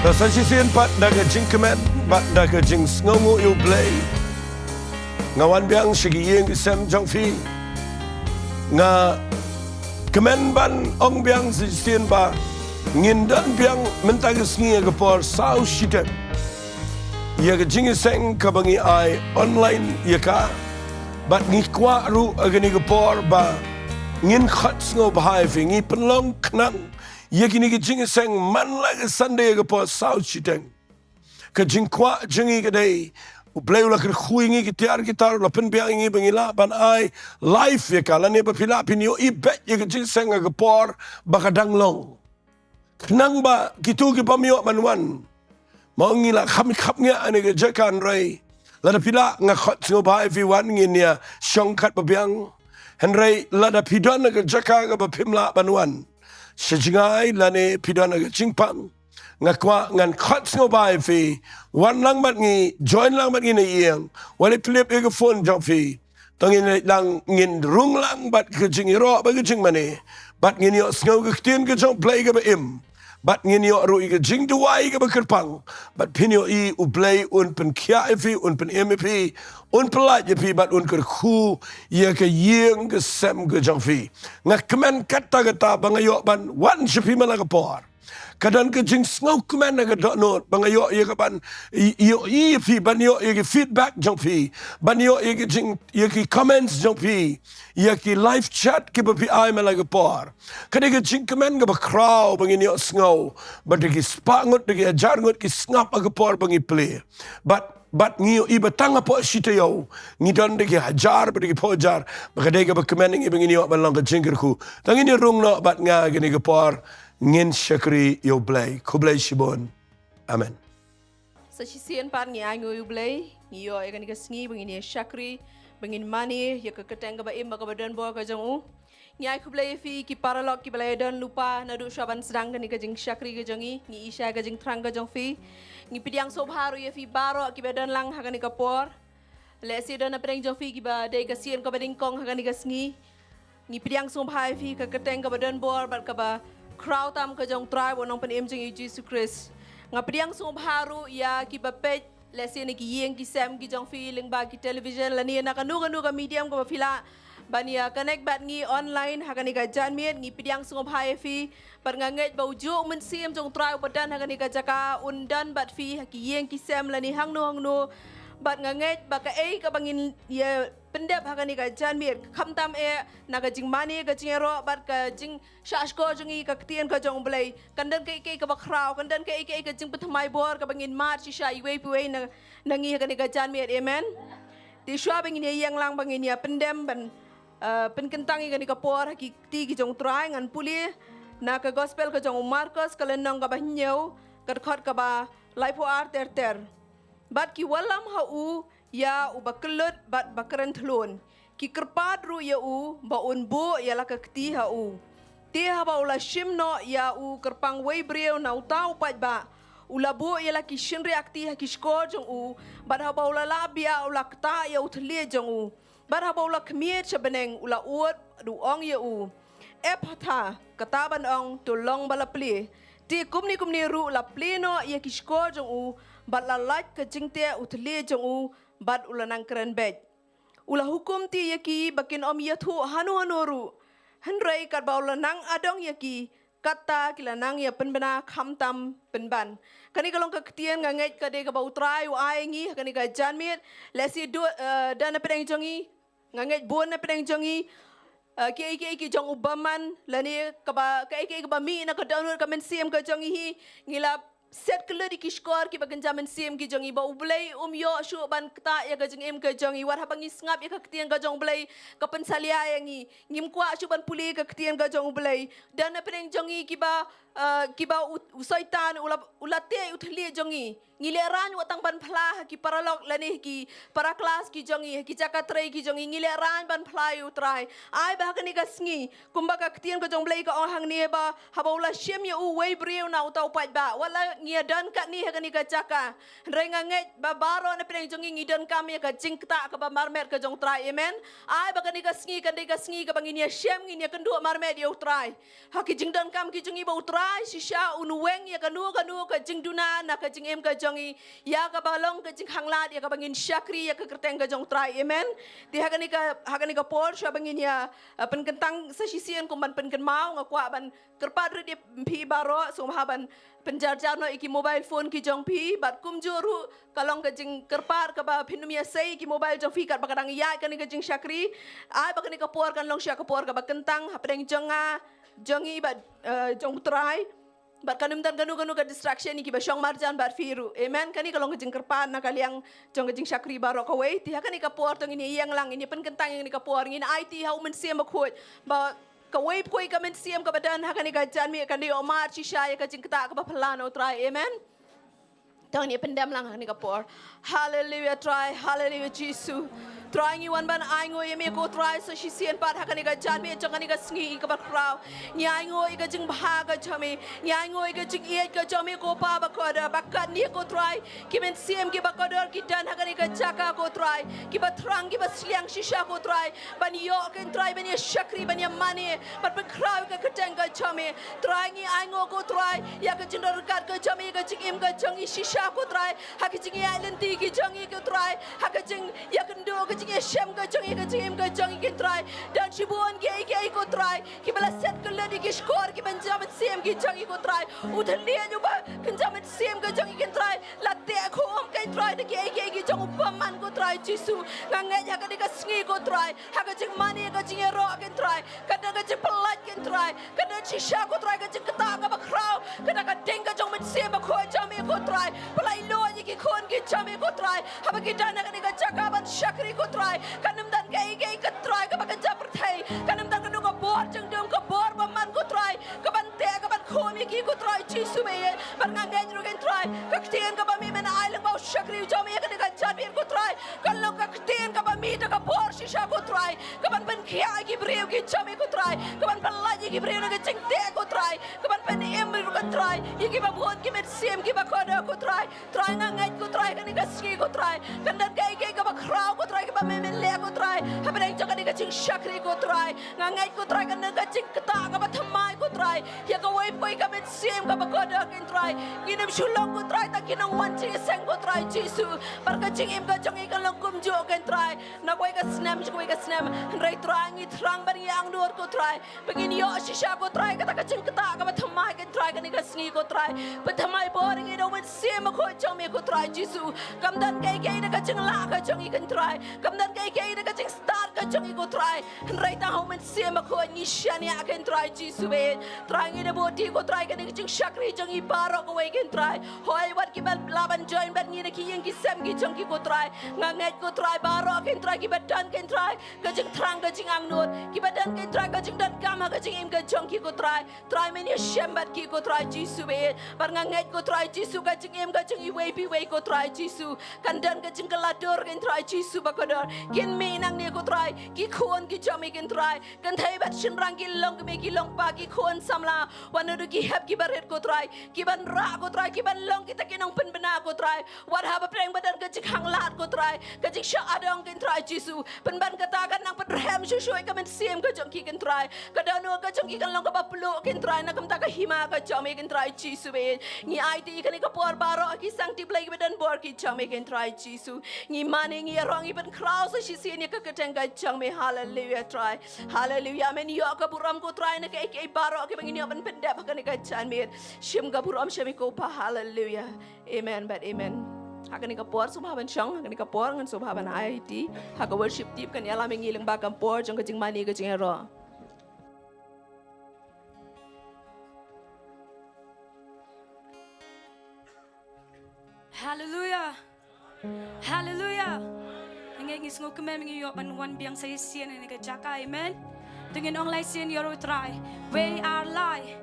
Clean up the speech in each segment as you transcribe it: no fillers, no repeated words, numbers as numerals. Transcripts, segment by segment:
Sa sisian pat daga jing kemet bat daga jing sngongu yu Blei ngawan biang shigiyeng sem jong fi nga kemen ban ong biang sisian ba ngindan biang mentag Sngi ga por sau shite ya ga Jingiaseng ka bangi ai online ya ka bat ngi kwa ru agani ga por ba ngin khat sngo bahai fi ngi penlong knang ya kini ke Jingiaseng man lagi Sunday ke po sau chiteng ke jingkwa jingi ke dei Blei ula ke khuingi ke tiar gitar la pen biang ngi bangila ban ai live ya kala ne ba pila pinio i bet ya ke Jingiaseng ke por bakadang long knang ba kitu ke pamio manwan mau ngila khap nge ane ke jakan rai la da pila nga khot ngo bai fi wan ngi nia shong khat ba biang henry la da pidon ke jaka ke ba pimla banwan Sejingai lane pidana ke jingpang ngakwa ngan khot ngo bai fi wan lang mat ngi join lang mat ngi ne yang wale flip e ke phone jong fi tongin lang ngin rung lang bat ke jingiro ba ke jing mane bat ngin yo sngo ke tin ke jong Blei ke ba im bat ngin yo ru ke Jingduwai ke ba kerpang bat pinyo I u Blei un pen kia fi un pen mp un pelat je pi bat un ke khu ye ke yeng ke sem ke jong fi ngak kemen kata bangayo ban wan shepi mala ke por kadan ke jing sngo kemen ke dot not bangayo ye ke ban yo I fi ban yo ye ke feedback jong fi ban yo ye ke jing ye ke comments jong fi ye ke live chat ke ba pi ai mala ke por kade ke jing kemen ke ba kraw bangin yo sngo ba de ke spangut de ke ajar ngut ke snap ke por bangi play bat ngiyo iba tanga po sita yo ngidon de ke hajar ba de ke pojar ba kade ke ba kemen ngi bangin yo ban lang ke jingker ku tangin ni rung no bat nga gini ke por ngin syakri yo Blei ku Blei shibon amen sa sisian par ngi ango yo Blei ngi yo e ke Sngi bangin ni syakri bangin mani ya ke keteng ke ba im ba ke badan bo ka jong u ngi ai ku Blei fi ki paralok ki Blei dan lupa na du shaban sedang ke jing syakri ke jongi ngi isya ke jing trang ke jong fi ngi pidiang sobharu ya fi baro ki badan lang ha ke por le si dan na preng jong fi ki ba de ke sien ke ba Nyngkong ha ke Sngi ngi pidiang sobhai fi ke keteng ke badan bor bat ke ba crowd tam ke jong tribe onong pen im jing Jesus Christ ngapidiang sobharu ya ki ba page lesi ni ki yeng ki sem ki jong fi ling ba ki television la ni na kanu ka medium ko ba fila bania connect bat ngi online ha kani ka jan miet ngi pidiang sungop hai fi par nganget ba uju men sim jong trai badan ha kani ka jaka undan bat fi ha ki yeng ki sem la ni hang no bat nganget ba ka ka bangin ya pendep ha kani ka jan miet kham tam na ka jing mani ka jing ro bat ka jing shashko jungi ka tien ka jong Blei kandan ka ba kraw kandan ka jing patmai bor ka bangin mat si sha iwe puwe na ngi ha kani ka jan miet amen ti shwa bangin yang lang bangin ya pendem ban penkentangi kan ka por ki ti ki jong trai ngan puli na ka gospel ka jong Marcos ka lenong ka ba nyeu ka khot ka ba life ar ter bat ki walam ha u ya u bakelut bat bakran thlon ki kerpat ru ya u ba un bu ya la ka ti ha u ti ha ba ula shimno ya u kerpang wei breu na utau pat ba ula bu ya la ki shin reakti ha ki skor jong u bat ha ba ula labia ula kta ya u thlie jong u Bar ula kemiet sebeneng ula uat du ong ye u. Ephatha kataban ong tulong bala pli. Ti kumni ru la pleno ye kisko jong u bat la laj ke jingte utli jong u bat ula nang keren bej. Ula hukum ti ye ki bakin om ye thu hanu ru. Henrei kat ba ula nang adong ye ki kata kila nang ye penbena khamtam penban. Kani kalong kaktian nganget kade ka ba utrai u ai ngi kani ka janmit lesi do dana pedeng jongi nganget bon na pedeng jongi ki jong ubaman lani ka ba ka ba mi na ka download ka men sim ka jongi hi ngila set kele di kiskor ki bagan jaman sim ki jongi ba Blei yo shu ban kta ya ka jong im ka jongi war habangi ngap ya ka ktian ka jong Blei ka pensalia yangi ngim kwa shu ban puli ka ktian ka jong Blei dana pedeng jongi ki ba usaitan ulate uthli jongi ngileran watang ban phla ki paralok lani ki para kelas ki jongi ki cakatrai ki jongi ngileran ban phla utrai ai ba ka ni ka Sngi kumba ka ktian ka jong Blei ka hang ni ba habaula shem ya u wei breu na utau pat ba wala ngia dan kat ni hakan ika caka. Renga nget babaro na pinang jongi ngidan kami ka jingkta ka ba marmet ka jong try amen. Ai bakan ika sngi kan ika sngi ka bangin ya shem ngin ya kendua marmet ya utrai. Haki jingdan kam ki jongi ba utrai sisha unuweng ya kanu ka jingduna na ka jingem ka jongi ya ka balong ka jing hanglat ya ka bangin syakri ya ka kerteng ka jong try amen. Di hakan ika por sya bangin ya penkentang sa sisian kumban penken mau ngakwa ban kerpadri di pi baro sumhaban penjarjar no iki mobile phone ki jong pi bat kum juru kalong kajing kerpar ka ba pinumia sei ki mobile jong fi kat bakadang ya kan kajing syakri ai bakani ka por kan long sya ka por ka ba kentang hapdeng jonga jongi bat jong trai bat kanum dan ganu ka distraction iki ba syong marjan bat firu amen kani kalong kajing kerpar na kaliang jong kajing syakri baro ka wei ti hakani ka por tong ini yang lang ini pen kentang yang ni ka por ngin IT hau men siam khot ba kawai koi kamen siam ka badan hakani ka jan mi kan di omar shisha ya ka jingkta ka ba phalano try amen tang ni pendam lang hakani ka por hallelujah try hallelujah Jesus try ngi wan ban ai ngoi me ko try so shi sian pat hakani ka jan mi changani ka sngi ka ba kraw ni ai ngoi ka jing bha ka chami ni ai ngoi ka jing ye ka chami ko pa ba ko da bakat ni ko try ki men siam ki ba ko dor ki dan hakani ka chaka ko try ki ba thrang ki ba sliang shisha ko try ban yo ken try ban ya shakri ban ya mani bat ban kraw ka keteng ka chami try ngi ai ngo ko try ya ka jing dor kat ka chami ka jing im ka chang shisha ko try ha ki jing ya lenti ki chang ko try ha ka jing ya kan do ka Shem ka chongi ka jim ka chongi ki try dan shibuan ki ko try ki bala set ka ledi ki score ki benjamin sim ki chongi ko try udan dia juga benjamin sim ka chongi ki try la te ko om ka try de ki chong paman ko try jisu ngangai ha ka de ka sngi ko try ha ka jing mani ka jing ro ka try ka da ka jing pelat ki try ka da shisha ko try ka jing kata ka ba kraw ka da ka ding ka chong mit sim ba ko chami ko try pelai lo ni ki kon ki chami ko try ha ba ki dan ka de ka chaka ban shakri ko try kanam dan kai ka try ka bakan japar thai kanam dan kanu ka bor jang dum ka bor ba man ko try ka ban te ka ban khomi ki ko try chi su be par ngang ngai ru kan try ka ktien ka ba mi men ai lang ba shakri jo me ka de ka chan bir ko try kan lo ka ktien ka ba mi ta ka bor shisha ko try ka ban ban khia ki breu ki chami ko try ka ban ban la ki breu na ka ching te ko try ka ban ban em ru ka try yi ki ba bon ki met sim ki ba ko da ko try ngang ngai ko try ka ni ka ski ko try kan dan kai ka ba kraw ko try ka ba men le ko try habreng jaka ni ka ching shakri ko try ngangai ko try kan ka ching kata ka ba thamai ko try ya ka wai poi ka met sim ka ba ko da kin try ginam shulong ko try ta kinong wan ching seng ko try jisu par ka ching im ka chong i ka long kum jo kan try na koi ka snam rai try ngi thrang ban yang dur ko try begin yo shisha ko try ka ta ka ching kata ka ba thamai kan try ka ni ka sngi ko try ba thamai boring i do men sim ko chong mi ko try jisu kam dan kai na ka ching la ka chong i kan try kam dan kai na ka ching start ka chong i ko try rai ta ho men sim ko ni shani a kan try jisu be try ngi de boti ko try ka ni ka ching shakri chong i baro ko we kan try hoi wat ki ban laban join ban ni ki yang ki sem ki chong ki ko try nganget ko try baro kan try ki badan kan try ka ching thrang ka ching ang nur ki badan kan try ka ching dan kam ka ching im ka chong ki ko try men ya shembat ki ko try jisu be par nganget ko try jisu ka ching im ka ching i we pi we ko try jisu kan dan ka ching kalador kan try jisu ba ko dor kin me nang ne ko try ki khon ki chami kan try kan thai bat shin rang ki long ki me ki long pa ki khon samla wanu du ki hap ki baret ko try ki ban ra ko try ki ban long ki takinong pen bena ko try wat ha ba preng badan ka ching hang lat ko try ka ching sha adong kan try jisu pen ban kata kan nang pedrem shu shu ka men sim ka chong ki kan try ka danu ka chong ki kan long ka ba plu kan try na kam ta ka hima ka chami kan try jisu be ni IT kan ka por baro ki sang ti play badan bor ki chami kan try jisu ni mani ni rong i ben kraus si si ni ka keteng ka chami hallelujah try hallelujah men yo ka buram ko try na ka ai baro ki bangin yo ben pendap ka ni ka chan mir shim ka buram shami ko pa hallelujah amen but amen Hakan ka por subhaban syong hakan ka por ngan subhaban IT haka worship tip kan yala mengiling bakam por jong ka jing mani ka jing ro Hallelujah. Hallelujah. Ngeng is ngok men ngi yo ban wan biang sa sien ni ka jaka amen. Dengan ong lai sien yo try. We are lie.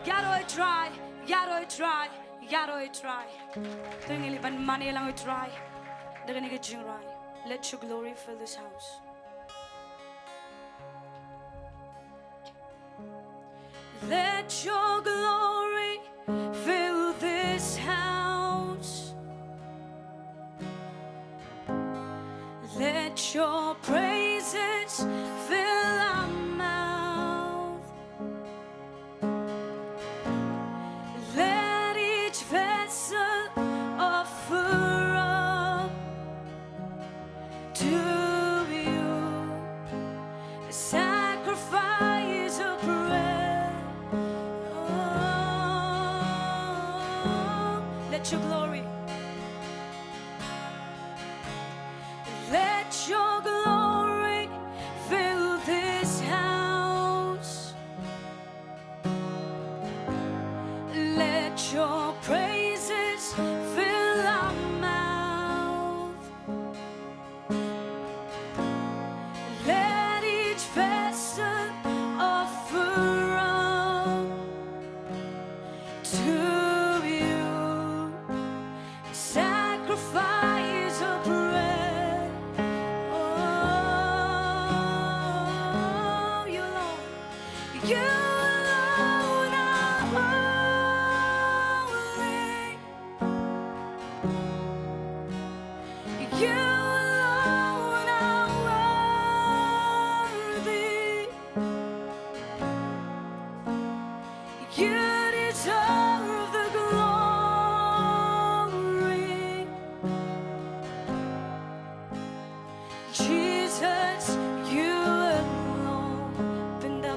Yaro try. Yaro try. Yaro try. Dengan liban mani lang try. Dengan ni ka jing rai. Let your glory fill this house. Let your glory fill this house. your praises fill our mouth. Let each vessel offer up to you a sacrifice of praise. Oh, let your glory. Let your glory fill this house. Let your praises fill our mouth. Let each vessel offer up to you sacrifice of praise. Oh, you alone, you alone are holy. You alone are worthy. You deserve the glory. Jesus, you alone. Bynta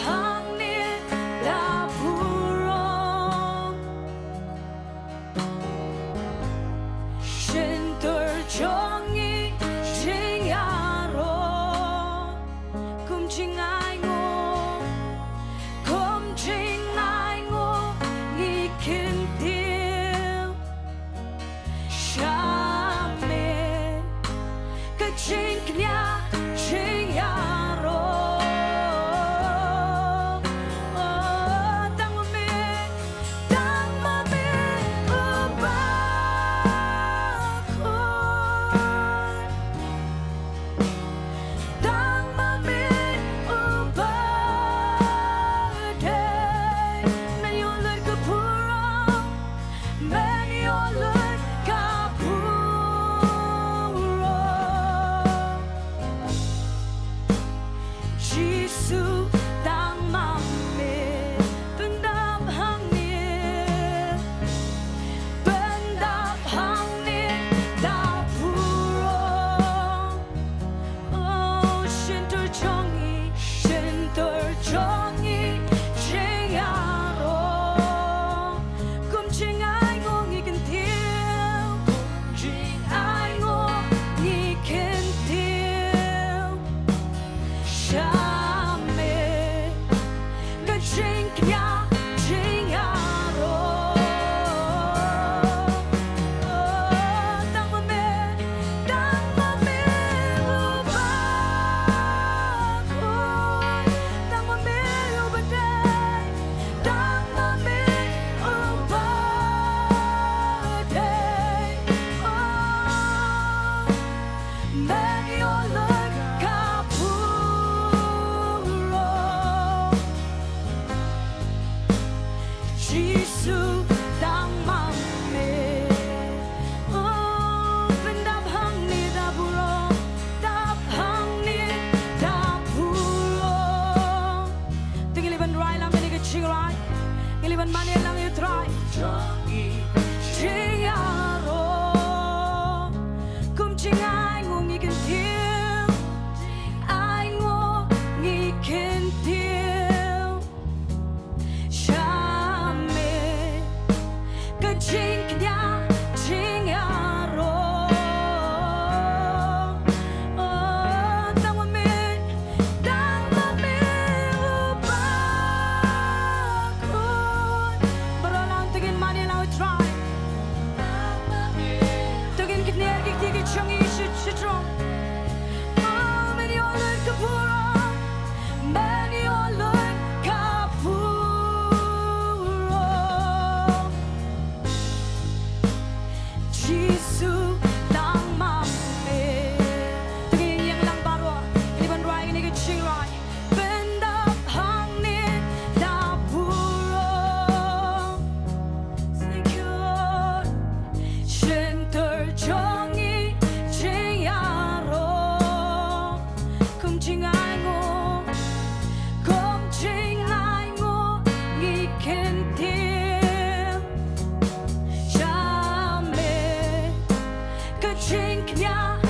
bhangni da purong. Shintur jongi jingyaro. Kum jingay ngo ni kintil. Shame ka jingnya jingyaro. Tang mami ubakon. Tang mami ubade. Men your Lord kapurong. Men your Lord kapurong. Jisu tang mami Bynta bhangni da purong. Oh, shintur jongi jingyaro. Kum jingay ngo ngi kintil. Jingay ngo ngi kintil. Shame ka jingnya jingyaro. Tang mami ubakon. Tang mami ubaday. Tang mami ubaday. Oh, men your Lord kapurong. Jisu tang mami. Oh, Bynta bhangni da purong. Da bhangni da purong. Tingiliban rai lang ini kecil rai. Tingiliban mani lang itu rai. Jingyaro. Kum jingay ngo ngi kintil. Ay ngo ngi kintil. Shame ka jingnya jingyaro. Oh, tang mami ubakon. Beralang tingin mani lang try. Tingin kitner kikti changi shitrong. Oh, men your Lord kapurong. Men your Lord kapurong. Jisu tang mami. Tingin yang lang baro. Iliban rai ini kecil rai. Bynta bhangni da purong. Thank you, Lord. Shin Khynnah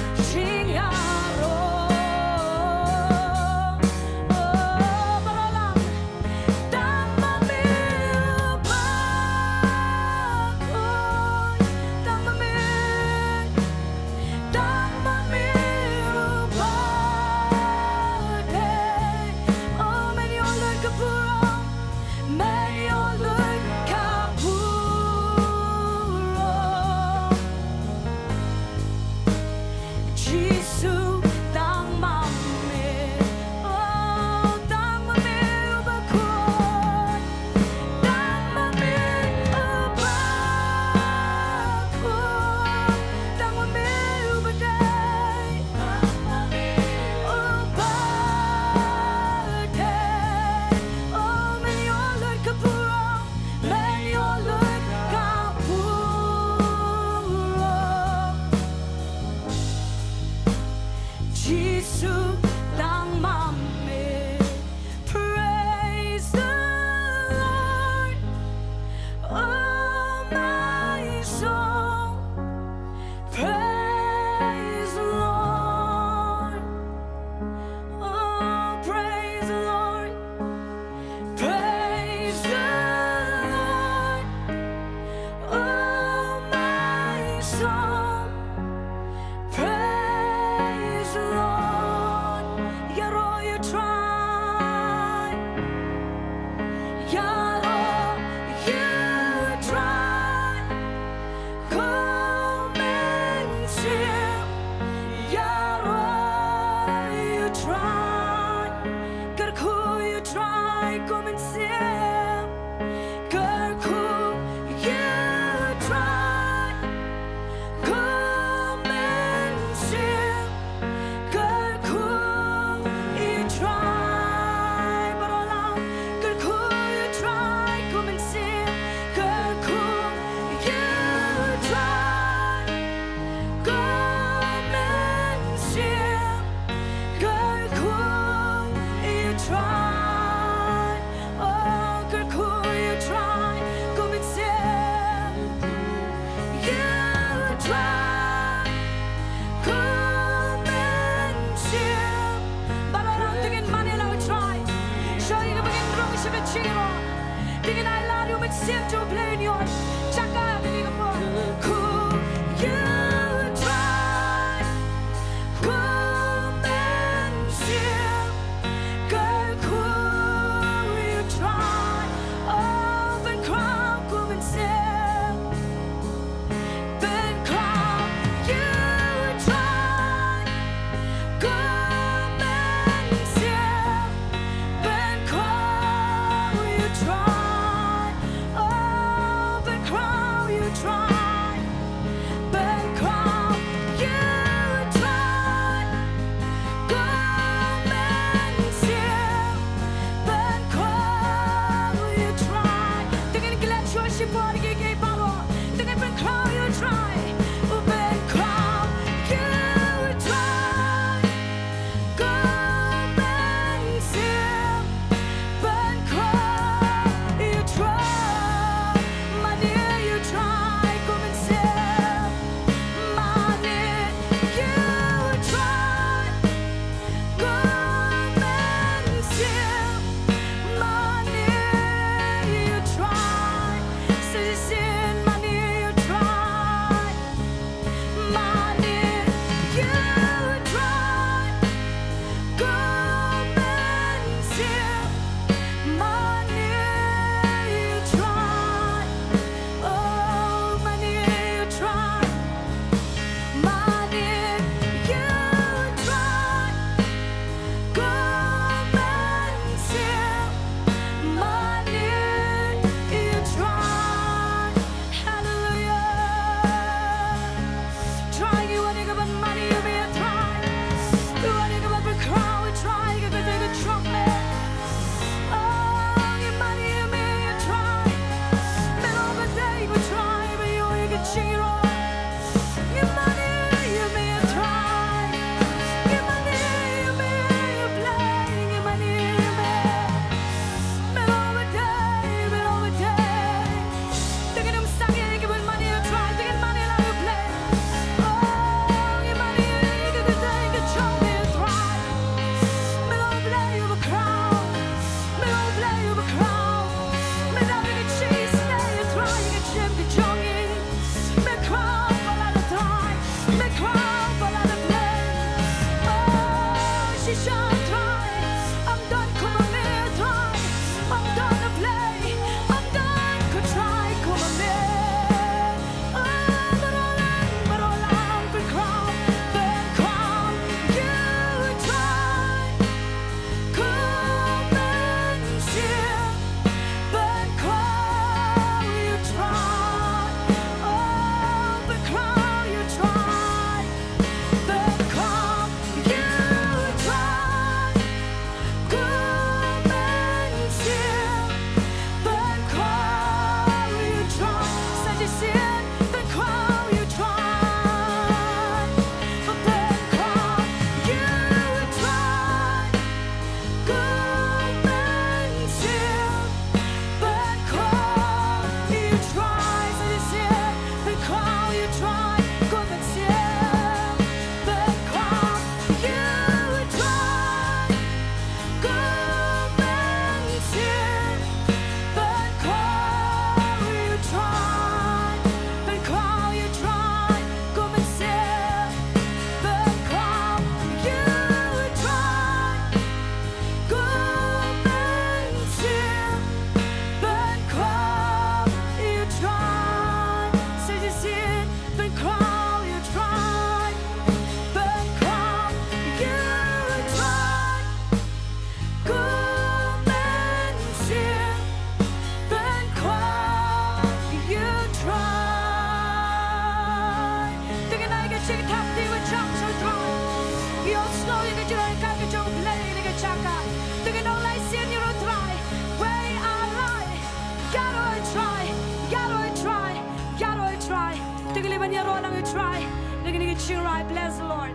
Lord, bless the Lord.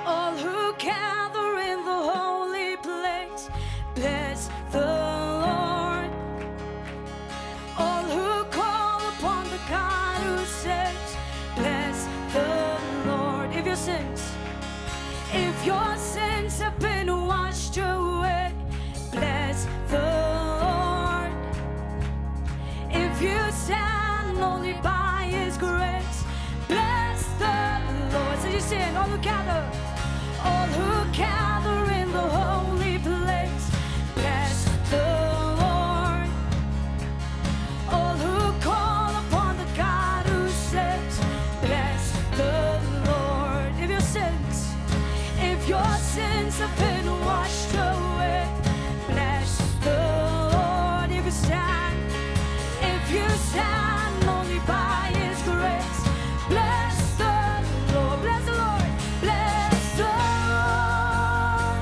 All who gather in the holy place, bless the Lord. All who call upon the God who saves, bless the Lord. If your sins have been washed away, bless the Lord. If you stand only by His grace, bless the Lord. So you sing, all who gather in the holy place, bless the Lord. All who call upon the God who saves, bless the Lord. If your sins have been washed away, bless the Lord. If you stand only by His grace, bless the Lord, bless the Lord, bless the Lord.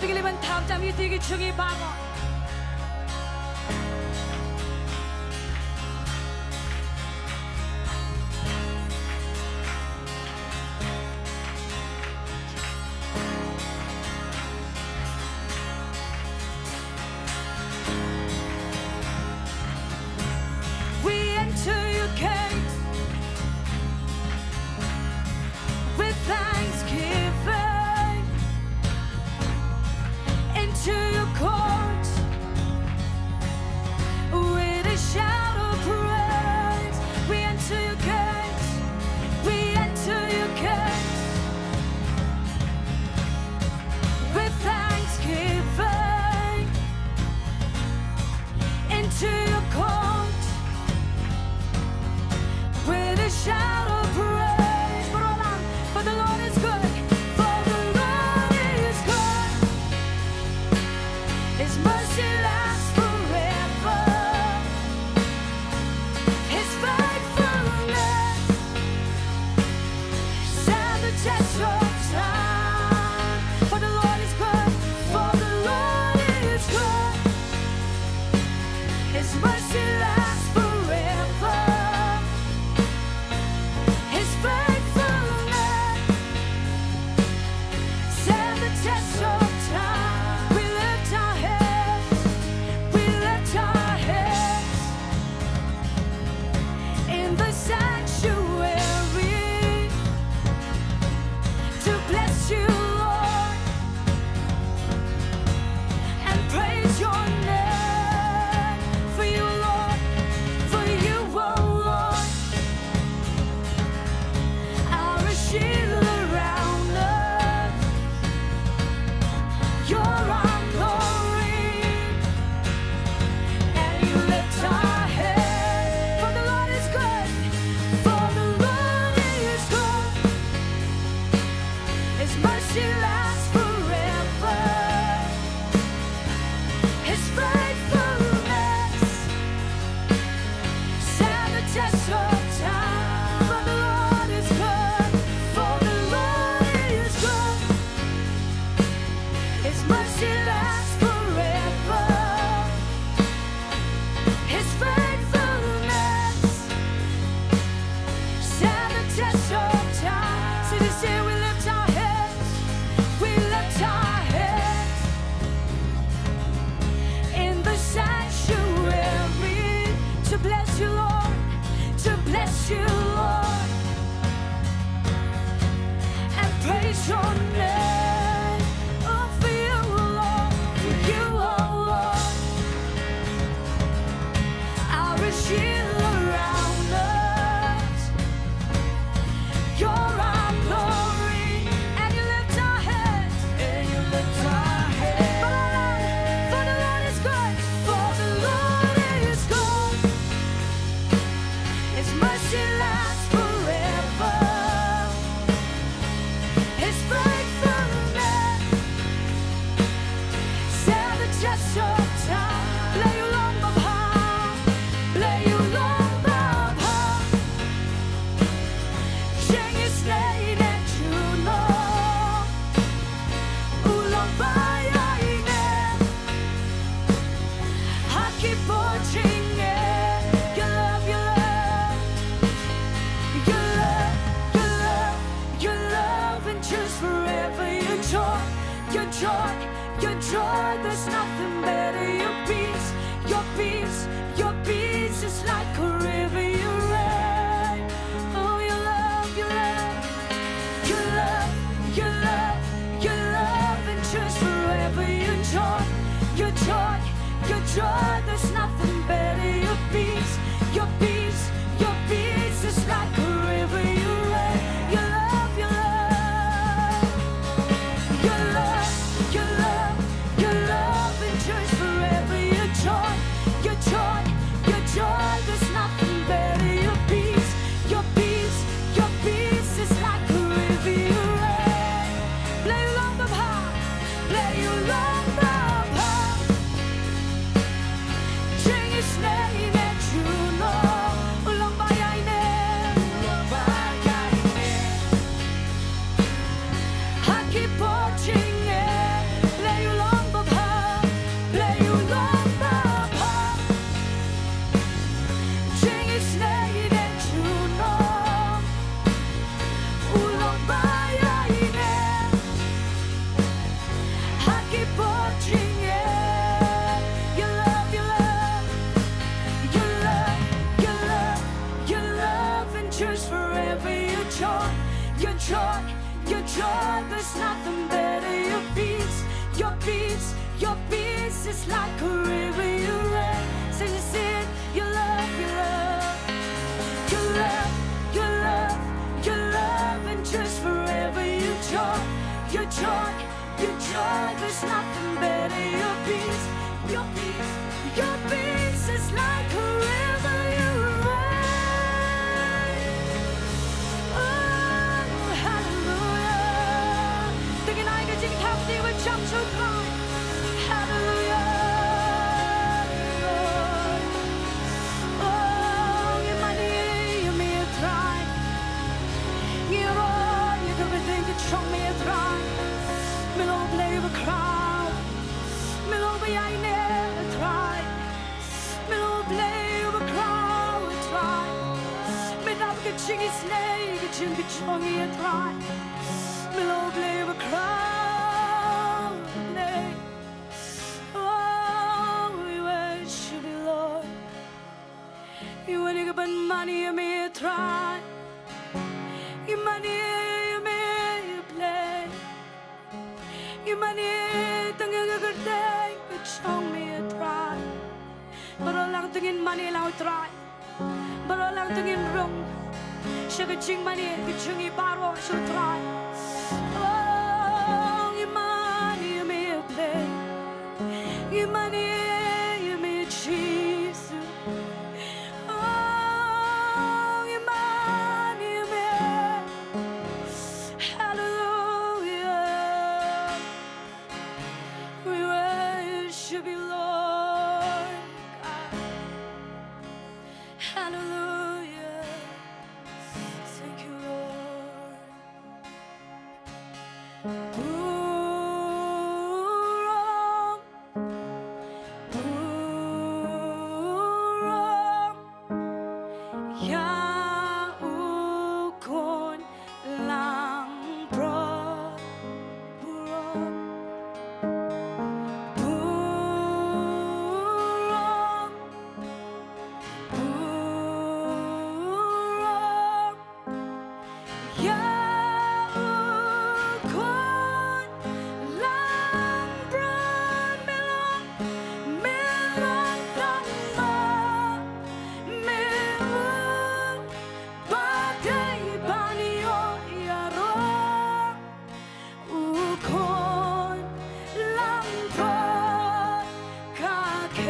Tingiliman tam jam yu tigi chungi bango. We enter your gates with thanksgiving, into your courts with a shout of praise. We enter your gates, we enter your gates with thanksgiving, into your courts with a shout of praise. For the Lord is good, for the Lord is good. His mercy lasts forever. His faithfulness stand the test of time. For the Lord is good, for the Lord is good. His mercy lasts forever. His faithfulness stand the test of time. We lift our heads, we lift our heads in the sanctuary to bless you, Lord, and praise your name. For you, Lord, for you, oh Lord, are a shield around us. You're our glory, and you lift our head. For the Lord is good, for the Lord is good. His mercy lasts forever. His faithfulness stand the test of time. For the Lord is good, for the Lord is good. His mercy lasts forever. His faithfulness stand the test of time. So this year we lift our heads, we lift our heads in the sanctuary to bless you, Lord, to bless you, Lord, and praise your name. Oh, for you, Lord, for you, oh Lord, are a shield around us. You're our glory, and you lift our heads, and you lift our heads. For the Lord is good, for the Lord is good. His mercy lasts forever. His faithfulness stand the test of time. Blei you long, Paham, blei you long, Paham. Jingiasyeng and Jong, ulang bayaine. Haki pochinge, your love, your love, your love, your love, your love endures forever. Your joy, your joy, your joy. There's nothing better. Your peace, your peace, your peace is like a river. You reign. Oh, your love, your love, your love, your love, your love endures forever. Your joy, your joy, your joy. There's nothing better. Your peace, your peace, your peace is like a river. You reign. Your love, your love, your love, your love, your love endures just forever. Your joy, your joy, your joy. There's nothing better. Your peace, your peace, your peace is like a river. You reign, so you sing. Your love, your love, your love, your love, your love, and just forever. Your joy, your joy, your joy. There's nothing better. Your peace, your peace, your peace is like a river. You reign. Oh, hallelujah. Tingin ay ka jing kapti with jump to cry. Hallelujah. Oh, you money, you me a try. You roll, you can think it show me a try. Me no play with crowd. Me no be I never try. Me no play with crowd try. Me not get chingy snake, get chingy chongy a try. Me no play with crowd play. Oh, we worship you, Lord. You want to give money, you may try. You money, you may play. You money, tingin ka gerdeng, kacang me try. Baru lang tingin money lang try. Baru lang tingin rong. Siya kacing money, kacang ibaro siya try. Oh, you money, you may play. You money, you may cheese. Oh, you money, you may. Hallelujah. We worship you, Lord God. Hallelujah. Thank you, Lord. Burong, burong, yaukon lang bro. Burong, burong, burong, yaukon lang bro. Melong, melong tama, meung bagai banyo yaro. Ukon lang bro kakek.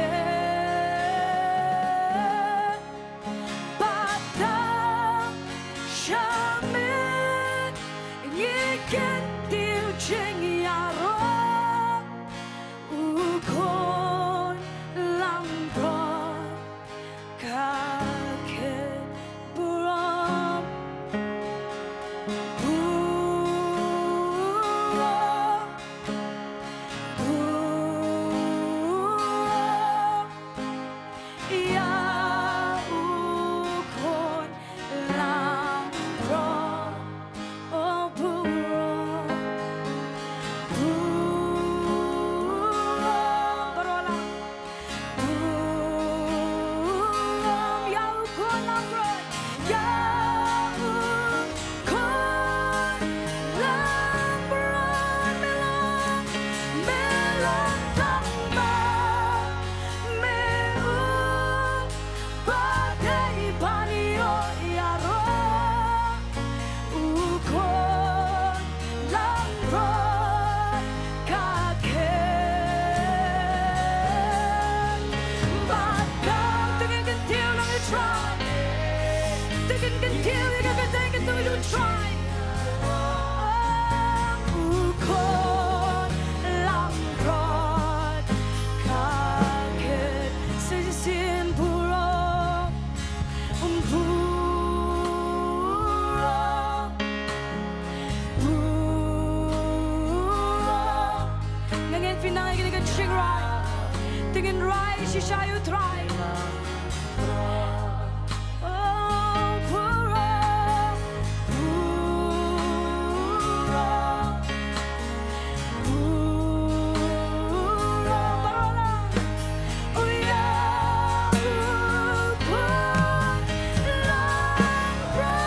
Batang syamin ngiken tiu jingiaro. Ukon lang bro kakek. Burong, burong, burong, yaukon lang bro. Oh, burong, burong, barolang. Burong, yaukon lang bro. Yaukon lang bro. Melong, melong tama, meung bagai banyo yaro. Ukon lang bro kakek. Batang tingin kentil lang i-try. Tingin kentil, ikaw kateng kentil you try. Ukon lang bro kakek. Sisisin burong, burong, burong. Ngayon pinangay ka na ching right. Tingin right, shisha you try. Oh, burong, burong, burong, barolang. Oh, yaukon lang bro.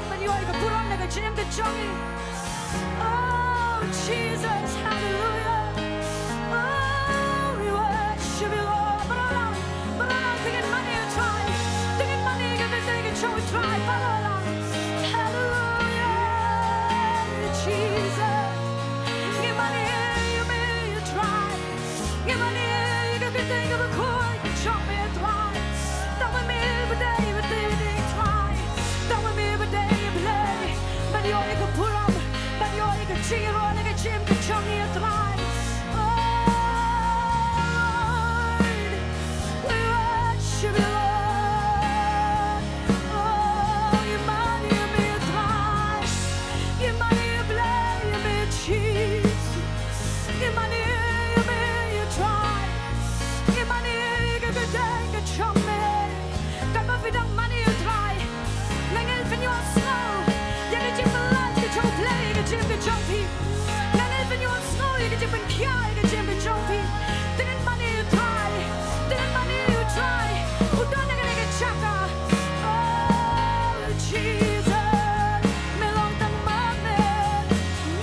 but you are put on like a Jim the Jongy. Oh, Jesus, hallelujah. Oh, we worship you, Lord. But I'm thinking money and try. Thinking money, everything and show it try. Hallelujah, Jesus. Give money, you may you try. Give money, you can think of a coin, you show me a try. Don't with me every day, try. Don't with me every day, you play. But you can pull up, but you can cheat or like a Jim can show me a try. Lord, we worship you, Lord. Oh, your money, you may try. Your money, you play, you may cheat. Your money, you may you try. Your money, you can be dang and show me. Come up with money, you try. Nang elfen your snow. You can chip a light, you can play, you can chip the jumpy. Nang elfen your snow, you can chip and kia, you can chip the jumpy. Didn't money you try. Didn't money you try. Who don't get a chaka? Oh, Jesus. Me long tang mame.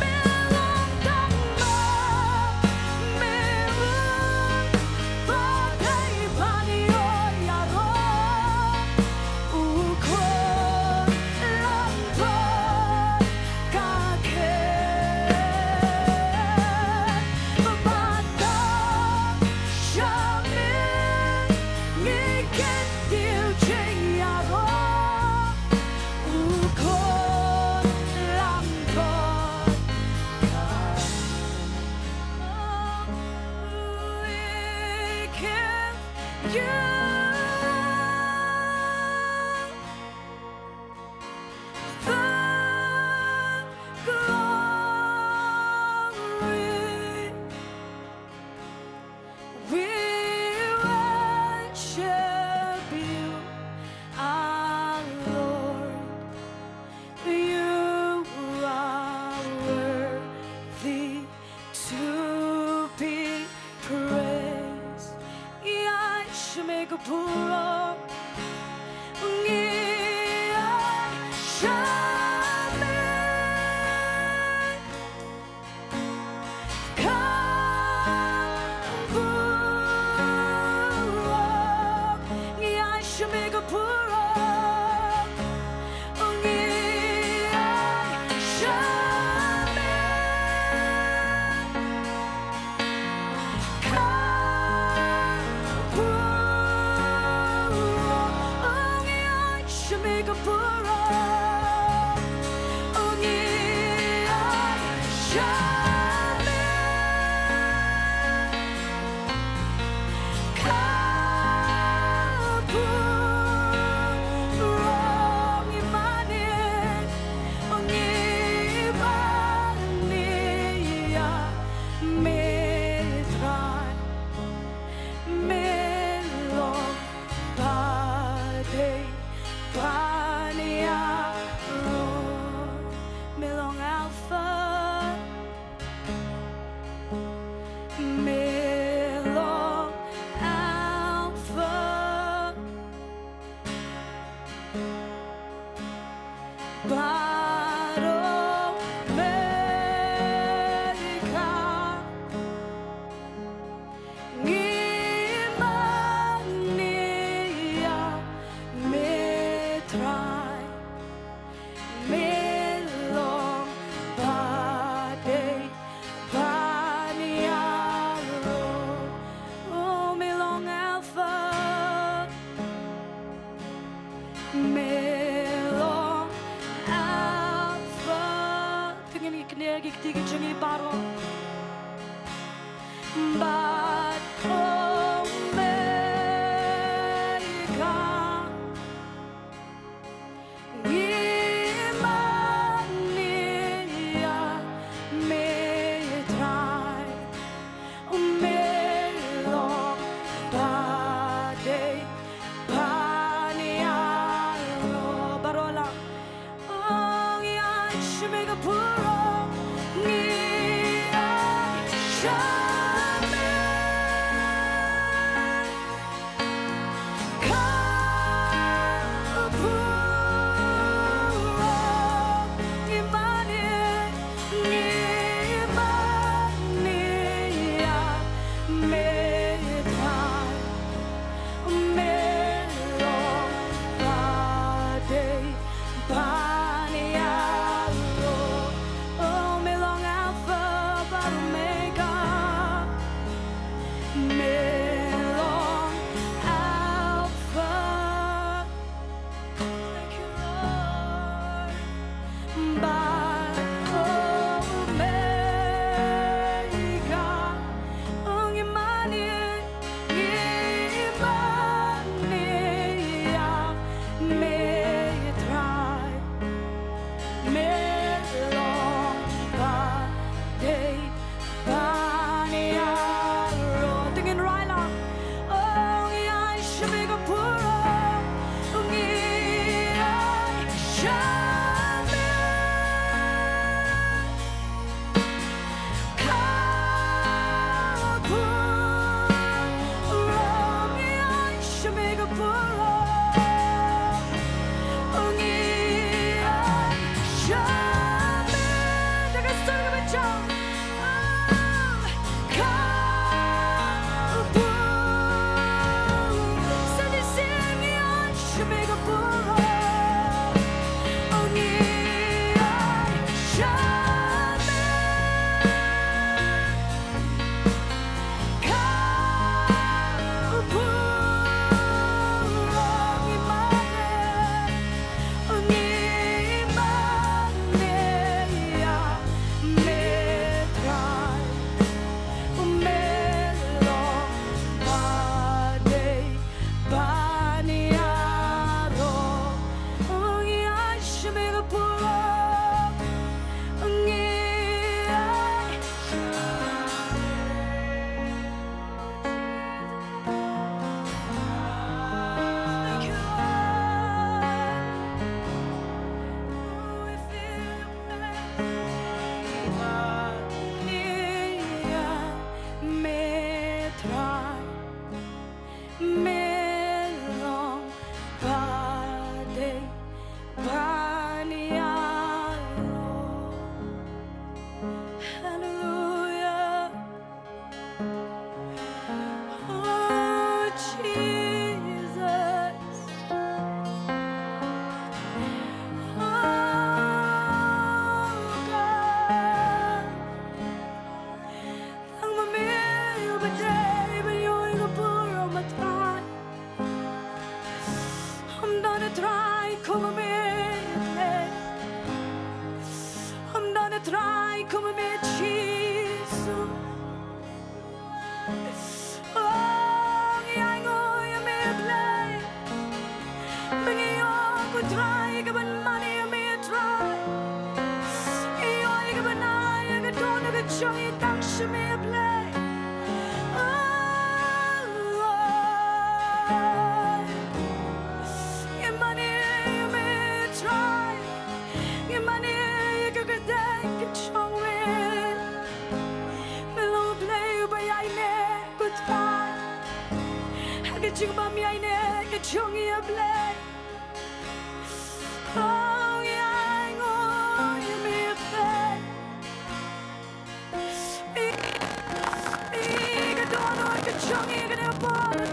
Me long tang ma. Me un. Bagay paniyo yaro. Ukon lampot kakhen. Batang shamin. Ngiken diu ching yaro. Ukon lampot we give you the glory. We worship you, our Lord. You are worthy to be praised. Yashmegapuro. cái chừng mà mi ai nè cái chong ia Blei oh ai ngồi mi Blei cái đó nói cái chong ia cái nào bỏ được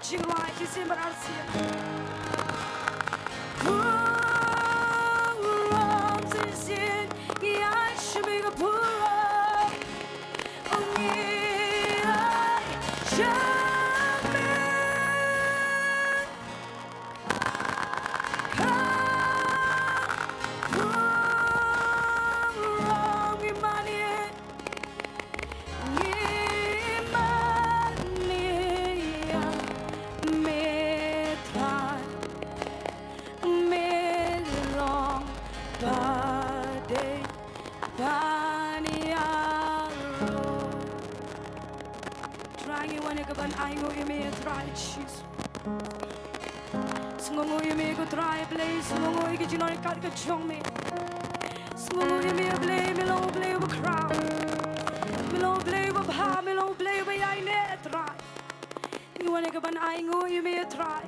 Jingduwai ci sin berarti rom sin ya shmi ga puro ongi shame rom imani Aingo ime try cheese. Sngongo ime go try Blei. Sngongo ige jinoi kat ka Jong me. Sngongo ime Blei melo Blei over crowd. Melo Blei over Paham melo Blei over I ne try. You wanna go ban aingo ime try.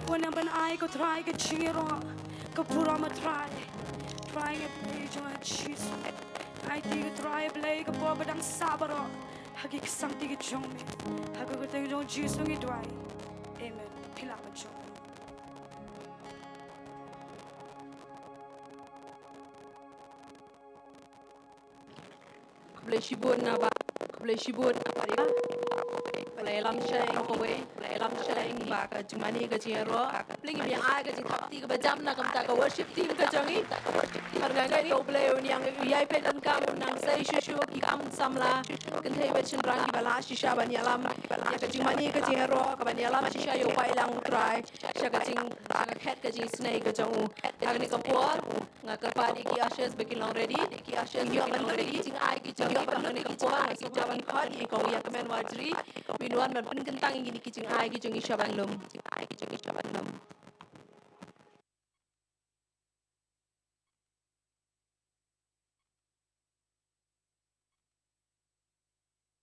Wanna ban I go try ka chiro. Ka pura ma try. Trying a Blei join cheese. I think try Blei ka po badang sabaro. Hagi kesang tiga Jong me. Hago keteng Jong Jingiasyllok. Amen. Pila pa Jong. Blei shibun na ba? Blei shibun na ba? Blei lam sheng ko we Blei lam sheng ba ka jumani ka jero Bling bi ai ka jing thap ti ka jam na kam ta ka worship team ka jangi par ga ga to Blei un yang yai pe dan kam nang sai shu ki kam samla kan thei be chin rang ki bala shisha ban yalam ya ka jumani ka jero ka ban yalam shisha yo pai lang try sha ka jing ka khet ka jing snai ka jangu ka ni ka por nga ka pa di ki ashes be ki long ready ki ashes yo ban ready jing ai ki jing yo ban ni ka por ki jaban khot ki ko ya ka men wajri minuan man pun kentang ingin ki jing ai ki jing ishaban lum jing ai ki jing ishaban lum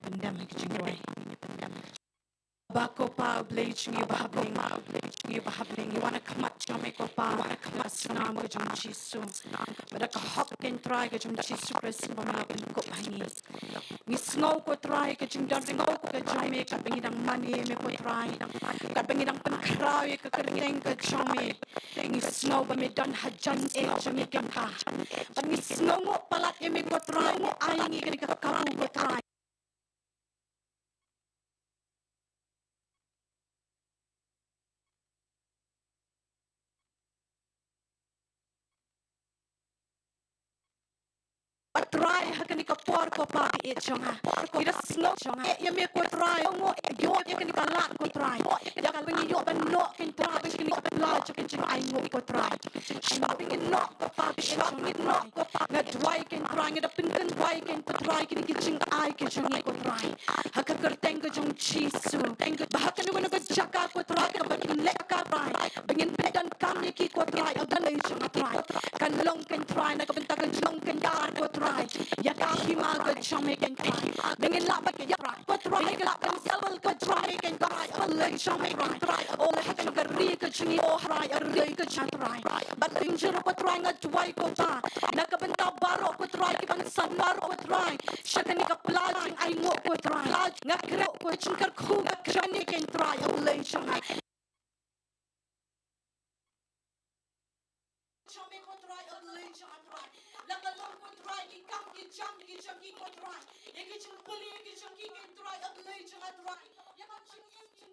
Pandemic Jingduwai. Bako pa Blei Chingi bahabling. You wanna come up to make up wanna come up snam ko jum chisu. But ka hop can try ko jum chisu press pa ma ko hangi. Ni snow ko try ko jum dan ngo ko jum me ka bengi dang money me ko try. Ka bengi dang pan krawi ka kering ka jum me. Ni snow ba me dan hajan e jum me kan pa. But ni snow mo palat e me ko try mo ai ni ka ka ko try. Try hakani ka porko pa e chonga ira snow chonga e me ko try mo yo e kani ka lat ko try ya ka pingi yo ban no kin try kani ka la chicken ching ai mo ko try pingi no ko pa pingi no ko pa na try kin try ngada pingan try kin to try kani ki ching ai ki ching ko try hakar kar teng ko jong chisu teng ko hakani wona ko jaka ko try ka ban le ka try bingin pedan kam ni ki ko try al dan le ching try kan long kin try na ka benta kan long kin da ko try ya ka hima ga chome kan try dengan la ba ke ya ko try ka la kan sel ko try kan try alle chome kan try all ha kan ri ka chini o hrai ri ka chan try but danger ko try nga tuai ko ba na ka benta baro ko try ki ban san baro ko try shakani ka plajing ai mo ko try nga kre ko chin kar khu ga chani kan try alle chome chome ko try alle chome try la ka long ko try ki kam ki jam ki ko try ye ki chung puli ki chung ki try alle chome try ya ka chung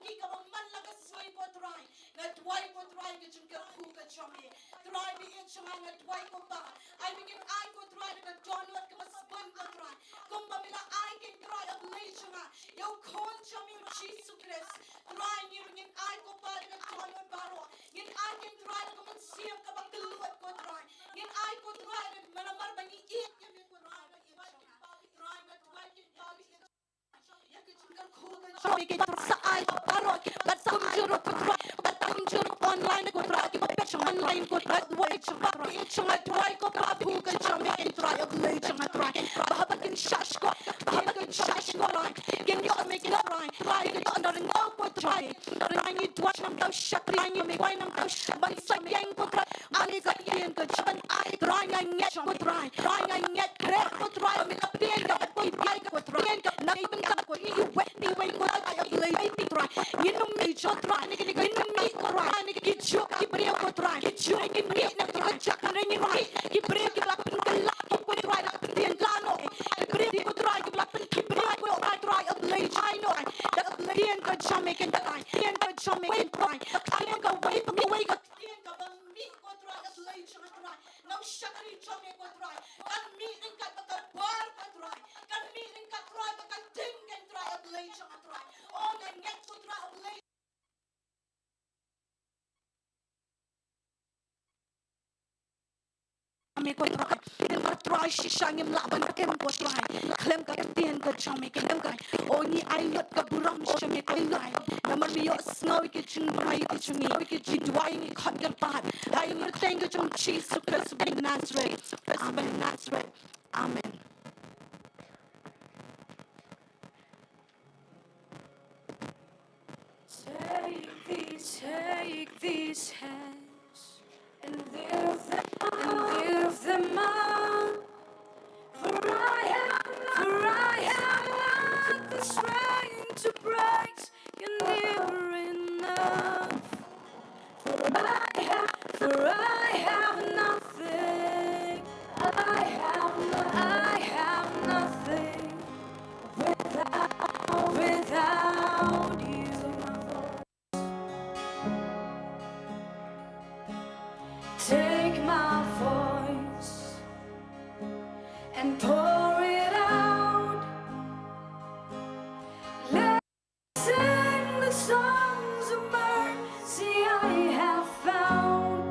ki ka man la ka swai ko try na try ko try ki chung ka khu ka chome try bi e chome na try ko ba ai begin ai ko try ka download ka spon ko try kum ba mila ai ki try alle chome yo kon chome Jesus Christ try ni begin ai ko ba ka download baro ngin ai ki try ka man siam ka ba keluat ko try ngin ai ko try mana mar ba ni e ya me ko try ba e chome try na try ki ba bi ya ki chung ka khu ka chome ki sa ai baro ba sa juro ko try ba ta juro online ko try ki ba pe online ko try wa e chome ba e chome try ko ba bu ka chome ki try le chome try ba ba kin shash ko right kin yo me ki right try ki under no ko try try ni twa nam ta shakri ni me wai nam ta ban sa yang ko try ani ka yen ko chaban ai try ni ko try ni kre ko try me ka pien ka ko try ko try na ibn ka ko ni wet ni wai ko ai le ni try ni no me cho try ni ni me ko try ni ki cho ki brio ko try ki cho ki me na ko chak ni right ki brio ki la pin ka la ko try la pin la no ki brio ko try ki la pin ki brio ko try up late I know that pien ko chome ken try pien ko chome ken try I go wait for me wait ko pien ko ba mi ko try up late chome try no shakari chome ko try kan mi ning ka ka bar ko try kan mi ning ka try ka ding ken try up late chome try oh ken get ko try up late me ko try shishang im laban ka kem ko try klem ka tien ko chome kem ka o ni ai lot ka buram shome ko try namar mi yo snow ki chung mai ki chung ni ki Jingduwai ni khat gar pat ai mi teng ko chung Jesus Christ bin Nazareth amen Take these hands and lift them up. For I have not the strength to praise you never enough. For I have nothing. I have nothing without songs of mercy I have found.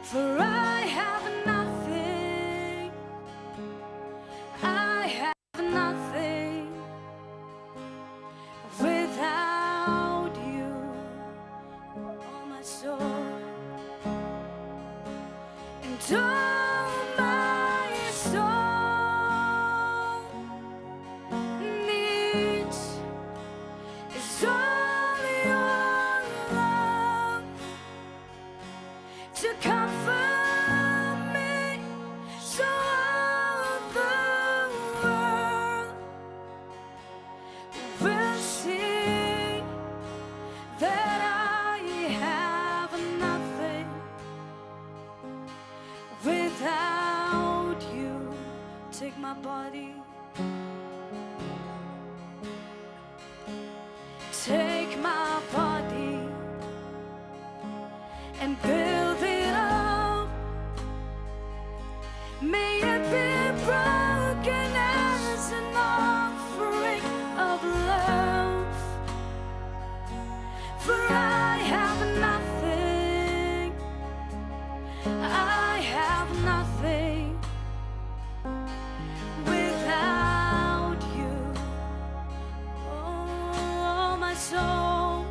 For I have nothing, I have nothing without you, oh my soul. And all my soul needs is all your love to comfort me, so all the world will see that I have nothing without you. Take my body, take my body and build it up. May it be broken as an offering of love. For I have nothing, I have nothing without you, oh my soul.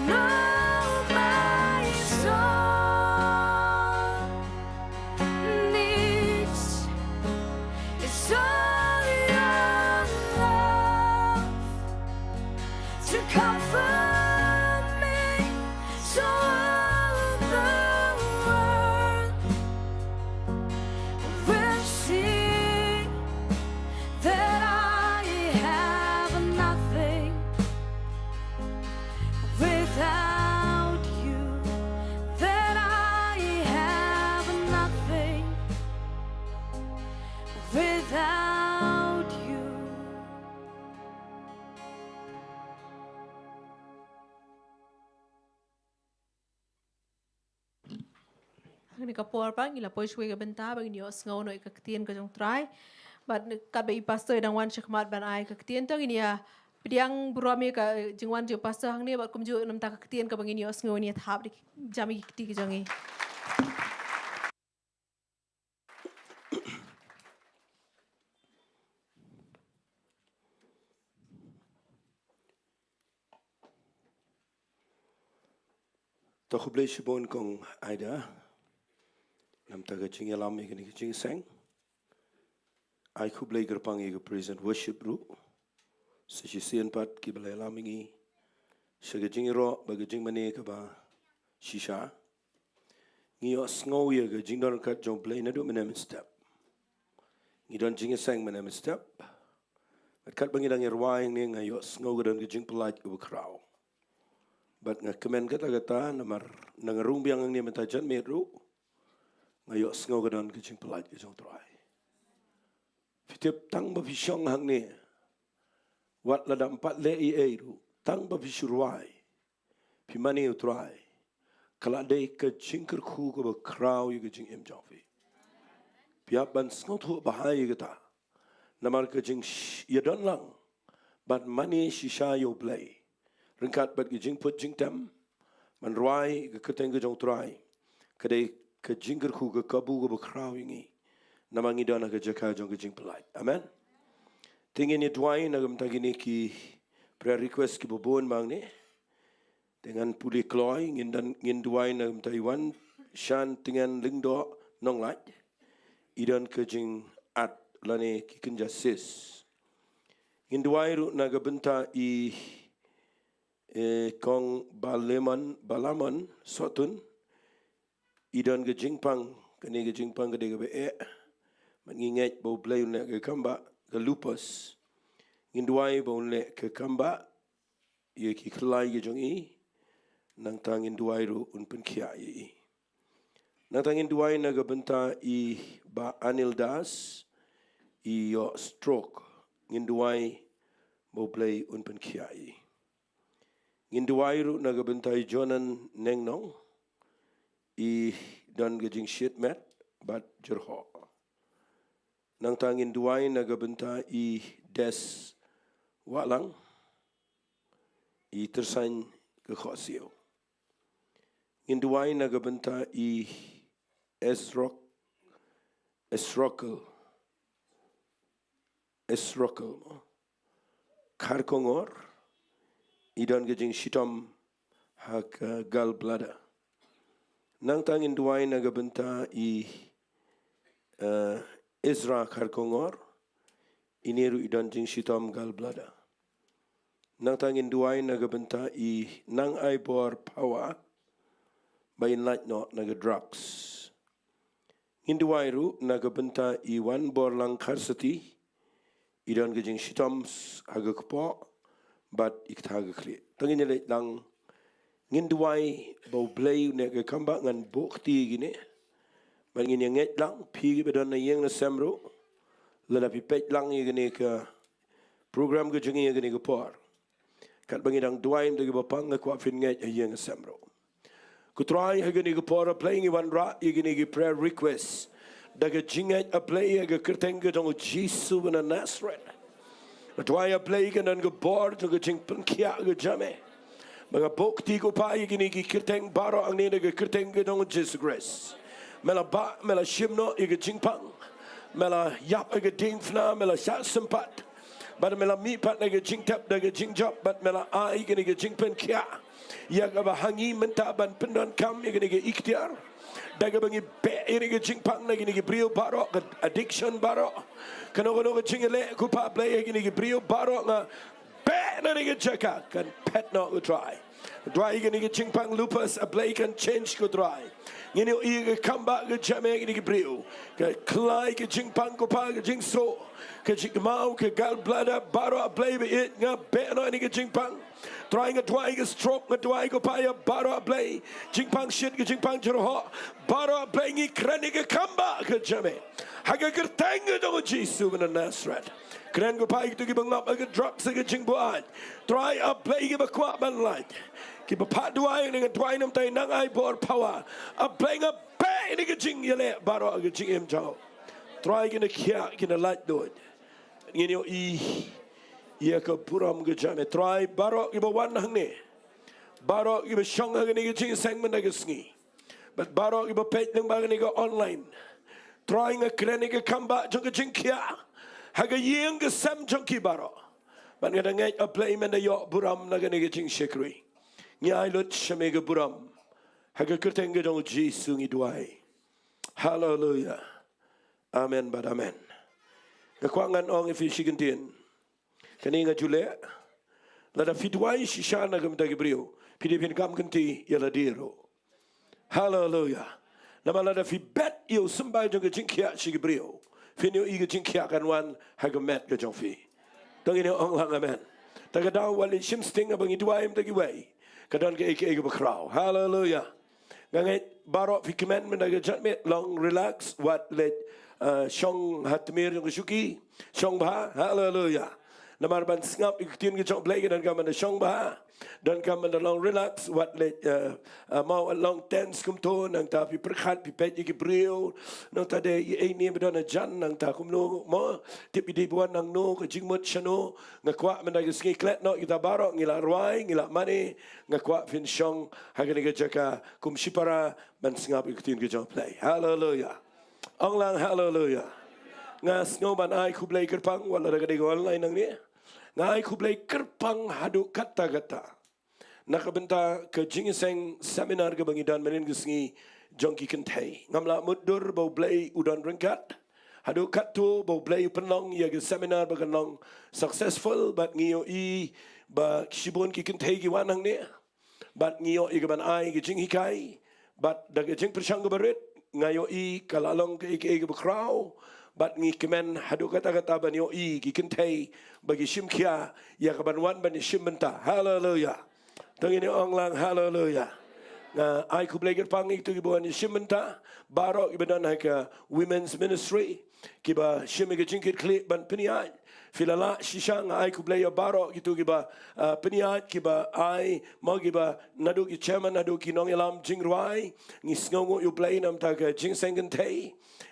No, my soul needs is all your love to comfort me, so all the world will see that I have nothing without you, that I have nothing without you. Ni kapor pa ngila poi shwe ka Bynta bang ni osngau no ikaktian ka jong try. But kat ba pastor dang wan shakmat ban ai kaktian tang ini ya pidiang burami ka jingwan je pastor hang ni ba kumju nam ta kaktian ka bang ni osngau ni thap di jami kiti ka jangi. Toch Blei Shibon kong Aida. Nam taga Jingialam ika ni Jingiaseng. Ai ku Blei gerpang ika present worship ru. Sesian pat ki Blei lamingi. Shaga Jingiro baga Jingmani ka ba shisha. Ngiyo sngau ya ga Jingdon kat Jong Blei nadu menem step. Ngidon Jingiaseng menem step. Kat bangidang irwaing ni ngayo sngau gadon ga Jingpelaj ka bukraw. But nga kemen kata namar nangarung biang ang ni mentajan meru ngayo sngau gadon ka Jingpelaj ka Jong try. Fitip tang ba fisyong hang ni wat lada 4 le i ru tang ba fisurwai pimani utrai kala dei ka Jingker khu ka ba kraw yu ka Jing im jongfi piap ban sngau thu bahai kata namar ka Jing yadon lang but mani shisha yo Blei ringkat bat ka Jing put Jing tem man ruai ka keteng ka Jong try kadai ka Jingker khu ka kabu ka ba kraw yungi namangi dana ka jaka Jong ka Jingpelaj. Amen. Tingin ni Jowai na gamtagini ki prayer request ki bobon bang ni dengan puli kloy Jingduwai na gamtaiwan shan dengan Diengdoh Nonglum idan ke Jing at lani ki Jingiasyllok. Jingduwai ru na Bynta i kong balaman sotun idan ke Jingpang kani ke Jingpang ke de be mengingat bau Blei le ke kamba ke lupus Jingduwai bau le ke kamba ye ki kelai ke Jong i nang tang Jingduwai ru un pen kia i nang tang Jingduwai na ke Bynta i ba anil das i yo stroke Jingduwai bau Blei un pen kia i Jingduwai ru na ke Bynta i jonan nengnong i dan ke Jing shit met bat jerho nang tang Jingduwai na ke Bynta i des walang I tersain ke khosio. Jingiduwai naga Bynta I Esrokel Karkongor Idon gejing shitom hak gallbladder. Nang tangin duai naga Bynta I Ezra Karkongor Iniru idon jing shitom gallbladder. Nang tangin duai naga Bynta I nang ai bor power by night not naga drugs. Jingiduwai ru naga Bynta I wan bor lang karsati idon gejing shitoms haga kepo but ikt haga kli. Tangin nilai lang Jingiduwai bau Blei naga kamba ngan bukti gini. Bangin yang nget lang pi bedon na yang na semro lada pi pet lang gini ke program ke jengi gini ke por. Kat bangin dang duai mdagi bapang ngakwa fin nget yang na semro. Kutrai gini ke por playing one rat gini ke prayer request. Daga jingat a play ga kerteng ga dong Jesu na Nazareth. Duai a play ga nan ga bor to ga jing pen kia ga jame. Mga bukti ko pa gini ke kerteng baro ang nina ga kerteng ga dong Jesus Christ. Mela ba mela shimno iga jingpang mela yap iga dingfna mela sat sempat but mela mi pat naga jingtap naga jingjop but mela a iga naga jingpen kia ya ga hangi menta ban pendon kam iga naga ikhtiar daga bangi be iga jingpang naga naga brio baro addiction baro kano ga jingele ku pa Blei iga naga brio baro nga be naga jaka kan pet no go try iga naga jingpang lupus a Blei can change go try. Ngini i kamba ke jame ke brio ke klai ke jingpang ko pa ke jingso ke jingmau ke gallbladder baro Blei be it nga be no ni ke jingpang trying a twai ke stroke ke twai ko pa ya baro Blei jingpang shit ke jingpang jero baro Blei ngi krani ke kamba ke jame haga kerteng do Jesu na Nazareth kren ko pa itu ke bangap ke drugs ke jingbuat try a Blei ke bakwa ban light Kiba pat duai dengan duai nam tay nang ai bor power. A playing a bay ni ke jing yele baro ke jing em jao. Try kena kia kena light do it. Ngini ia ke puram ke jame. Try baro kiba wan hang ni. Baro kiba shong hang ni ke jing seng men ke Sngi. But baro kiba page nang bang ni ke online. Trying a kren ni ke kamba jong ke jing kia. Haga yeng ke sam jong ki baro. But ngada ngai a play men da yo puram na ke ni ke jing shekri. Nyai lut shamega buram. Haga kertenge dong Jesu Jingiduwai. Hallelujah. Amen but amen. Kekwangan ong efisigentin. Kani nga jule. Lada fitwai shishana gam dagibrio. Pidipin kam kenti yala diro. Hallelujah. Nama lada fi bet yo sembay jong jinkia shigibrio. Finyo iga jinkia kanwan haga met ga jong fi. Dong ini ong lang amen. Tagadaw walin shimsting abang Jingiduwai mdagiwai. Kadang ke eke bakrau. Hallelujah. Ngangai barok fi commandment aga jatmet long relax what let shong hatmir yung shuki shong bah. Hallelujah. Namar ban ngap ikutin ke jong Blei dan kaman shong bah dan kaman long relax what let mau long tense kumto nang ta pi perkhat pi pet iki brio nang ta de i ni bedona jan nang ta kumno mo tip di buan nang no ke jingmot chano ngakwa mendag Sngi klet no kita barok ngila ruai ngila mani ngakwa fin shong hagani ke jaka kum shipara ban ngap ikutin ke jong Blei. Hallelujah. Onglang hallelujah. Ngas ngoban ai ku Blei kerpang wala daga de online nang ni ngai ku Blei kerpang hadu kata-kata nak Bynta ke Jingiaseng seminar ke bangidan menin ke Sngi jongki kentai ngamla mudur bau Blei udan rengkat hadu katu bau Blei penong ya ke seminar baganong successful but ngio I ba shibon ki kentai ki wanang ni but ngio I ke ban ai ke jinghikai but daga jing persang ke barit ngayo I kalalong ke ke bakrau but ngi kemen hadu kata-kata ban yo I ki kentai bagi shimkia ya kabanwan ban shim Bynta. Hallelujah. Tangini ong lang hallelujah. Nga ai ku Blei kerpang itu ki buan shim Bynta baro ki badan ha ka women's ministry ki ba shim ke jingkit klik ban piniai filala shisha nga ai ku Blei baro gitu giba peniat giba ai mau giba nadu ki chairman nadu ki Nonglam Jingduwai ngi sngongo yu Blei nam ta ka Jingiaseng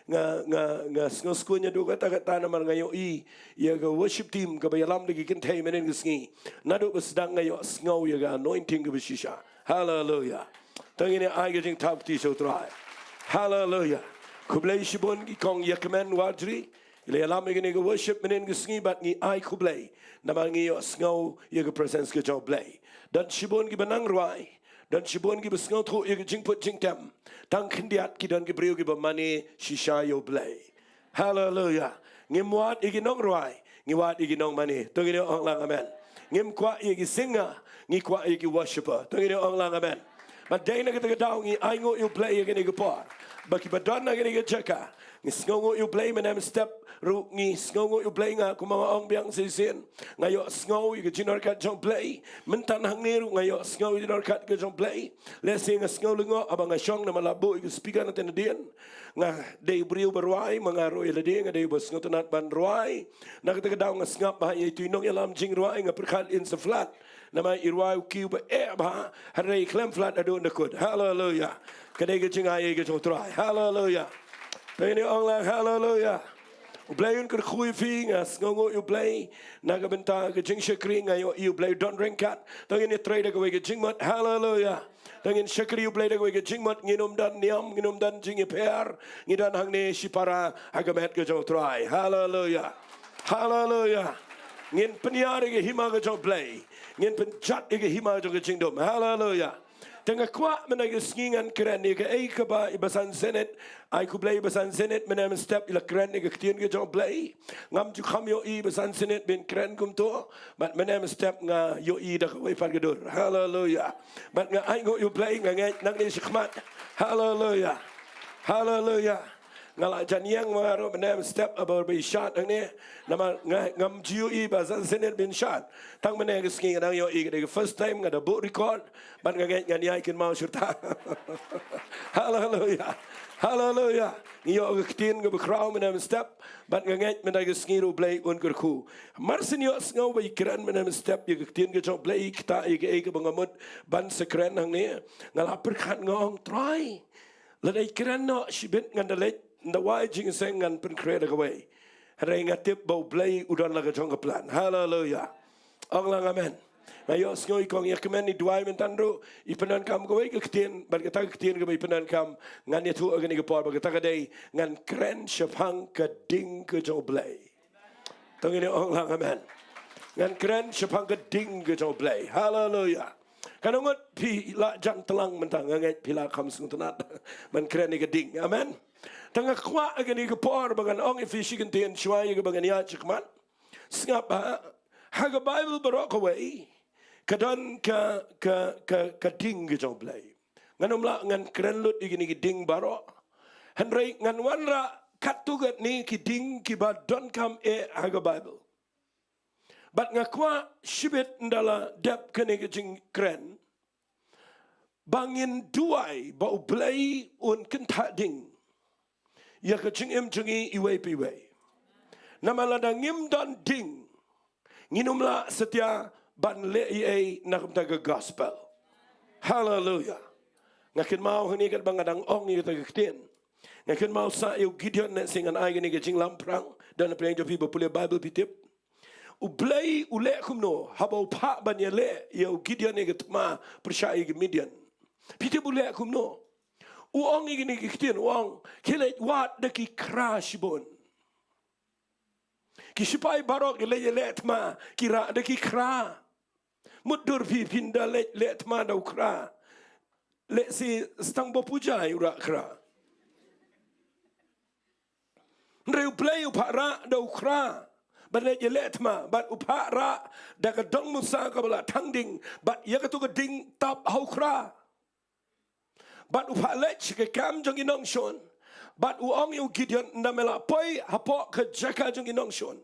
nga skunya du kata naman ngayo ya ga worship team ka bayalam lagi kentay menen Sngi nadu sedang ngayo sngaw ya ga anointing ka shisha. Hallelujah. Tangini ai ga jing tap ti Sohthri. Hallelujah. Ku Blei shibon ki kong yakmen wadri ile alam igini ga worship menen Sngi bat ngi ai ku Blei naman ngayo sngaw ya ga presence ka Jong Blei dan shibon ki banang ruai dan shibon ki besngaw tho ya ga jingput jingtem tang khendiat ki dan ki brio ki bamani shisha yo Blei. Hallelujah. Ngimwat igi nong ruai ngiwat igi nong mani tungini ong lang amen. Ngim kwa igi singer ngi kwa igi worshiper tungini ong lang amen. But day na kita daw ngi ai ngo yo Blei igi ni par baki badon na igi jeka ngi sngongo yo Blei menem step ru ngi sngongo yo Blei nga kumama ong biang sisin ngayo sngo igi jinor kat Jong Blei mentan hang niru ngayo sngo jinor kat ke Jong Blei lesi nga sngo lungo abang nga syong na malabo igi speaker na tenadian nga day brio berwai mangaro iladi nga day bos ngotonat ban ruai na kita daw nga snap ba itu inong yalam Jingduwai nga perkal in sa flat na may irwai kiu ba ba haray klem flat ado nakod. Hallelujah. Kadai ke Jingai ke Sohthri. Hallelujah. Tani ong lang hallelujah. Blei un kerkhui fi nga sngongo yu Blei naga Bynta ke jing shakri nga yu Blei don ringkat tangin ni trade ke wege jingmat. Hallelujah. Tangin shakri yu Blei ke wege jingmat nginum dan niam nginum dan Jingiasyllok ngidan hang ne shipara agamet ke Sohthri. Hallelujah. Hallelujah. Ngin peniar ke hima ke Jong Blei ngin penjat ke hima ke Jingduwai. Hallelujah. Tengah kuat menaga sengingan keren ni ke ke ba ibasan senet ai ku Blei ibasan senet menem step ila keren ni ke ketien ke Jong Blei ngam ju kham yo ibasan senet bin keren kum to but menem step nga yo dah ke wai par gedur. Hallelujah. But nga ai ngo yo Blei nga ngai nang ni sikmat. Hallelujah. Hallelujah. Ngala janiang maro menem step abor be shot ni nama ngam jiu ibasan senet bin shot tang menem sengi nang yo the first time nga da book record ban nga ngai ai kin mau surta. Hallelujah. Hallelujah. Yo ketien ga bekrau menem step ban nga ngai menem sengi ro Blei un kerku marsin yo sngaw ba ikran menem step yo ketien ga Jong Blei kita ke bangamut ban sekren hang ni ngala perkhat ngong try ladai kran no shibit ngandalek Ndawai Jingiaseng ngan pen create away. Haray nga tip bau Blei udan laga Jong plan. Hallelujah. Ong lang amen. Mayo sngoy kong yakmen ni duai mentandro ipenan kam gawai ke ketien bar kata ketien ke ipenan kam ngan yetu agan ke por bar kata day ngan kren shapang ke ding ke Jong Blei. Tongini ong lang amen. Ngan kren shapang ke ding ke Jong Blei. Hallelujah. Kanongot pi la jang telang mentang ngai pila kam suntunat man kren ni ke ding. Amen. Tengah kuat agan ni ke por bagan ong ifishi kentien shwai ke bagan ya chikman. Singap haga Bible barok away. Kadon ka ding ke Jong Blei. Nganum la ngan kren lut igini ke ding barok. Henry ngan wanra katugat ni ki ding ki ba don kam haga Bible. But ngakwa shibit ndala dep kene ke jing kren. Bangin duai ba Blei un kenta ding. Ya ke jing jingi iwe piwe. Namalada ngim don ding. Nginumla setia ban le nak taga gospel. Hallelujah. Ngakin mau hani kat bangadang ong ni taga ketien. Ngakin mau sa yu Gideon net singan ai ni ke jing lamprang dan praying to people punya Bible pitip. U Blei ule kumno habau pa ban ya le yu Gideon ni ke tma percaya ke Midian. Pitip ule kumno. Uang ini kiktian uang kile wat deki crash bon. Kisipai barok le let ma kira deki kra. Mudur pi pinda let ma dau kra. Le si stang bopuja ura kra. Reu Blei upara dau kra. But let ma but upara daga dong musa kabala tangding but yakatu ding tap hau kra. But upalech ke kam jong inong shon. But uong yu Gideon ndamela poi hapo ke jaka jong inong shon.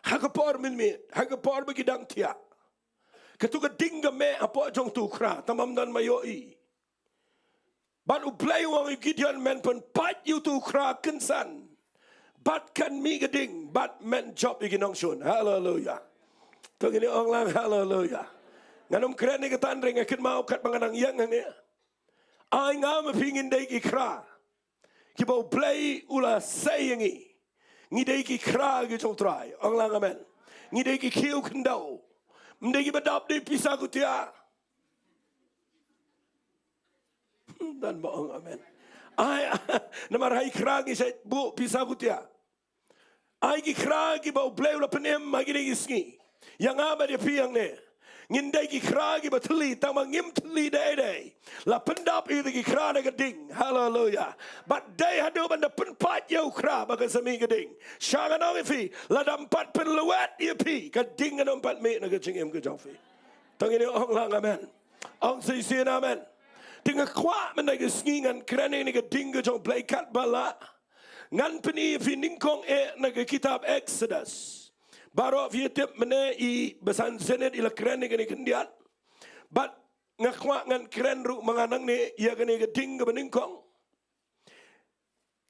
Hagapor milmi, hagapor begidang tia. Ketuga dinga me hapo jong tukra tamam dan mayoi. But uplay uong yu Gideon men pun pat yu tukra kensan. Bat kan mi geding, bat men job ikinong shun. Hallelujah. Tong ini ong lang hallelujah. Nganom keren ni katan ring akin mau kat panganang yang ni. Ai ngam pingin dai ki kra. Ki bau Blei ula sayangi. Ngi dai ki kra ki Sohthri. Ong lang amen. Ngi dai ki kiu kendau. Mdai ki badap di pisah kutia. Dan bohong amen. Ai namarai kra ki set bu pisah kutia. Ai ki kra ki bau Blei ula penem magi dai ki Sngi. Yang apa dia piang ni? Ngindai ki kra ki batli tama ngim tli dai. La pendap itu ki kra na geding. Hallelujah. But day hadu banda penpat yau kra baga sami geding. Syangan ong ifi la dampat penluat ye pi geding na dampat me na gejingim ke jofi. Tang ini ong lang amen. Ong sisian amen. Tinggal kuat mendai ke Sngi ngan kerana ni geding ke jong Blei kat bala. Ngan peni fi Nyngkong na ke kitab Exodus. Baru vietip mana I besan senet ila keren ni kini kendiat. But ngakwa ngan keren ru menganang ni ia kini geding ke Nyngkong.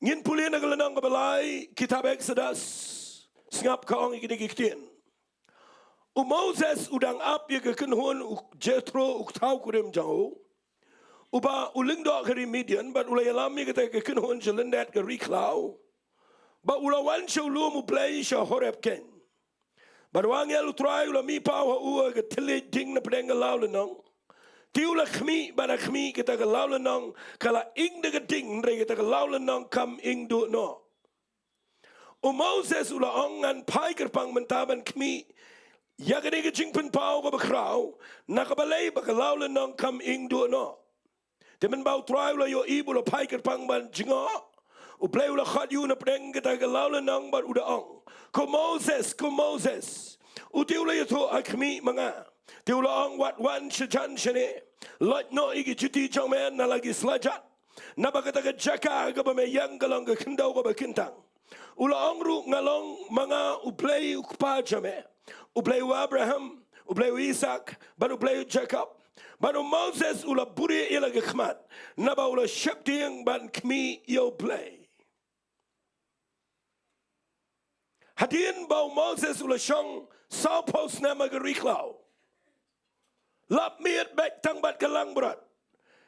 Ngin pulih na kelenang ke Blei kitab Exodus sengap kaong ikini kiktin. Moses udang ap ia ke kenhun Jethro uktau kurim jauh. Uba ulingdo ke Midian but ulai alami kita ke kenhun jelendet ke Riklau. Ba ulawan syulu mu Blei syah horep ken. Baruang ya lu try ula mi pau ha ua ke tele ding na pedeng lau lenong. Ti ula khmi bana khmi kita ke lau lenong kala ing de ding re kita ke lau lenong kam ing du no. Moses ula ongan pai kerpang mentaban khmi ya ke de jing pen pau ke bakrau na ke balai ba ke lau lenong kam ing du no. Temen bau try ula yo ibu ula pai kerpang ban jingo. Blei ula khat yu na pedeng kita ke lau lenong bat uda ong. Ko Moses. Uti ula yato akmi manga. Ti ula ong wat wan shajan shane. Lot no igi juti jong men na lagi selajat. Naba kata ke jaka ke bamayang kalong ke kendau ke bakintang. Ula ong ru ngalong manga Blei ukpa jame. Blei Abraham, Blei Isaac, baru Blei Jacob. Baru Moses ula buri ila ke khmat. Naba ula syaptiang ban kmi yo Blei. Hadien bau Moses ula syong sao pos nama ke Riklau. Lap miat baik tang bat kelang berat.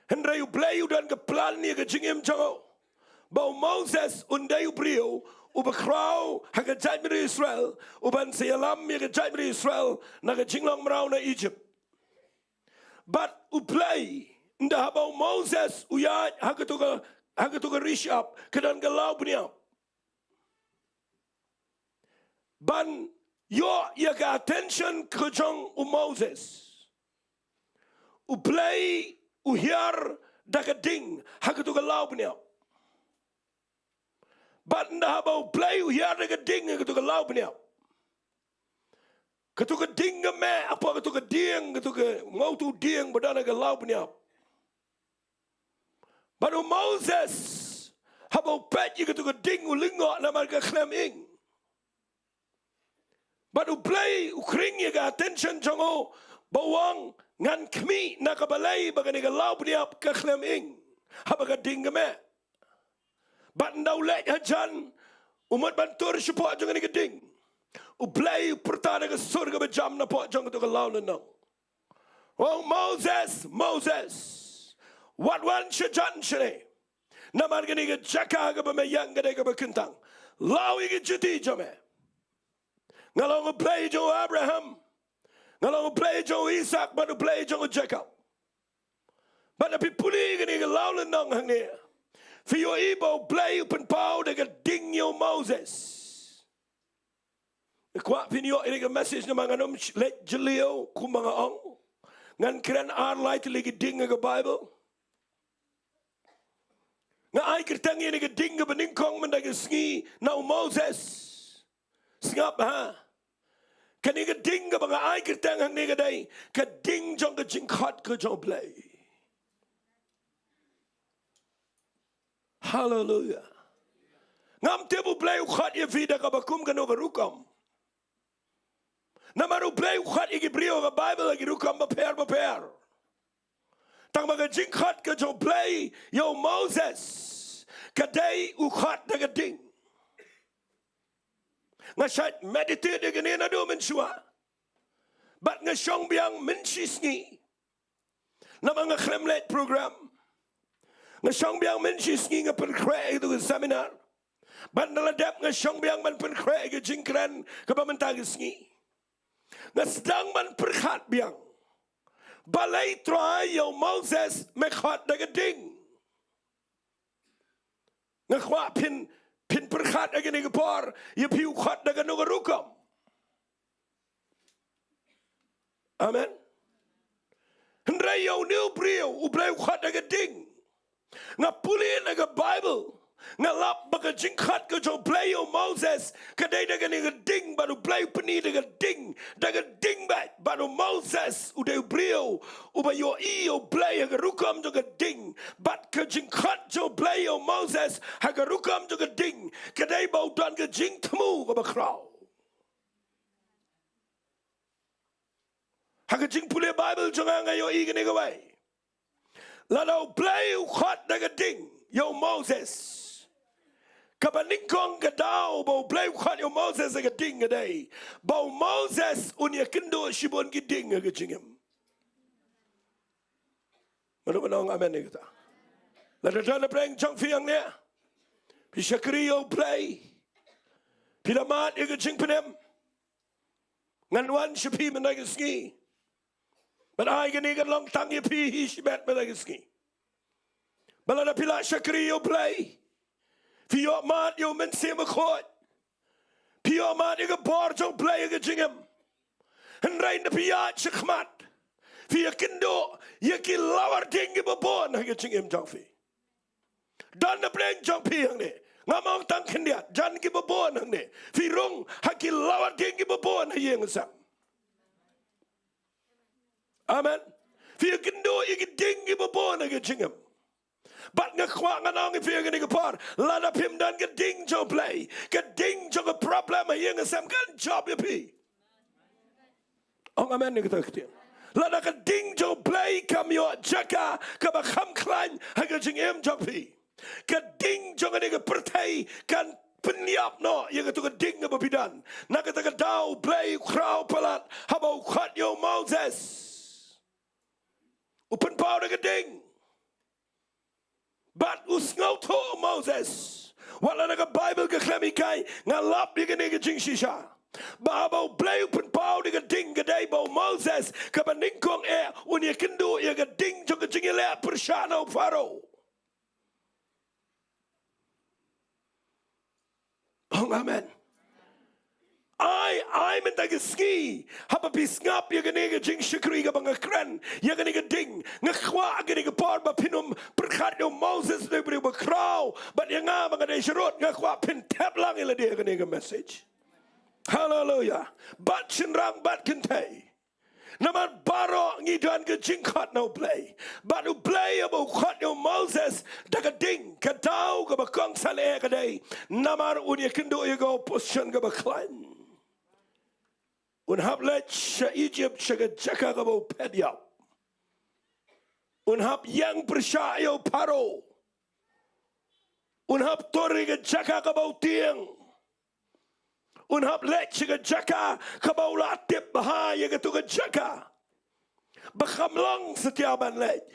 Hendrayu Blei dan ke plan ni ke jingim jango. Bau Moses undayu brio ubakrau haga jadmiri Israel uban seyalam ya ke jadmiri Israel na ke jinglong merau na Egypt. But Blei ndah bau Moses uyat haga tuka rishap kedan ke lau beniap. Ban yo ya ga attention ke jong Moses. Blei uhiar dagading hagatu ke lau beniap. Ban dah bau Blei uhiar dagading hagatu ke lau beniap. Ketu ke ding me apa ketu ke dieng ketu ke ngau tu dieng badana ke lau beniap. Banu Moses habau pet ketu ke ding ulingok nama ke khlem ing. But Blei ukring ya ga attention jango bawang ngan kmi na kabalay bagani ka lau bniap ka khlem ing habaga dingame. But ndaw let hajan umat bantur sipo jangan ni ding. Blei pertana ka surga bejam na po jang to ka lau na. Oh Moses. What one shajan shane. Naman gani ka jaka ka bamayang gade ka bakintang. Lau igi juti jame. Ngalong Blei jo Abraham, ngalong Blei jo Isaac, baru Blei jo Jacob. Bana pipuli gani galaulan nong hangi. Fiyo ibo Blei upen pau dengan ding yo Moses. Kwa pinyo ini ke message na mga nom let jelio kumanga ong. Ngan keren arlai lagi ding ke Bible. Nga ay kertang ini ke ding ke Nyngkong mendaga Sngi na Moses. Sengap ha. Kani ke ding ke mga ay kertang hang ni ke day ke ding jong ke jingkhat ke jong Blei. Hallelujah. Ngam tebu Blei ukhat ye vida ka bakum kano ka rukam. Namaru Blei ukhat iki brio ka Bible lagi rukam baper. Tang mga jingkhat ke jong Blei yo Moses. Kadai ukhat na ka ding. Ngasat meditate dengan na do mensua. Bat ngasong biang mensisngi. Nama ngakremlet program. Ngasong biang mensisngi ngaperkre itu seminar. Bat naladap ngasong biang man perkre ke jingkran ke pamantag sngi. Ngasdang man perkhat biang. Balai try yo Moses mekhat dagading. Ngakwa pin perkhat agani gapor ye piu khat daga nugarukam. Amen. Hendrai yo new brio ublay khat dagading. Ngapuli naga Bible. Ngalap baga jingkhat ke jo play yo Moses kadai daga ni ding baru play peni daga ding bat baru Moses udah brio ubayo iyo play haga rukam juga ding bat ke jingkhat jo play yo Moses haga rukam juga ding kadai bau dan ke jing temu ke bakrau haga jing puli Bible jangan ngayo i gini gawai lalu play khat daga ding yo Moses Kapa Nyngkong gadao bau Blei khat yo Moses aga ding gadai. Bau Moses unya kendo shibon ki ding aga jingem. Manong amen ni kita. Lada dana preng jong fiang ne. Pi shakri yo Blei. Pi lamat aga jing penem. Ngan wan shipi menaga sngi. But I gani gan long tang ye pi hi shibat menaga sngi. Balada pila shakri yo Blei. Pio mat yo men se makot. Pio mat yo bor jong Blei yo jingem. En rein de pia chikmat. Pio kindo ye ki lawar ding yo babon yo jingem jong fi. Dan de pleng jong pi yang ne. Ngamong tang kendia jan ki babon yang ne. Fi rong ha ki lawar ding yo babon yo ngasam. Amen. Pio kindo ye ki ding yo babon yo jingem. Bat ngakwa nganong ifia gani kapar lada pim dan geding jo Blei geding jo ke problem yang ngasam kan job ya pi amen ni kita ketian lada geding jo Blei kam yo jaka ke bakham klan haga jingem jo pi geding jo ngani ke pertai kan penyap no yang itu geding ke babidan nak kata dau Blei krau palat habau khat yo Moses upen pau de geding But usngau to Moses. Wala naga Bible ka klamikai ngalap di gani ka jingshisha. Bahabaw Blei upan pao di ka ding gaday baw Moses ka Nyngkong unya kendo ya ka ding jo ka jingilea persyana o faro. Oh amen. I mentagi ski haba pisngap ya gani ka jing shikri ka banga kran ya gani ka ding ngakwa gani ka par ba pinum perkhat yo Moses de beri ba kraw but ya nga mga de shirot ngakwa pin tap lang ila dia gani ka message hallelujah bat chinrang bat kentay naman baro ngidan ka jingkhat no Blei but Blei abo khat yo Moses daga ding ka daw ka ba Counselling ka day namar unya kendo ya go position ka ba klan Unhap let sa Egypt sa jaka ka ba pedyaw. Unhap yang persyayo paro. Unhap tori ka jaka ka ba tiang. Unhap let sa jaka ka ba latip bahaya ka to ka jaka. Bakamlang sa tiyaban let.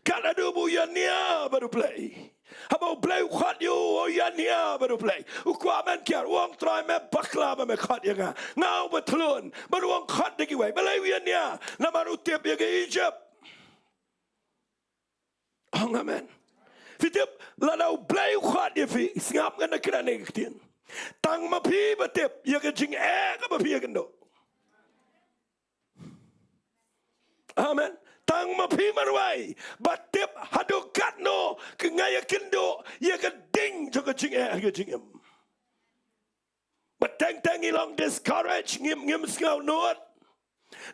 Kan adu bu yan niya baru Blei. Habau Blei khat yo o yan niya baru Blei. Ukwa men kiar uang try me bakla me khat ya nga. Ngau betlun baru uang khat degi wai. Blei yan niya namar utip ya ke Egypt. Oh amen. Fitip ladau Blei khat ya fi ngap ngana kira ne kitin. Tang ma pi batip ya ke jing ka ma pi ya kendo. Amen. Tang mapi marwai batip hadukat no kengaya kendo ya keding juga jingem batang ilong discourage ngim skau nuat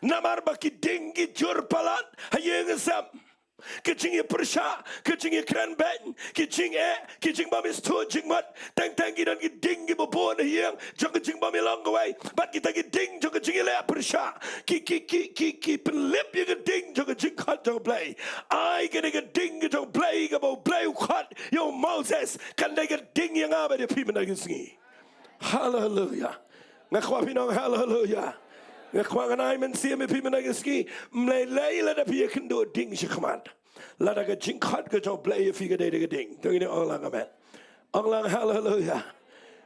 namar baki dinggi jur palat hayeng sam kecing persya kecing kran ben kecing bamis tu jingmat tang dan dinggi babon hayeng jong kecing bamilong gawai bat kita ding jong kecing le persya ki penlip ya ding jong kecing khat jong Blei ai gena ding jong Blei ga Blei khat yo Moses kan ding yang aba de pi menagi sngi hallelujah Ngakwa pinong hallelujah. Ngakwa nganay men siya me pi menagaski. Mlay la da pi kendo ding shikmat. La da ga jingkhat ga jo Blei figa de ga ding. Tungin ong lang amen. Ong lang hallelujah.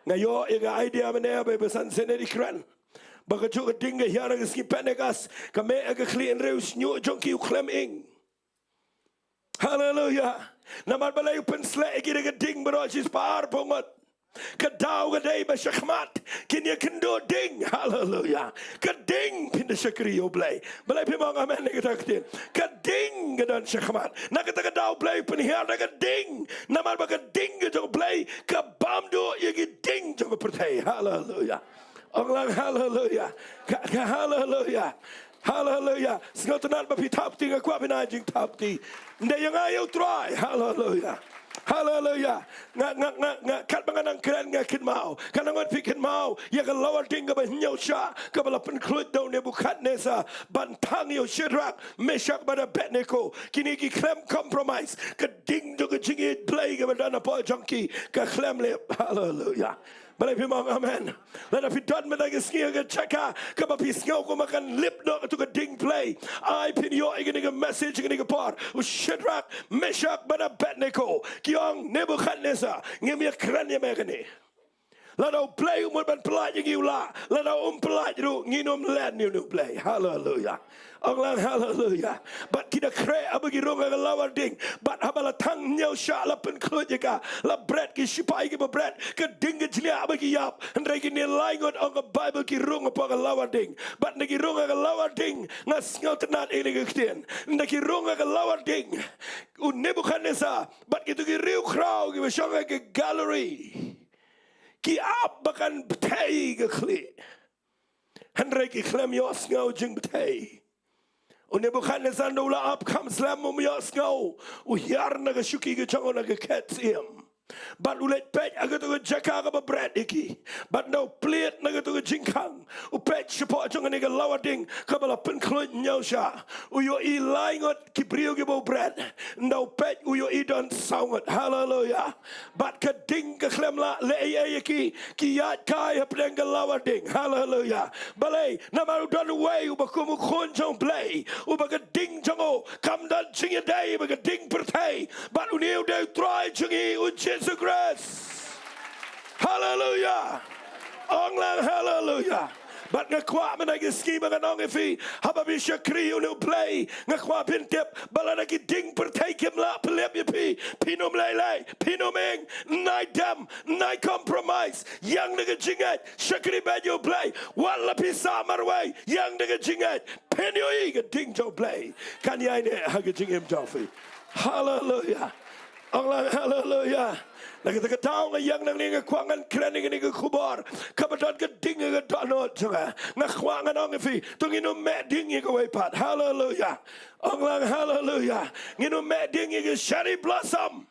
Ngayo iga idea menea be besan senedi kran. Baka jo ding ga hiara ga ski penegas. Kame aga clean reus nyu jonki uklem ing. Hallelujah. Naman balay pensle igi ga ding barojis paar pongot. Kadaw gaday ba shakmat kinya kendo ding hallelujah kading pinda shakriyo Blei balay pimong amen nagataktin kading gadan shakmat nakatagadaw Blei pinhiar nagading naman ba kading gadong Blei kabamdo yagi ding jong pertay hallelujah onglang hallelujah hallelujah hallelujah singotanan ba pitapti ngakwa pinajing tapti ndayang ayaw try hallelujah hallelujah nga kat manganang kren nga kinmao kanangon pi kinmao ya ka lower ding ga banyo sha ka balapan klut daw Nebukadnezar bantang yo Shadrach Meshach bada Abednego kini ki klem compromise ka ding do ka jingi Blei ga badana po junkie ka klem lip hallelujah balay pimong amen lada pidon madagaskia ga chaka ka papisngaw ko makan lip no to ka ding Blei ay pinyo igini ga message igini ga par u Shadrach Meshach bada Abednego kiong Nebukadnezar ngemi kranya megani lada Blei umur ban pelaj ngi ula lada pelaj ru nginom len ni Blei hallelujah onglang hallelujah but kita kre abagi ronga ga lawar ding but habala tang nyau sha la pen klojeka la bread ki shipai ki bread ke ding jlia abagi yap ndre ki ni laingot ong ga bible ki ronga pa ga lawar ding but ndaki ronga ga lawar ding ngas ngau tenat ini ga ktien ndaki ronga ga lawar ding u Nebukadnezar but kitu ki riu crowd ki shonga ki gallery ki ab bakan btei ga kli ndre ki klem yos ngau jing btei o Nebukadnezar no la up comes lam mo yos ngau u hiar na ga shuki ga chango na ga ketsim but ulet pet aga to jaka ga bread iki but no plate na ga to jingkang u pet support chong ga lower ding ka bala pen klot nyau sha u yo I laingot ki brio ge bo bread no pet u yo I don sound hallelujah but ka ding ka klem la le iki ki yat kai hapdeng ga lower ding hallelujah balay na maru don way u ba kumu khon chong Blei u ba ga ding chong o kam dan ching day ba ga ding pertay but u new day try ching u Jesus Christ. Hallelujah. Onglang hallelujah. But ngakwa managiski mga nong ifi hababisha kriyo no Blei ngakwa pintip balanagi ding pertaikim la pelip yapi pinom lay pinoming night dam night compromise yang naga jingat shakri badyo Blei wala pisa marway yang naga jingat penyo iga ding jo Blei kanya ine haga jingim jofi hallelujah onglang hallelujah nakatao nga yang nang nga kwangan krening nga kubar kabadan ka ding nga donot nga kwangan ang ifi tungino me ding nga waypat hallelujah onglang hallelujah ngino me ding nga cherry blossom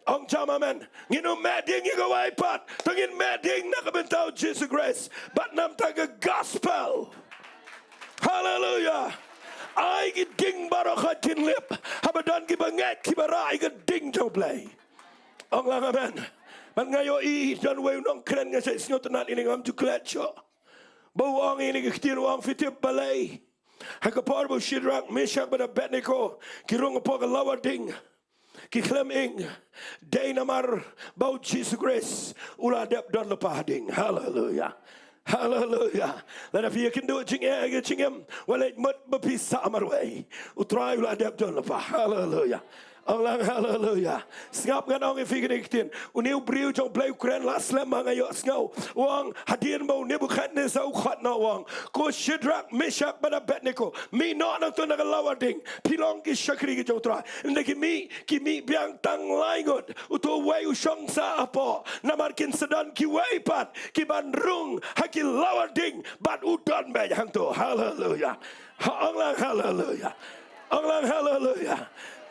ong chama men ngino me ding nga waypat tungin me ding nakabentaw Jesus Christ but nam taga gospel hallelujah ay giding barokatin lip habadan gibanget kibaray giding jo Blei ong lang amen man ngayo I don way nong kren nga sa isnyo tanan ini ngam jukletso bawang ini kitiruang fitip balay hakapar bo Shadrach Meshach bada Abednego kirong po lower ding kiklem ing day namar bau Jesus Christ ula dep don lepading hallelujah hallelujah let if you can do it jingem well it mut bapisa amarway utray ula dep don lepa hallelujah onglang hallelujah ngap ngan ong ifikiniktin uniu briu jong Blei kren la slem ngayo ngau wang hadien mo Nebukadnezar khat na wang ko Shadrach Meshach bada Abednego mi no na to na lawar ding pilong ki shakri ki jotra ndeki mi biang tang laingot uto way ushong sa apo namarkin sedan ki way pat ki bandrung haki lawar ding bat udon be hang to hallelujah onglang hallelujah onglang hallelujah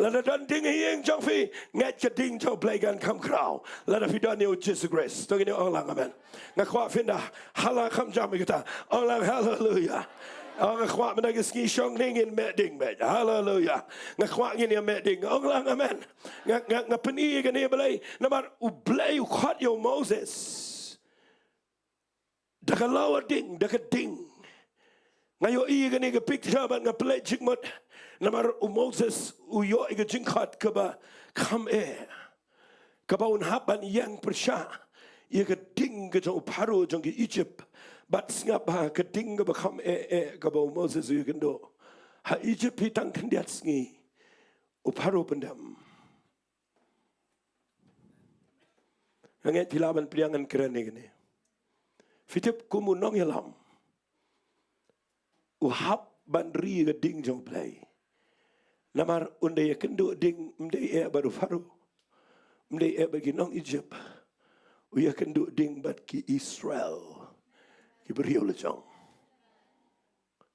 lada don ding hieng jong fi ngat ka ding jo Blei gan kam kraw lada fi don you Jesus Christ to ni onglang amen ngakwa finda hala kam jam kita onglang hallelujah ngakwa managiski shong ning in me ding me hallelujah ngakwa ngin me ding onglang amen ngapeni gan ni Blei namar u Blei khat yo Moses Dakalau ding, dakating. Ngayo iya gani ke picture ban nga play jikmot. Namar Moses uyo iga jingkat kaba kam kaba unhaban yang persya. Ia ke ding ke jong paro jong ke Egypt. Bat ngapa ke ding kaba kam kaba Moses uyo kendo. Ha Egypt hitang kendiat Sngi. Uparo pendam. Nganget tilaban priangan keren ini. Fitip kumu nong yalam. Uhap bandri ke ding jong Blei. Namar unde ya kendo ding mde baru faru. Mde bagi nong Egypt. Uya kendo ding bat ki Israel. Ki beriau lejong.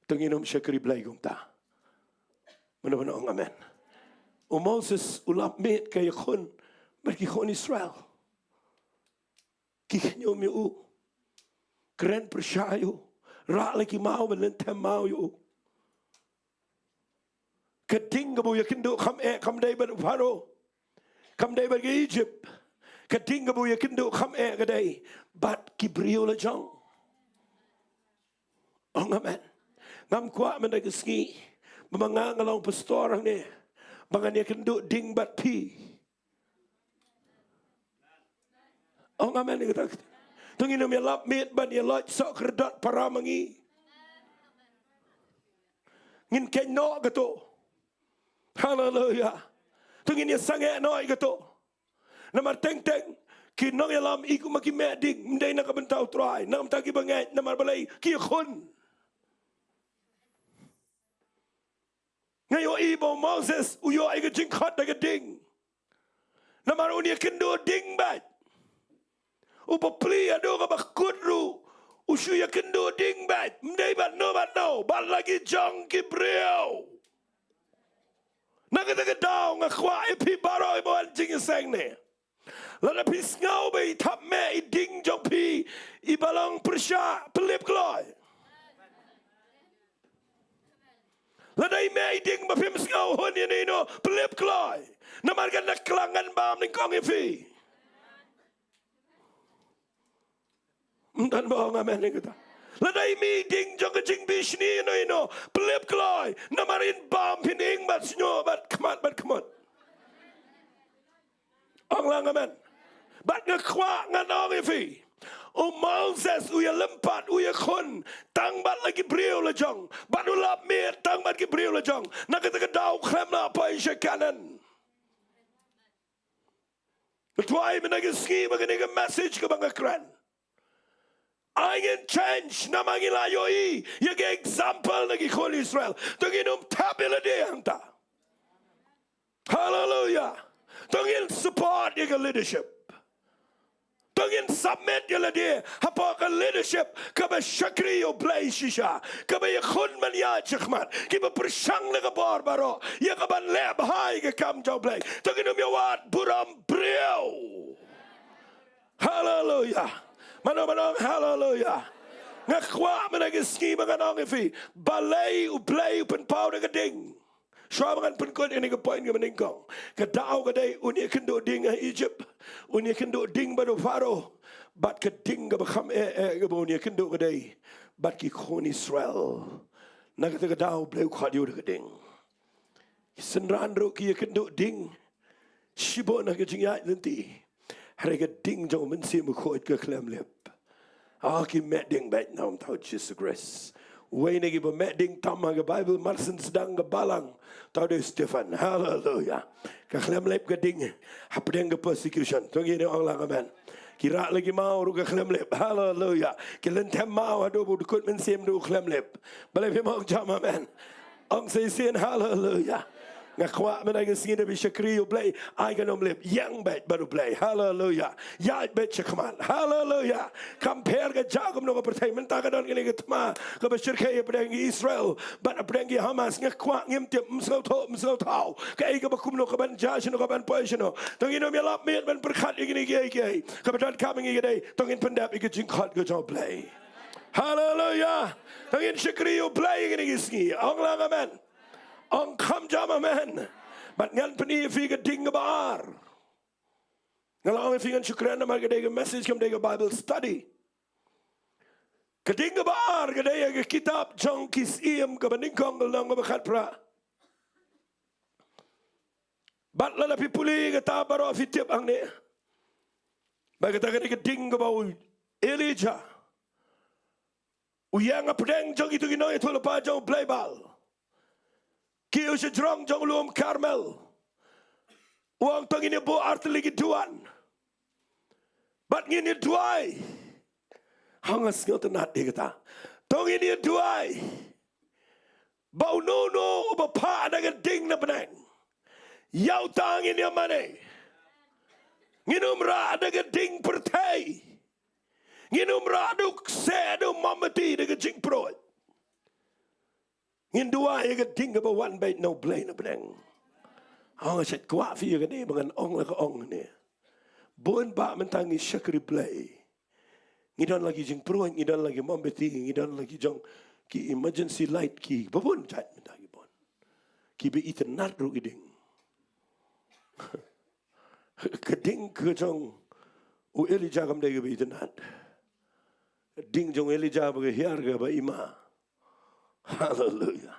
Tenginom syakri Blei gong ta. Mana-mana orang amen. Moses ulap met kaya kon. Bagi kon Israel. Kiknyo mi keren persyayo rak lagi mau menentem mau yo keding gabu yakin do kam day bar faro kam day bar Egypt keding gabu yakin do kam kadai bat kibriyo la jong amen ngam kwa men dag Sngi memanga ngalong pastor ni bangan yakin do ding bat pi amen ni kata Tungin mi lap mit ban ye lot sok redot para mangi. Ngin ken no gato. Hallelujah. Tungin ye sange no gato. Namar teng ki nong ye lam iku maki meding mdai na kabentau try. Nam tagi bangai namar balai ki khun. Ngayo ibo Moses uyo ai ga jingkhat da ga ding. Namar unia kendo ding bat. Upa pli ado ka bakudru usuya kendo ding bat mdai bat no bat lagi Jong kibriau nagadaga daw nga kwa ipi baro ibo an Jingiaseng ne lana pi ngau bay tap me ding Jong pi i Balang persya pelip kloy lana i me ding ba pim ngau hon ni no pelip kloy namargan nak kelangan bam Nyngkong ifi dan bohong amen ni kata. Ladai meeting jong jing bishni no pelip kloy namarin bam pining bat snyo bat kemat. Ong lang amen. Bat ngakwa nganong ifi. Moses uya lempat uya kon tang bat lagi brio la jong. Bat ulap mir tang bat ki brio la jong. Nakata daw krem na pa isya kanan. Tuai menagi Sngi bagani message ke bangga keren. Angin change namangi layoi yage example nagi kol Israel tungin tabila de hangta hallelujah tungin support yage leadership tungin submit yale de hapa ka leadership kaba syakri yo Blei shisha kaba yakun man ya chakmat kiba persang na kabar baro yakaban leb hai ke kam jaw Blei tungin yawat buram brio hallelujah Manong hallelujah. Ngakwa menagi Sngi manganong ifi. Balai Blei pen pau de geding. Shwa mangan pen kon ini ke point ke Nyngkong. Kadau kadai unia kendo ding Egypt. Unia kendo ding bado faro. Bat keding ke bakam ke unia kendo kadai. Bat ki kon Israel. Nagata kadau Blei kwadio de geding. Senran ro ki kendo ding. Shibo naga Jingiasyllok. Harga ding jauh mensi mukhoit ke klem lep. Aki met ding bet nam tau Jesus Christ. Way negi ba met ding tamma ke Bible marsen sedang ke Balang. Tau de Stefan. Hallelujah. Ke klem lep ke ding. Hapdeng ke persecution. Tunggu ni orang amen. Kira lagi mau ru ke klem lep. Hallelujah. Kilentem mau ado bu dukut mensi mdu klem lep. Balai pemang jam amen. Ong seisian hallelujah. Ngakwa menagi Sngi na bisyakri yo Blei ay ganom lip yang bet baru Blei hallelujah ya bet chakman hallelujah compare ke jagum no pertai menta ka don gini ketma ke bisyakri pedang Israel bat pedang Hamas ngakwa ngim tiap msau tau ke ay ka bakum no ka ban jash no ka ban poish no tongin no melap met ban berkat gini gay ke bedan coming gini tongin pendap ke jingkhat ke jo Blei hallelujah tongin syakri yo Blei gini Sngi ong lang amen Ong kam jam amen. But ngan peni fi ke ding bar. Ngalang fi ngan syukran na magade ke message kam de Bible study. Keding kebar kedaya ke kitab Jong kis iem ke Nyngkong nang kebakat pra. Bat lala pipuli ke tabaro fitip ang ni. Bagi tak ke keding ke bau Elijah. Uyang apdeng jong itu ginoy tu lepas jong Blei bal. Kiu sejrong jong luom Karmel. Uang tong ini bo arteli giduan. Bat ngini Jowai. Hangas ngau tenat dia kata. Tong ini Jowai. Bau nono bapa ada geding na benang. Yau tang ini mana? Nginum ra ada geding pertai. Nginum ra duk sedu mamati de geding pro. Ngin Jowai geding ba one bait no Blei na benang. Hangas set kuat fi ke ni dengan ong la ke ong ni. Bon ba mentangi syakri Blei. Ngidan lagi jing pro, ngidan lagi mambeti, ngidan lagi jong ki emergency light ki babon jat mentangi bon. Ki be internet ru iding. Keding ke jong u Elijah kam dai be internet. Ding jong Elijah be hiar ga ba ima. Hallelujah.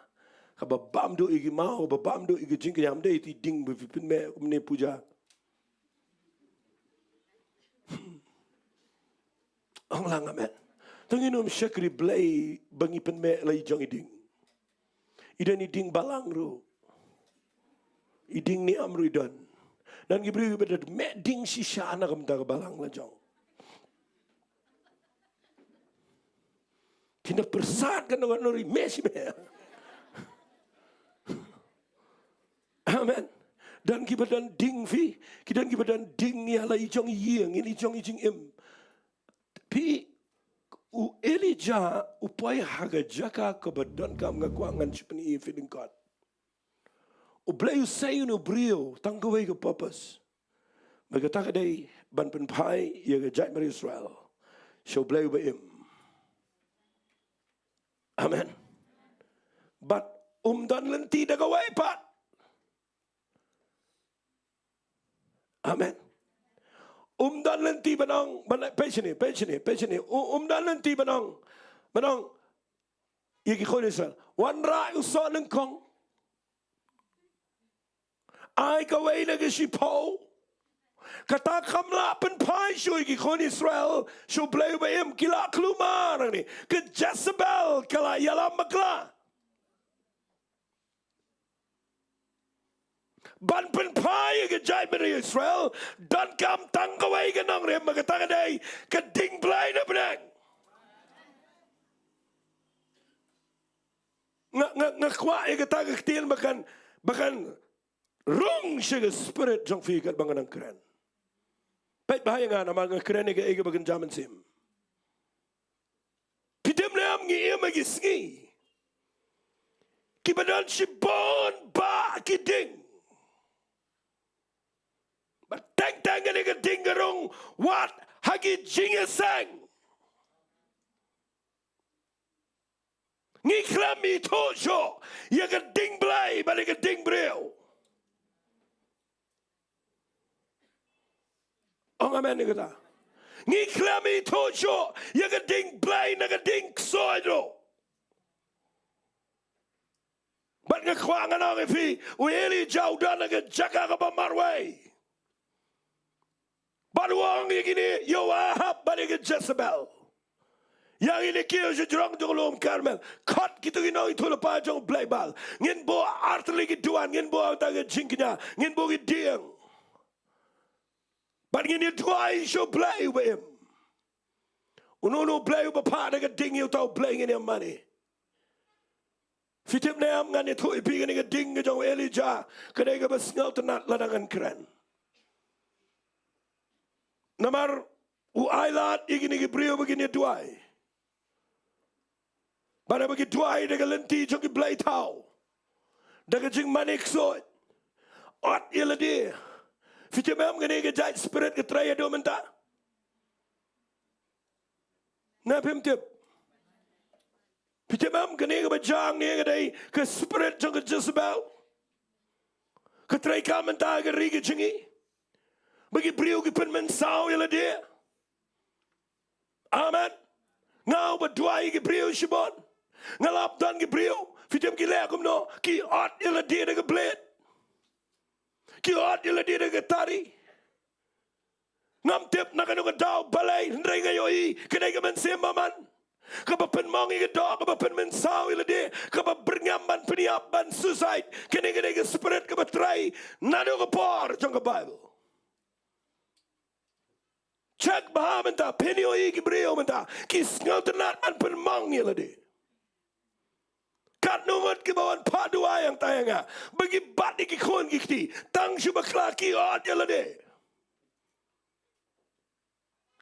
Kaba bam do igi mau, ba bam do igi jing yam dai ti ding be pin me umne puja. Ang lang amen. Tanginom syakri Blei bangi penme lai jong iding. Idan iding balang ru. Iding ni amru idan. Dan gibri bedat me ding sisya anak kamda balang la jong. Kina persat kan dengan nuri mesi me. Amen. Dan kibadan ding fi, kidan kibadan ding ya lai jong yeng ini jong ijing im. Pi u Elijah upaya haga jaka kebadan kam ngakuangan sipeni feeling God. U Blei say no brio tangkawai ke purpose. Bagata kadai ban penpai ya ke jai mari Israel. So Blei ba im. Amen. But dan lenti dagawai pat. Amen. Dan lenti banang pensione. Dan lenti banang yaki khol Israel. Wan ra uso Nyngkong. Ai kawai lagi si Paul. Kata kamla penpai syu yaki khol Israel. Syu Blei bayam kila kelumar ni. Ke Jezebel kala yalam magla. Ban penpai ke jai meri Israel dan kam tangkawai ke nang rem magatakan day ke ding Blei na benang. Ngakwa ke taga ketil bahkan rung siya spirit jong fikat bangan ang keren. Pait bahaya nga naman ang keren ke ega bagan jaman sim. Pitim na am ngi ima Sngi. Kibadan si bon ba kiding. Tang ni ke dingerung wat hagi Jingiaseng. Ngi klami tojo ya ke ding Blei balik ke ding breu. Ong amen ni kata. Ngi klami tojo ya ke ding Blei na ke ding soidro. Bat ngakwangan ang ifi ueli jauh dan ke jaka ke pamarway. Baluang yang ini Ahab balik ke Jezebel. Yang ini kio sejrong Dongmuloom Karmel. Kot gitu gino itu lepas jong Blei bal. Ngin bo arteli giduan, ngin bo taga Jingiasyllok, ngin bo gidiang. Bat ngin Jowai so Blei baim. Unono Blei bapa daga ding yu tau Blei ngin yang mani. Fitip na am ngani tu ipi ngani ke ding ke jong Elijah. Kadai ke besngau tenat ladangan keren. Namar uailat igini brio begini Jowai. Pada bagi Jowai dengan lenti jogi Blei tau. Dengan jing manik soit. Ot ila dia. Fitimam gani ke jai spirit ke traya do menta. Na pimtip. Fitimam gani ke bajang ni ke spirit jong ke Jezebel. Ke traya ka menta ke ri ke jingi. Bagi brio ke pen mensau ila dia. Amen. Ngau berdua igi brio shibon. Ngalap dan igi brio. Fitem ki le no ki ot ila dia de blade. Ki ot ila dia de tari. Ngam tip na kanu daw balay ndray ngayoy kanay ka man simbaman. Kapapan mong igadok, kapapan mensaw ila dia, kapabernyaman peniapan suicide, kanay ka spirit kapatray, nado ka por jong ka Bible. Check Paham Bynta, penyo igi brio Bynta, kis ngaw tenat man penmang ila dia. Kat numot kibawan paduay ang tayo nga, bagi bat ikikon kikti, tang syubaklaki ot ila dia.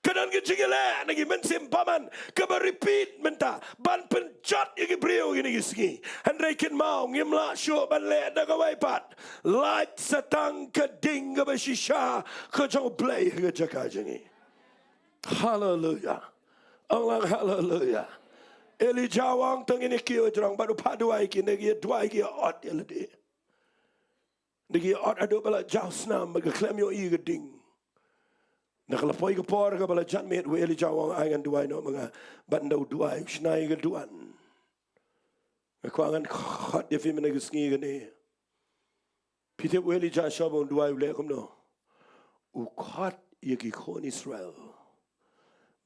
Kadang kejingile nagi mensim paman kaba repeat menta ban penjat igi brio gini gisgi handaikin mau ngimla syo ban le da gawai pat light satang keding kaba shisha ke jong Blei ke jaka jengi. Hallelujah. Allah hallelujah. Eli jawang teng ini kio jrong baru paduai ki nagi dua ki ot elade. Nagi ot ado bala jausnam baga klem yo igi ding. Nakalapoi ke por ke bala jan met we eli jawang angan duai no mga bandau duai snai ke duan. Ko angan khot de fim nagi sngi ke ni. Pite we eli ja shabon duai le kom no. U khot ye ki khon Israel.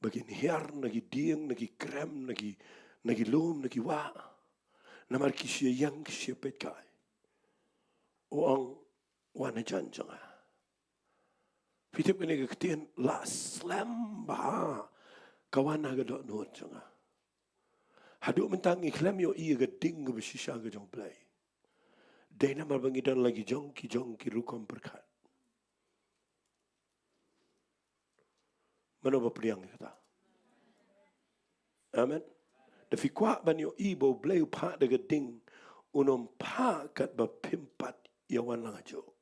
Bagin her nagi dieng nagi krem nagi lom nagi wa. Namar ki she yang she pet kai. O ang wana jan janga. Pitip kini ketian la slam bah kawan aga dok nuot janga. Haduk mentang iklam yo iya geding ke bersisa ke jong Blei. Dena mal bangidan lagi jong ki rukom berkat. Mana bapeliang kata. Amen. Tapi kuat ban yo ibo Blei pak de geding unom pak kat bapimpat yawan langajo.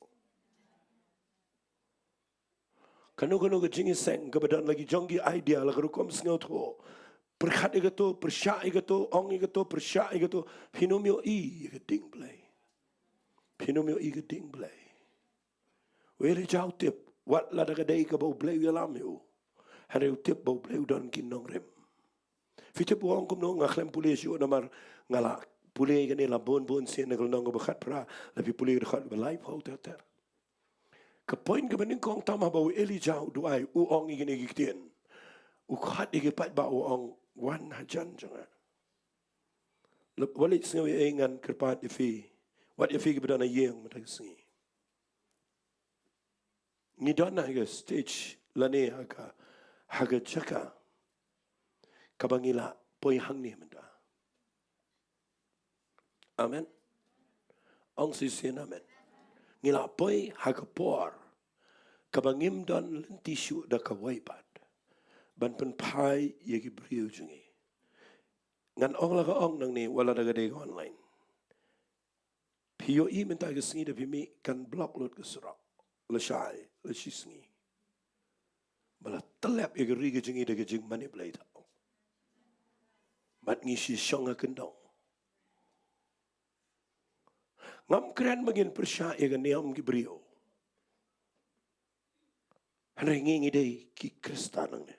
Kanu-kanu ke Jingiaseng kebadan lagi jonggi idea la kerukom Sngi perkat igato persyak igato ong igato persyak igato pinomio i geding Blei pinomio i geding Blei wele jau tip wat la daga dei ke bau Blei yalam yo hari tip bau Blei don kin nongrem fitip wong kum no ngaklem pulis yo namar ngala pulih gani la bon sen ngal nong bekat pra tapi pulih dekat belai pau ter Kepoin ke Nyngkong tamah bau eli jau duai uong igini giktian. Ukhat igipat ba uong wan hajan jangan. Walit sengawi ingan kerpat ifi. Wat ifi kepada na yeng matag sengi. Ngidana ke stage lani haga jaka. Kabangila poi hang ni menda. Amen. Ong sisian amen. Ngila poi hakapor kabangim don lentishu da kawaipat ban pen pai yegi brio jungi ngan ong la ka ong nang ni wala daga de online pio I menta ke sngi da pimi kan block lot ke surak la shai la shisngi bala telap yegi ri ke jungi da ke jing mani Blei ta mat ngi shi shonga kendong ngam keren bagin persya ya niam ki brio. Hangi ngidei ki kristanang ne.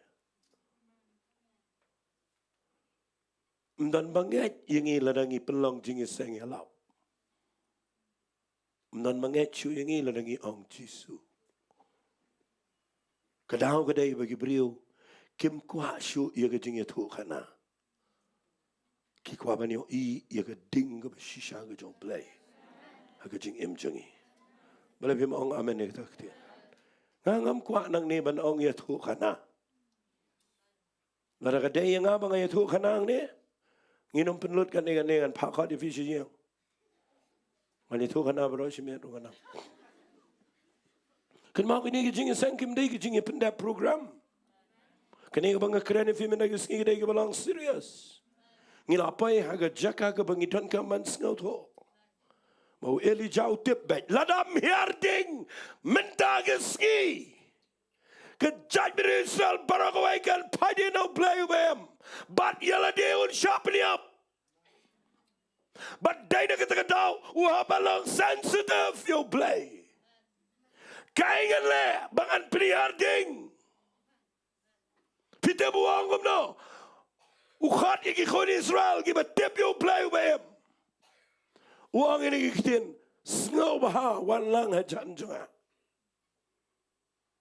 Mdan banget yengi ladangi pelong Jingiaseng yalau. Mdan banget chu yengi ladangi ong Jisu. Kadang kadai bagi brio kim kuah shu ya ke Jingiatu Khynnah. Ki kuah banyo I ya ke ding ke shisha ke jong Blei. Haga jing jongi. Bala bim ong amen ni kata ketian. Ngam kuat nang ni ban ong ya tu Khynnah. Lara kadai yang abang ya tu Khynnah ni. Nginom penlut kan dengan pakot di visi yang. Mani tu Khynnah bro simet tu Khynnah. Kan mau ini kijing sang kim dai kijing pendap program. Kani bang keren fi men agis ngi dai balang serius. Ngilapai haga jaka ke bangidan ka man ngau tu. Mau eli jau tip baik. Ladam hiarding mentagi kejat berisal barakawaikan padi no Blei ubem. But yala deun sharpen up. But dai na kata kau uhabalong sensitive yo Blei. Kaingan le bangan piliarding. Pita buang no. Ukhat iki kon Israel ki batep yo play ubem. Uang ini kitin snow baha wan lang hajan jonga.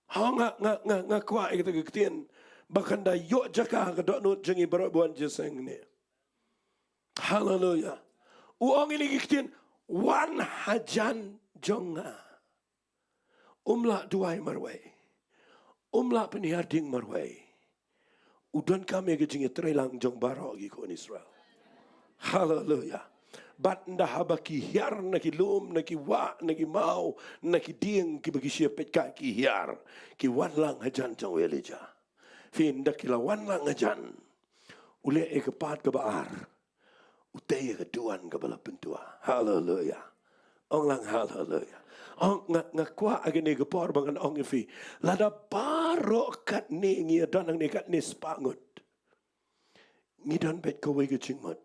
Ha nga kwa kita kitin bakanda yo jaka ka dot not jengi barabuan jeseng ni. Hallelujah. Uang ini kitin wan hajan jonga. Umla duai marwai. Umla penihar ding marwai. Udan kami ke jingi trelang jong baro gi kon Israel. Hallelujah. Bat nda habaki hiar naki lum naki wa naki mau naki dieng ki bagi sia petka ki hiar ki wan lang hajan jong welija. Fin nda ki la wan lang hajan. Ule e ke pat ke baar. Utei ke duan ke bala pentua. Hallelujah. Ong lang hallelujah. Ong nga kwa agene ke por bangan ong fi. Lada baro kat ni ngi dan ang ni kat ni spangut. Ngi dan bet ko we ke jingmot.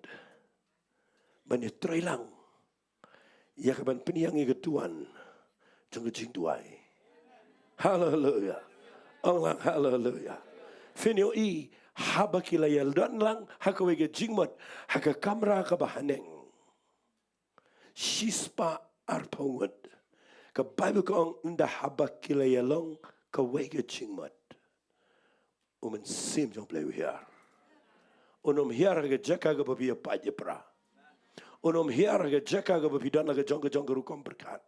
Bani trailang. Ya kaban peniang ke tuan. Jong ke Jingduwai. Hallelujah. Allah hallelujah. Finyo i habakila yal dan lang hakawe ke jingmot haka kamera ka bahaneng. Shispa arpongod. Ka Bible ko ang nda habakila yalong ka we ke jingmot. Umen sim jong play here. Unom here ke jaka ka babiya pajepra. Unom hier haga jaka ka babidan laga jong ka rukom berkat.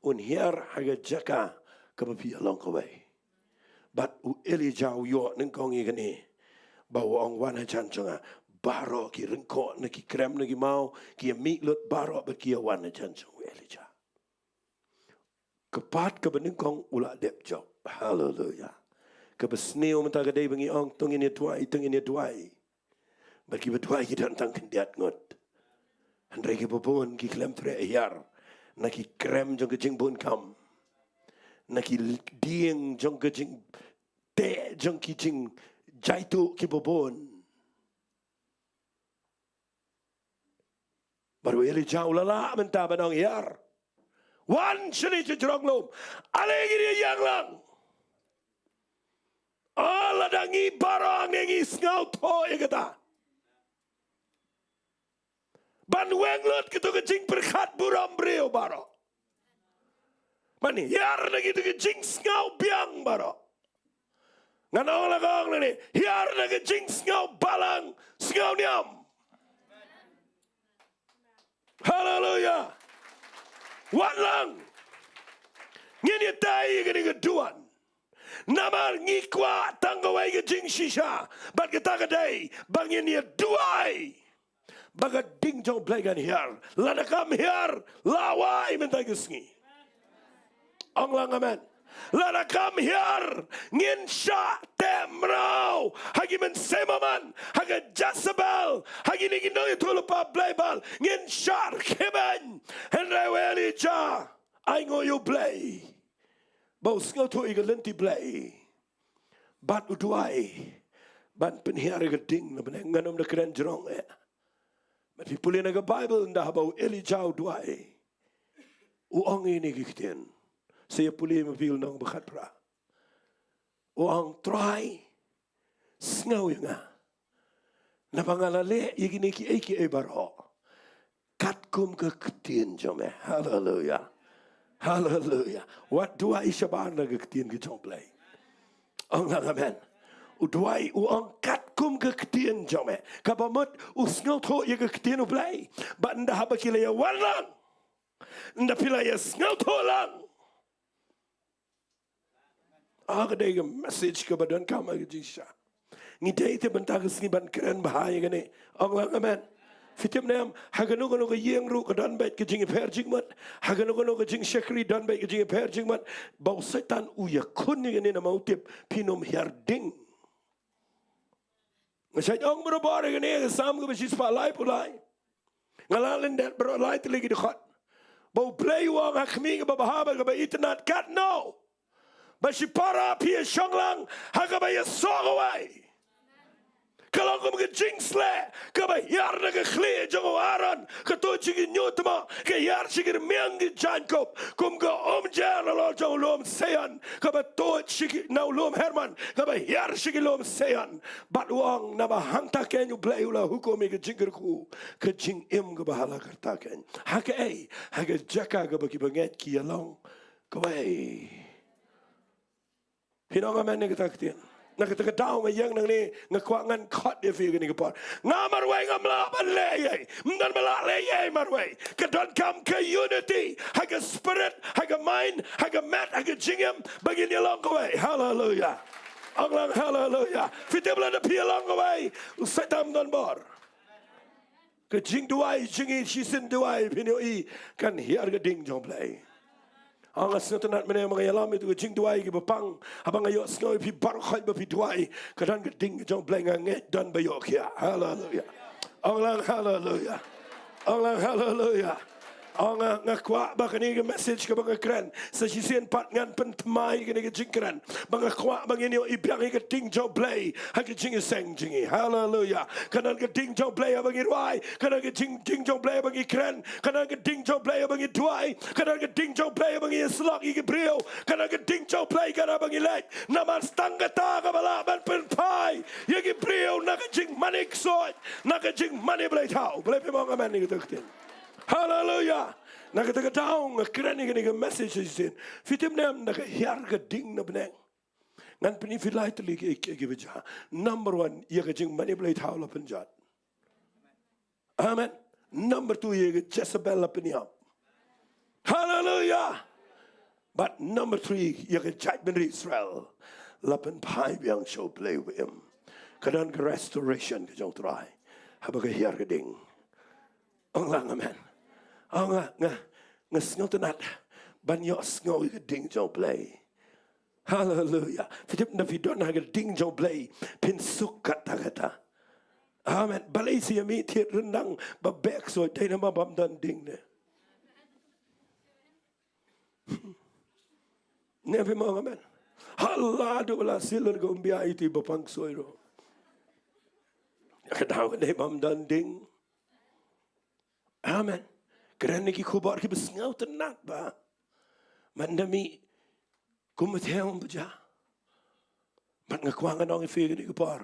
Un hier haga jaka ka babiya long ka way. But u eli jau yo Nyngkong igani. Bawa ong wana chan chonga. Baro ki ringko na ki krem na ki mau. Ki miklut baro ba ki wana chan chong eli ja. Kepat ka ba Nyngkong ula dep job. Hallelujah. Ka ba sneo mentaga day bangi ong tungin ya duai. Ba ki ba duai ki tantang kendiat ngot. Andai ke popon ki klem tre yar na ki krem jong ke jing bun kam na ki dieng jong ke jing te jong ki jing jaitu ki popon baru eli jau lala menta banong yar wan shini je Nonglum ale giri yang lang ala dangi barang ngi ngau to ikata ban wenglot gitu ke jing berkat buram breo baro. Mani hiar na gitu ke jing ngau biang baro. Nganong lagong na ni hiar na ke jing ngau balang ngau niam. Hallelujah. Wan lang. Ngini tai gini ke duan. Namar ngikwa tanggawai ke jing shisha. Bat kita kadai bangin ya duai. Bagat ding jong belagan hiar. Lada kam hiar. Lawai mentai ke Sngi. Ong lang amen. Lada kam hiar. Ngin sya temrau. Hagi men semaman. Haga Jezebel. Hagi ni ginong itu lupa Blei bal. Ngin syar kiban. Henry weli ja. Ay ngoyo Blei. Bau sngau tu iga lenti Blei. Bat uduai. Bat penhiar iga ding. Nganom na keren jerong Tapi pulih naga Bible ndah bau eli jau duai. Uang ini gikten. Saya pulih mobil nong bekat pra. Uang try. Sngau yang napangalale igini ki eki baro. Katkum ke ketien jome. Hallelujah. Hallelujah. What duai shabar naga ketien ke jong Blei. Ong amen. Udwai uang katkum ke ketien jome. Kabamut usngau to ye ke ketien u Blei. Ba nda haba kila ya warlang. Nda pila ya sngau to lang. Aga dega message ke badan kama ke jisha. Ngidai te benta ke Sngi ban keren bahaya gane. Ong amen. Fitim nam haganu kono ke yeng ru ke dan bait ke jingi per jingmat. Haganu kono ke jing syakri dan bait ke jingi per jingmat. Bau setan uya kun ni gane na mautip pinom hiarding. Saya ong berubah dengan ini sam ke besis palai pulai. Ngalalin dat berolai terlegi dekat. Bau Blei wang hakmi ke babahaba ke internet kat no. Basi para pia shonglang haka ba Sohkymphor. kalau kau ke jing sle ke bayar na ke khle jong aran ke to jing nyotma ke yar sigir miang gi jankop kum ga omjar lo jong lom sean ke ba to sig now lom herman ke bayar sig lom sean bat wang na ba hangta ken you blei ula hukum ke jingir ku ke jing im ke bahala karta ken ha ke jaka ke bagi banget ki along ke bai Hinong amen ni kita ketian. Nak kita kedau mayang nang ni ngakwangan kot dia fi ni kepot. Ngamarway ngamla balay. Mdan bala lay marway. Kedon kam ke unity. Haga spirit, haga mind, haga mat, haga jingam bagi ni along kaway. Hallelujah. Anglang hallelujah. Fitebla na pi along kaway. Setam don bor. Ke Jingduwai, Jingiasyllok pinoi kan hiar ke ding jong Blei. Angas na tanat mana mga yalam itu ke Jingduwai ke bapang abang ayok snow pi barkhoi ba pi duai kadang ke ding jong Blei nganget dan bayok ya. Hallelujah. Anglang hallelujah. Anglang hallelujah. Ang ngakwa ba kani ke message ke bang keren sa sisian pat ngan pentemai kani ke jingkran bang ngakwa bang ini ibiang ke ding jong Blei ha ke Jingiaseng jingi. Hallelujah. Kanan ke ding jong Blei bang irwai kanan ke jing jong Blei bang ikren kanan ke ding jong Blei bang duai kanan ke ding jong Blei bang Slok ke brio kanan ke ding jong Blei kana bang ilek naman stanga ta ka bala ban penpai ye ke brio na ke jing manik soi na ke jing mani Blei tau Blei pe mong amen ni ke tek Hallelujah. Nak kita tahu ngakran ni ke message isin. Fitim nam nak hiar ke ding na beneng. Ngan peni filai teli ke beja. Number 1 ia ke jing mani Blei tahu la penjat. Amen. Number 2 ia ke Jezebel la peniap. Hallelujah. But number 3 ia ke judgment Israel la pen pai biang show Blei with him. Kadan ke restoration ke jong try. Haba ke hiar ke ding. Anglang amen. Nga tenat banyak sngo ke ding jong Blei. Hallelujah. Fitip na vidon ha ke ding jong Blei pin sukat kata. Amen. Balai si mi tit rendang babek so dai na bam dan ding ne. Ne pe mo amen. Allah do la silur go mbia itu bapang soiro. Kadang ne bam dan ding. Amen. Kerana ki khubar ki besngau tenat ba. Mandami kumatheong baja. Mat ngakwangan ong ifi ni kupar.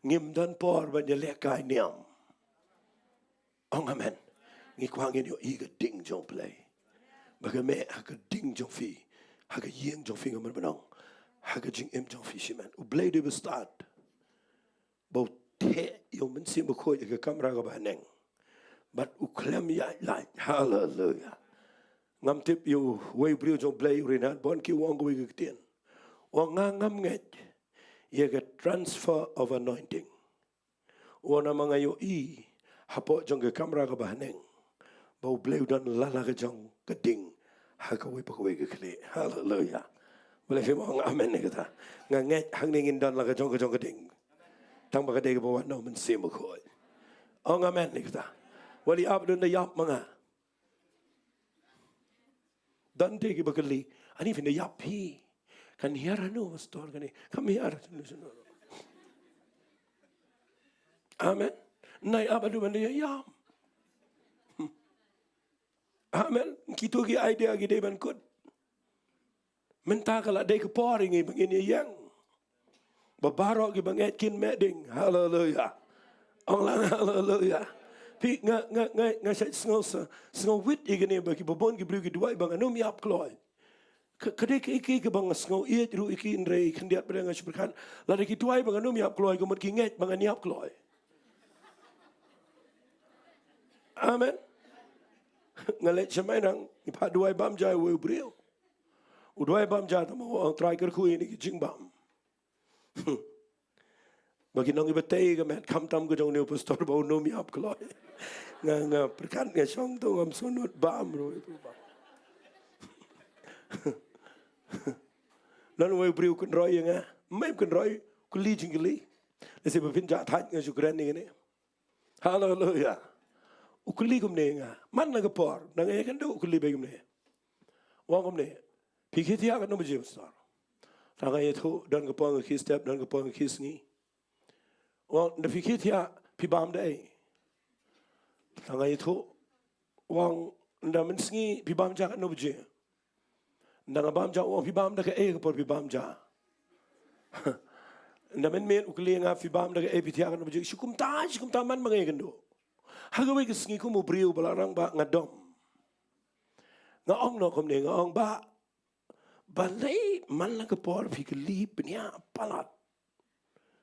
Ngim dan por ban lekai niam. Ong amen. Ngikwangin yo iga ding jong Blei. Bagame haga ding jong fi. Haga yeng jong fi ngamar banong. Haga jing im jong fi shiman. U Blei de bestad. Bau te yo mensim bakoi ke kamera ka bahaneng. But uklem ya like hallelujah. Ngam tip you way brio jong Blei rinat bon ki wong we gitien. Wong ngam nget ye get transfer of anointing. Wona mga yo I hapo jong ke kamera ka bahaneng. Bau Blei dan lala ke jong keding ha ka we pa we kle. Hallelujah. Boleh fi mo amen ni kata. Nganget hang ningin dan la ke jong keding. Tang ba ka de ba no men sim ko. Ong amen ni kata. Wali abdun na yap mga. Dan tegi bakali. Ani fin na yap hi. Kan hiar ano pastor kani. Kami hiar. Amen. Nay abadu man na yap. Amen. Kito ki idea ki de ban kut. Menta kala de ke poring i bangin yang. Babarok ki banget kin meding. Hallelujah. Allah hallelujah. Pi nga sngo wit igene ba ki babon ki bru ki duai bang anum yap kloy kade ki bang sngo i ru iki inre khandiat pada nga superkan la ki duai bang anum yap kloy ko mot ki nget bang yap kloy. Amen. Ngalet chamai nang ipa duai bam jai we brio u duai bam ja ta mo try ker khu ni ki jing bam. Bagi nong ibatay ka met kamtam ko jong ni pastor ba unom yap kloy. Nga perkan nga song to ngam sunod bam ro itu ba. Lan we briu kun roy nga may kun roy kuli jingli. Lesi ba pinja thaj nga sukran ni ne. Hallelujah. Ukuli kum ne nga man na por na nga kan do ukuli be kum ne. Wang kum ne. Pikit ya kan no pastor. Tanga yeto dan ka pang ki step dan ka pang ki Sngi. wang na fikir dia pibam dai. Tangai itu wang nda mensngi pibam ja no buje. Nda ngabam ja wang pibam da ke por pibam ja. Nda men ukli nga pibam da ke pitia no buje sikum ta man mangai kendo. Hagawe ke sngi ku mo briu balarang ba ngadom. Nga ong no kom ne nga ong ba balai man la ke por fikli pnya palat.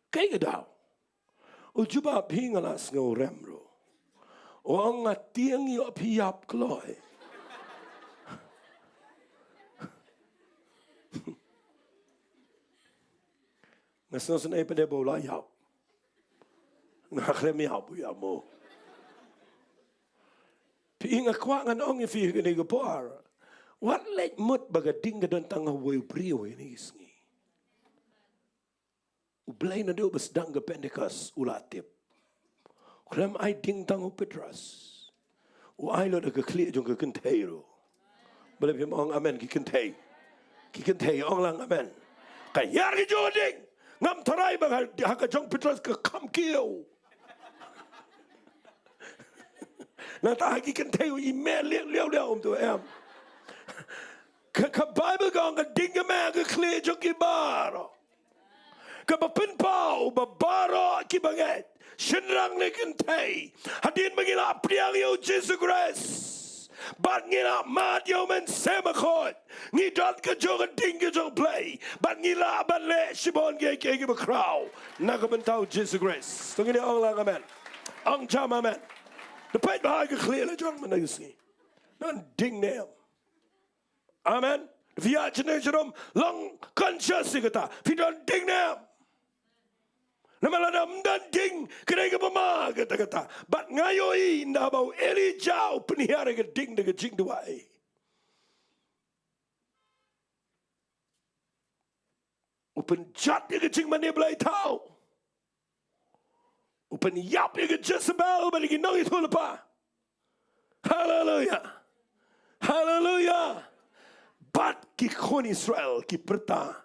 Kai ke daw. Ujuba pingalas ngo remro. Wang ngatiang yo piap kloy. Ngasnos na ipade bola yap. Ngaklem yap ya mo. Pinga kwa ngan ong ifi ni gopar. What let mut bagading gadon tang hawi brio ini sngi. Blei na do bas dang Pentecost ulatip. Klem ai ding tang Petras. U ai lo da ke kli jong ke kentei ro. Blei pim ong amen ki kentei. Ki kentei ong lang amen. Ka yar ki joding. Ngam tarai ba ha ka jong Petras ke kam kiu. Na ta ki kentei u email liao tu em. Ka Bible gong ka ding man ke kli jong ki baro. Kapapin pau babaro kibanget shenrang lekentei hadin mangila priang yo Jesus Christ bat ngila mat yo men semakot ngi dot ka jong ding ka jong play bat ngila ban le shibon ge ge ba crow nakabentau Jesus Christ tungini ong lang amen ong cham amen the pet ba ga clear le jong managsi non ding nem amen via generation long conscious kata fi don ding nem Namaladam dan ding kena ke pema kata-kata. Bat ngayoi nda bau Elijah penihara ke ding de Jingduwai. Upen jat ke jing mane Blei tau. Upen yap ke Jezebel bagi nong itu lepa. Hallelujah. Hallelujah. Bat ki kon Israel ki perta.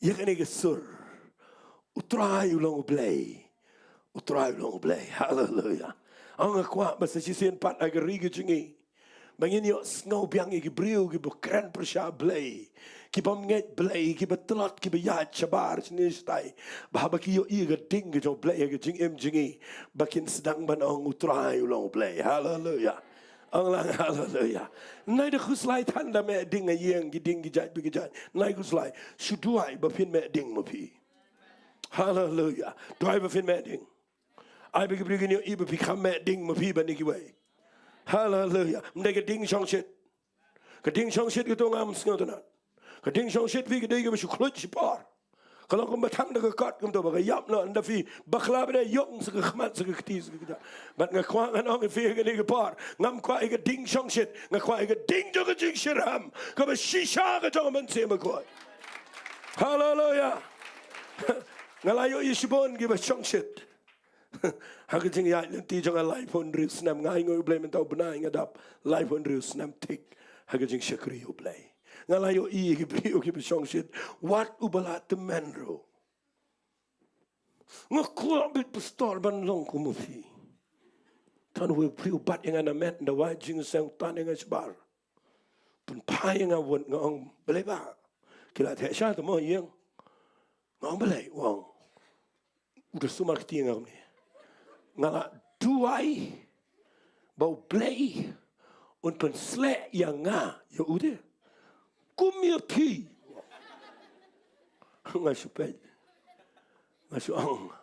Ya kena ke sur. Utrai ulang Blei. Utrai ulang Blei. Hallelujah. Ang akwa basta sisian pat agari ke jingi. Bangin yo ngau biang ki briu ki bukran persya Blei. Ki pamnget Blei ki betelot ki bayat cabar sinistai. Bahaba ki yo iga ding ke jong Blei ke jing jingi. Bakin sedang ban ang utrai ulang Blei. Hallelujah. Ang lang hallelujah. Nai de khuslai tanda me ding a yeng ki ding ki jat bi ki jat. Nai khuslai shuduai bapin me ding mapi. Hallelujah. Driver fin medding. I begin bringing you even become medding mapi baniki way. Hallelujah. Mdega ding shong shit. Ka ding shong shit gitu ngam sngotanat. Ka ding shong shit vi gede ge shuklut shipar. Kalau kau batang dah kat kau tu bagai yap na anda fi bakla benda yong sega khmat sega ktis sega. Bat ngakwa ngan fi gede ge par. Ngam kwa ega ding shong shit. Ngakwa ega ding joga jing shiram. Ka ba shisha ka jong man sema ko. Hallelujah. Ngalayo isibon giba chong shit. Haka jing ya nanti jong alai pon rius nam ngai ngoy Blei mentau benai ngadap lai pon rius nam tik. Haka jing syakri yo Blei. Ngalayo i gibriu giba chong shit. Wat ubalat the menro. Ngakua bit pastor ban long kumufi. Tan we priu bat yang ana met nda wai Jingiaseng tan yang sebar. Pun pai yang awon ngong Blei ba. Kila the sha to mo yeng. Ngong Blei wong. Udah sumar ketinggal ni. Ngala duai bau Blei untuk selek yang nga ya udah kumir pi nggak supaya nggak suang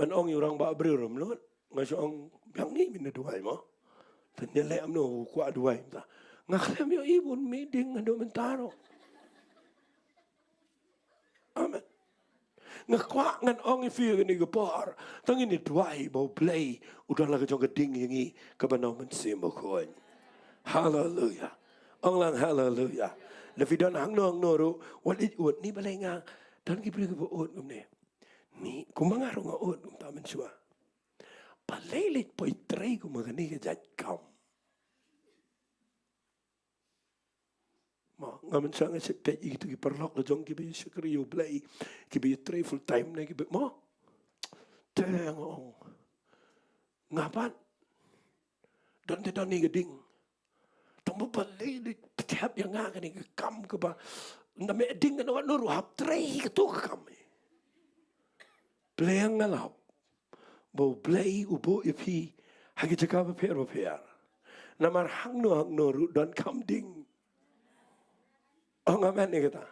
manong orang bawa berum lu nggak suang yang ni mina duai mo ternyata amno kuat duai ta nggak klem yo ibu meeting ando mentaro amen. Ngakwa ngan ong ifi ni gepar tangin ni duai bau Blei udah lagi jong geding yangi kebanau mensimo koin. Hallelujah. Ong lang hallelujah. Levi don hang nong noru wat it ut ni balai nga dan ki bri ko ut ni. Ni kumangaro nga ut ta mensua. Balai lit poi trei ko magani ke jat kam. Ngamen sangat sepet itu ki perlok lo jong ki bi syukri yo Blei ki bi trei full time na ki bi mo Tengok. Ngapan? Dan tidak ni geding. Tunggu balik di tiap yang ngah ni kam ke ba. Nama ding kan orang nuru hap trei ke tu kami. Blei yang ngalap. Bau Blei ubo ipi hagi cakap berper. Namar hang nuru dan kam ding. Oh ngamen ni kata.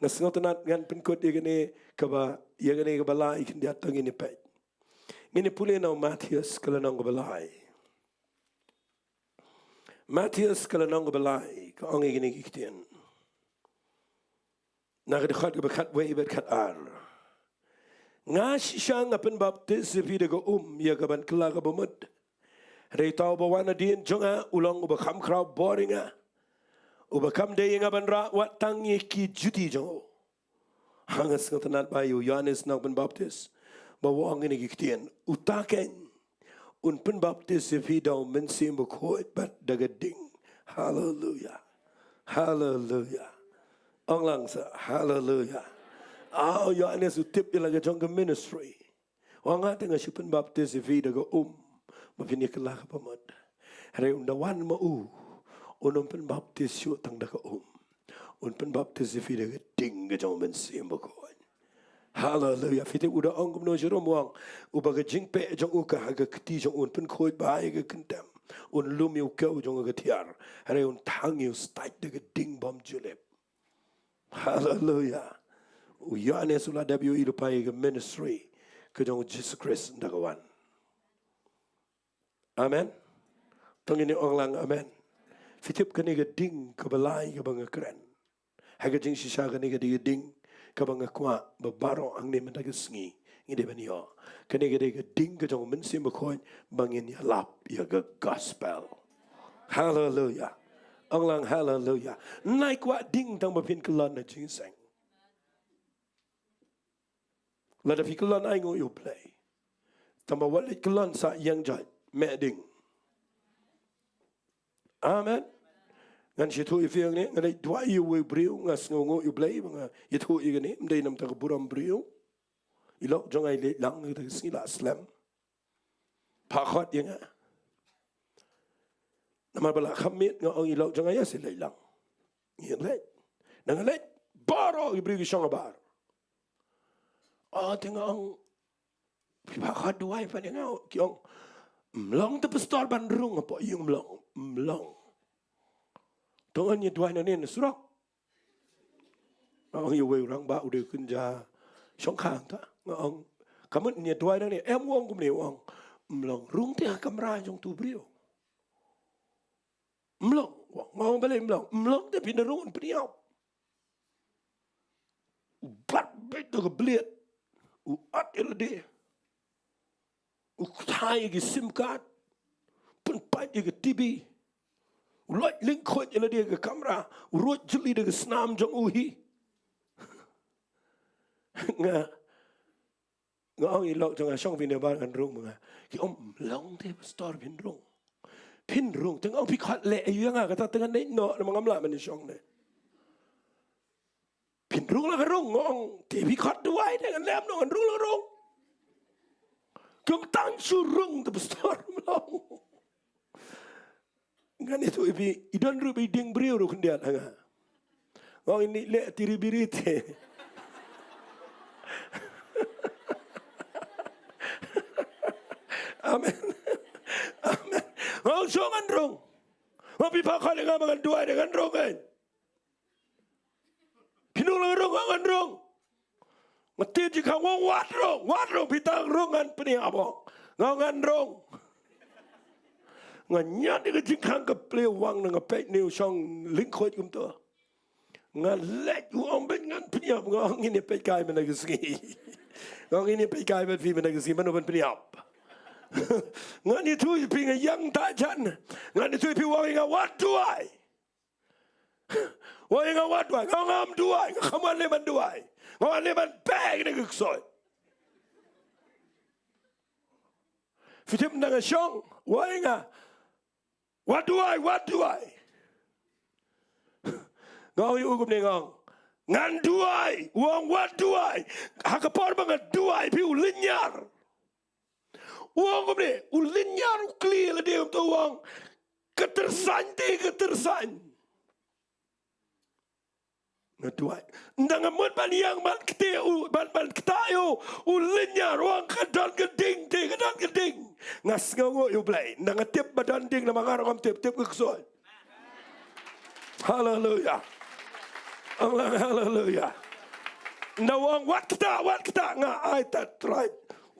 Ngasngot nat ngan penkot dia kene kaba ia kene ke Balai ikan dia tang ini pek. Ini pulih nau Matius kalau nang ke Balai. Matius kalau nang ke Balai ke orang ini kiktian. Nak dekat ke bekat wei bekat ar. Ngas siang apen baptis vida ke ia ke ban kelar ke bemud. Rei tau bawana dien jonga ulang ubakam krau boringa. Ubakam de yang aban ra wat tang ki juti jo. Hangas ngotenat bayu Yohanes nak pen baptis. Bawa orang ini kiktian utaken un pen baptis vida mensim bekhoit bat dagading. Hallelujah. Hallelujah. Orang langsa, hallelujah. Yohanes utip dia lagi jangka ministry. Orang tengah siapa baptis vida ke mapini kelah pemad. Hari undawan mau pen baptis siu tang dah ke pen baptis vida ke ding ke jangka mensim berkoin. Hallelujah. Fitip udah orang kemudian jerom wang ubaga jingpe jang uka haga keti jang pen koit bahaya ke kentem. Lumi uka jang ke tiar. Hari tangi stait de ke ding bom julep. Hallelujah. Yohanes ulah dabiu ilupai ke ministry ke jong Jesus Christ ndakawan. Amen. Tengini orang lang amen. Fitip kene ke ding ke Balai ke bangga keren. Haga jing sisa kene ke ding ke bangga kwa babaro ang ni mendaga Sngi. Ngide banyo. Kene ke ding ke jong mensim bekhoin bangin ya lap ya ke gospel. Hallelujah. Ang lang hallelujah. Naik wa ding tang bapin kelon na Jingiaseng. Lada fi kelon ai ngo yu Blei. Tamba walit kelon sa yang jat me ding. Amen. Ngan situ ifiang ni ngan dua yu we briu ngas ngo yu Blei banga itu igani mdai nam ta buram briu. Ilok jong ai le lang ta sila slam. Pakhat yang nama bala khamit nga ang ilaw jang aya sila ilang. Ngilet. Nangalet baro ibri gisang bar. Tinga ang pibaka duay pa nga kiong mlong te pastor bandrung apa yung mlong. Tongan ni duay na nin surak. Ang yuwe urang ba udah kunja song khang ta. Ang kamut ni duay na ni em wong kumni wong mlong rung te kamera jong tu brio. Mlong, ngau balik mlong dia pindah rungun peniap. Bat bet tu kebelit, uat dia, utai ke sim card, penpat ke TV, ulat link kod dia ke kamera, urut jeli dia ke senam jong uhi. Ngau ilok jong asong pindah barang rung menga, ki mlong dia pastor pindah rung. Pinrung tengah pikat le ayu yang kata tengah naik no nama ngamla manusiang ne. Pinrung lah kerung ngong tapi pikat dua ini dengan lem no rung lah rung. Kau tang surung tu besar melong. Kan itu ibi idan rubi ding beriu ru kendiat hanga. Ngong ini le tiri birite. Amen. Amen. Ngau songan rong. Mapi pakal dengan makan dua dengan rong kan. Pinulang rong angan rong. Mati jika ngau wat rong pitang rongan peni abong. Ngangan rong. Nganya di kejingkang ke play wang dengan pek new song lingkot kum tu. Ngalet uang ben ngan peni ab ngang ini pek kai menagi Sngi. Ngang ini pek kai bet fi menagi Sngi manu ben peni ab. Ngan itu pinga yang tak jan. Ngan itu pi wang inga wat duai. Wang inga wat duai. Ngam duai. Kaman leman duai. Ngawan leman bag ni keksoi. Fitip nanga syong. Wang inga. Wat duai. Ngau yu ugup ni ngang. Ngan duai. Wang wat duai. Hakapor banget duai pi ulinyar. Uang ko ni, ulinyar ukli la dia untuk uang. Ketersan di ketersan. Ngatuai. Ndang amut ban yang ban keteu ban ketayo ulinyar uang kedan geding di kedan geding. Ngas ngau yo Blei. Ndang tiap badan ding na mangar kam tiap keksoi. Haleluya. Allah haleluya. Ndawang wat kita nga ai tat right.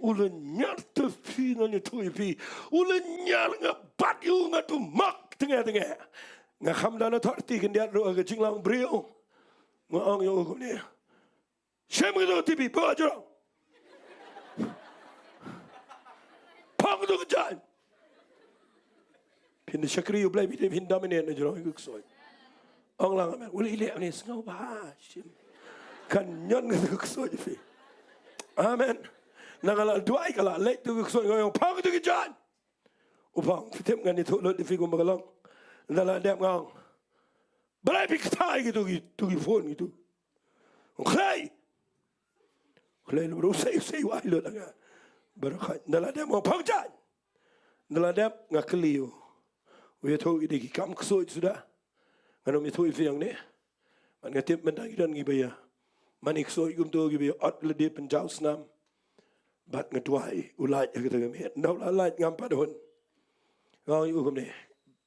Ulinyar tu pi na ni tu pi. Ulinyar nga bat yu nga tu mak tengah. Nga khamdana thorti kendiat ro ke jinglang brio. Nga ang yo ko ni. Shem ko tipi po ajro. Pang tu kejan. Pin syakri yu Blei pin dominate na jro ko soi. Ang lang amen. Uli ile ni ngau ba shim. Kan nyon ko soi fi. Amen. Nangala duai kala lek tu so ngong pang tu kejan. Upang fitem ngan itu lot di figu magalong. Ndala dem ngong. Blei piktai gitu tu phone gitu. Klei lu rusai wai lot nga. Barakat ndala dem ngong pang jan. Ndala dem ngakliu. We tu di kam ksoi sudah. Nganom itu ifiang ni. Man ngatip mendang dan gibaya. Manik soi gum tu gibaya at le de penjau snam. Bat ngeduai ulai kita kami nau lalai ngam padon ngau yu kami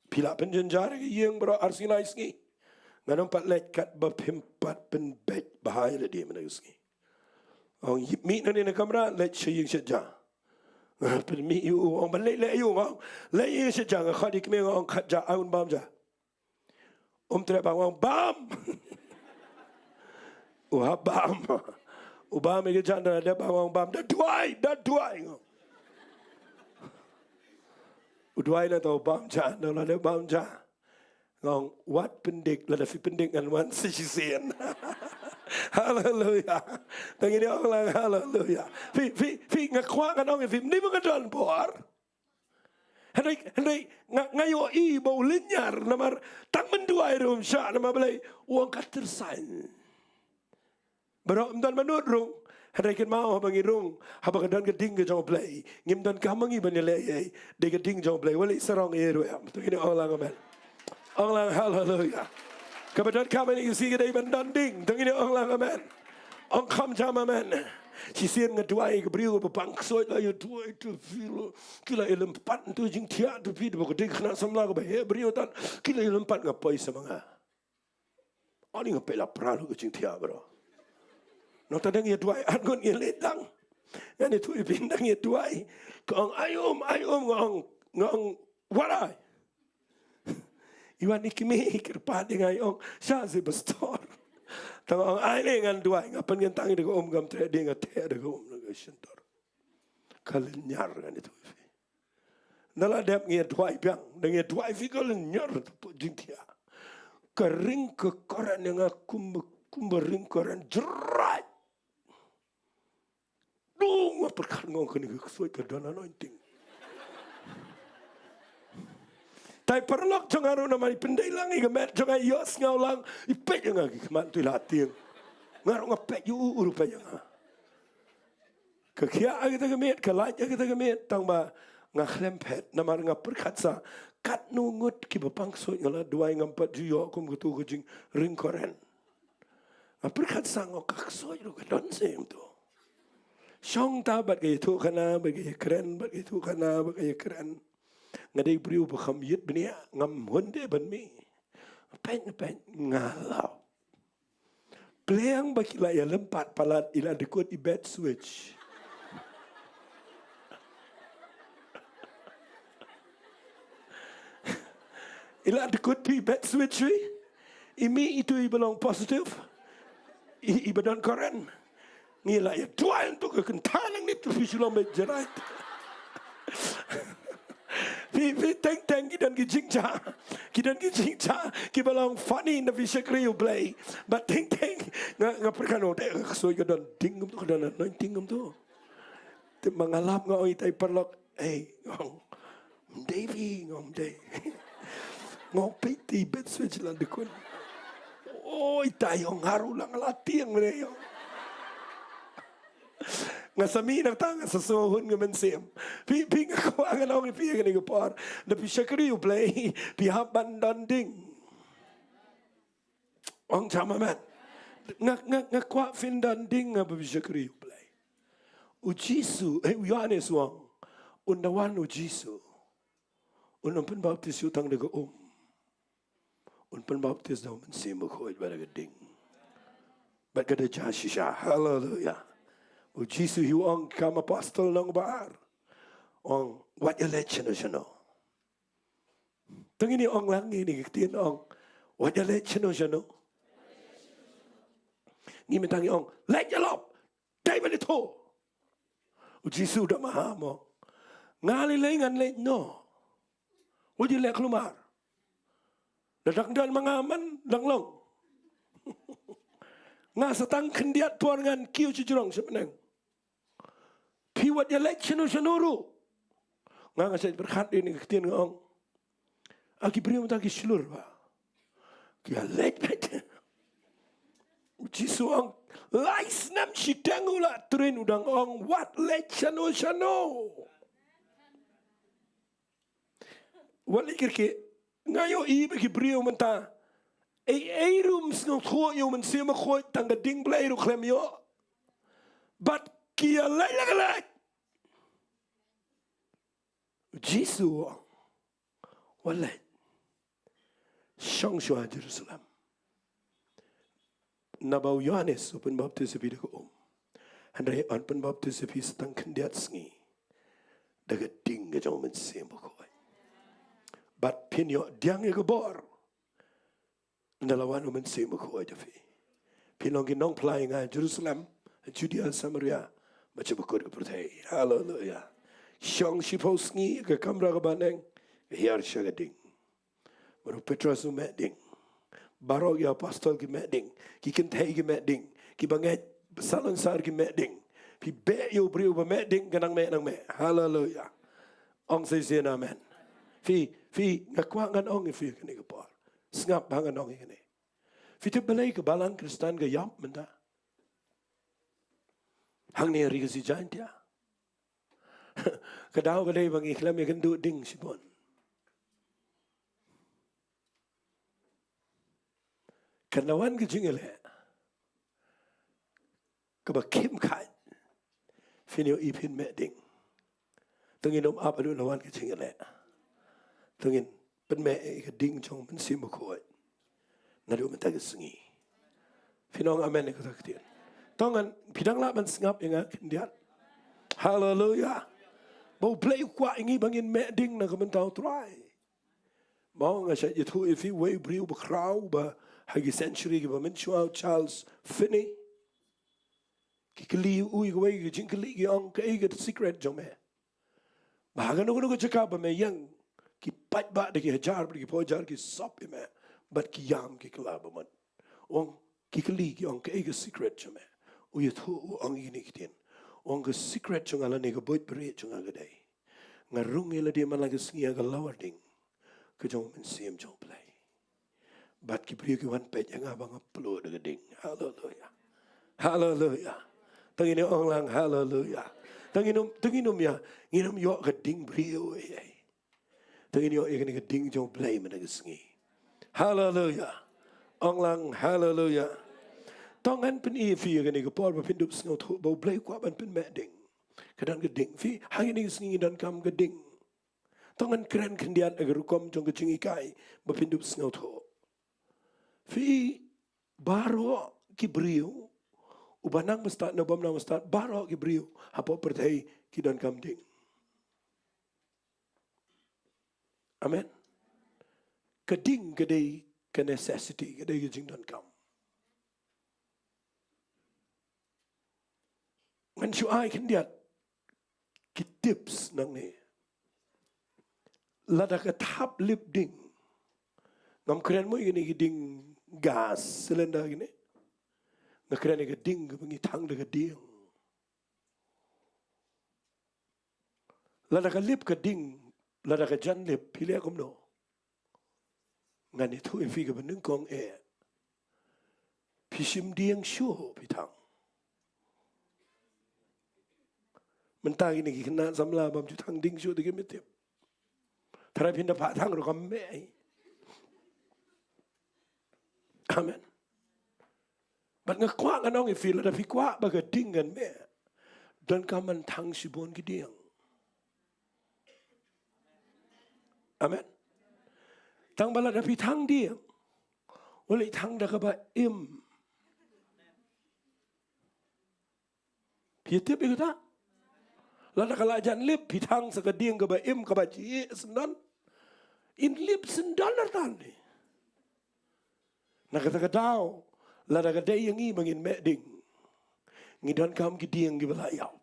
pila penjenjar yang bro arsinai Sngi nganom pat let kat bapimpat penbet bahaya le dia menang Sngi ngau mi nani na kamera let shiying seja pen mi yu ong ban le yu ngau le yu seja ngau kami ngau kat ja aun bam ja tre bang bam bam Ubam ke janda ada bawang bam dah duai. Uduai na tau bam janda la ada bam ja. Ngong wat pendik la da fi pendik ngan wan sisien. Haleluya. Tangini orang haleluya. Fi ngakwa kan ong fi ni mengadon por. Hendak ngayo I bau linyar namar tak menduai rum sya nama Blei uang katersan. Barang dan menurut rung, hendak mau bangi rung, habang dan geding ke Jong Blei, ngim dan kamangi banilai, de geding Jong Blei, wali serong eru ya, tu ini orang amen, orang haleluya. Kebetulan kami isi kedai bandan ding, tu ini orang amen, orang kam jam amen. Sisian ngeduai kebriu bebangksoit lah, duai tu filo, kila ilempat tu Jaintia tu pi, bukan dia kena semula ke bahaya beriu tan, kila ilempat ngapai semanga. Ani ngapai lah peralu ke Jaintia bro. No tadang ia duai angon ia letang. Yang itu ibindang ia duai. Kong ayum ngong warai. Iwan ikimi kirpat dengan ayong syazi bestor. Tang ay ngan duai ngapan ngan tangi dego gam tre de ngate dego dego sentor. Kalinyar kan itu. Nala dep ngia duai biang dengan duai fi kalinyar tu Jaintia. Kering ke koran yang aku kumbering koran jerat. Dung perkan ngong kini kesuai ke dana anointing. Tai perlok jangan anu nama pendai langi kemet jangan yos ngau lang ipet yang lagi kemat tu latih. Ngaru ngapet yu rupanya. Kekia kita kemet kelaj kita kemet tang ba ngaklempet nama ngaperkatsa kat nungut ki bapangso ngala duai ngampat juyo kum ketu kejing ring koren. Ngaperkatsa ngokakso yu kadon sem tu. Shong ta bat gaya tu kana bagi keren bat gaya tu kana bagi keren ngadai beriu bakam yit benia ngam honde ban mi pen ngalau playang baki la ya lempat palat ila dekut I bed switch ila dekut I bed switch imi itu I belong positif I badan koren ngila ya tuai untuk kekentalan itu Shillong berjerat. Fi teng kidan ki jingja ki balang funny na fi syakri Blei. But teng ngaperkan ode so kidan dingum tu kidan anointing tu. Te mangalap ngoi tai perlok ngong Davy ngom day. Ngong piti bet switch lan dekun. Oi tayong haru lang latiang mereka. ngasami nak tang sesuhun ngamen sim pi ngako angan ong pi ngani gopor na pi syakri u Blei pi haban don ding ong chama man ngakwa fin don ding pi syakri u Blei u Jisu u Yohanes wang undawan u Jisu un pen baptis yu tang de un pen baptis da men sim ko ba de ding ba ga de cha shisha hallelujah o Jisu hiu ong kam apostol nong bar ong what election no tung ini ong lang ini kitin ong what election no ngi mentangi ong let jalop dai ba to o Jisu da maha mo ngali lengan le no o di le klumar dadak dan mangaman langlong nga satang kendiat tuan ngan kiu jurong sebenang piwat election sanuru nga ngasai berkat ini ketin ngong aki berium tak kislur ba kia let Jisu ong lais nam sidang ula turin udang ong what election sano wali kirki ngayo bagi berium menta room snong tho yo men se ma khoi tang ga ding Blei ru klem yo but kia lai Jisu wala shong shwa Jerusalem nabau Yohanes open baptis bi de ko handai open baptis bi stang kendiat sngi daga ding ga jong men se ma khoi but pin yo diang ga bor nalawan men se ma khoi de fi pinong gi nong plai nga Jerusalem Judea Samaria macam ko perthai hallelujah shong shipos ngi ke kamra ga baneng hiar shagading baru Petrus meding barok ya apostol ki meding ki kentai ki meding ki bangai salon sar ki meding pi be yo brio ba meding kanang me hallelujah ong say amen fi ngakwa ngan ong fi kini ko por ngap bangan ong ini fi te Blei ke Balang Kristen ga yap menda hang ne ri si Jaintia kadau Blei bang iklam ya kendu ding sipon kanawan ke jingele ke ba kim khai finio ipin meding tengin ap adu lawan ke jingele tengin pen me ke ding chong pen sim ko nadu men tag sngi finong amen ko taktir tongan pidang la man ngap yang kendiat hallelujah bo Blei kwa ingi bangin meding na ke mentau try mau ngasai itu if we brio ba crowd ba hagi century ki ba menchua Charles Finney ki kli ui ko wei jing kli ki ong ke ge secret jome ba ga no chaka ba me yang ki pat ba de ki hajar ki pojar ki sop me but ki yam ki kla ba man ong ki kli ki ong ke ge secret jome u ye thu ong ini kitin ong ge secret chung ala ne ge boit bre chung aga dai ngarung ele dia man la ge sngia ga lawarding ke jong men sim jong Blei bat ki brio ki wan pet yang abang upload de ding hallelujah hallelujah tangin ong lang hallelujah tangin ya nginum yo ke ding brio tangin yo e ke ding jong Blei men ge sngi hallelujah ong lang hallelujah tongan pen e fi ke ne ke por ba pindup sngo tho bo Blei kwa ban pen me ding kadang ke ding fi hang ni sngi dan kam ke ding tongan keren kendiat agar kom jong ke jingikai ba pindup sngo tho fi baro ki brio ubanang mestat no bam na mestat baro ki brio apo perthai ki dan kam ding amen keding kedai ke necessity kedai ke jing dan kam ngan shu ai kendiat ki tips nang ni lada ka tap lip ding ngam keren mo ini ding gas cylinder gini na keren ke ding bengi tang de ding lada ka lip ka ding lada ka jan lip pile kom no ngani thu fi ke Nyngkong pishim dieng shu pitang mentah ini kena samla bam ju thang ding shu de mit tiap thara phin da pha thang ro kam me amen bat nga kwa nga nong I feel da phi kwa ba ga ding gan me don ka man thang si bon ki diang amen tang bala da phi thang diang wala thang da ka ba im phi tiap I ta la da ka la jan lip phi thang sa ka diang ka ba im ka ba chi sendan in lip sendan la tan ni na ka ta ka dau la da ka dai yang I mangin me ding ngi don kam ki diang ki bala yaw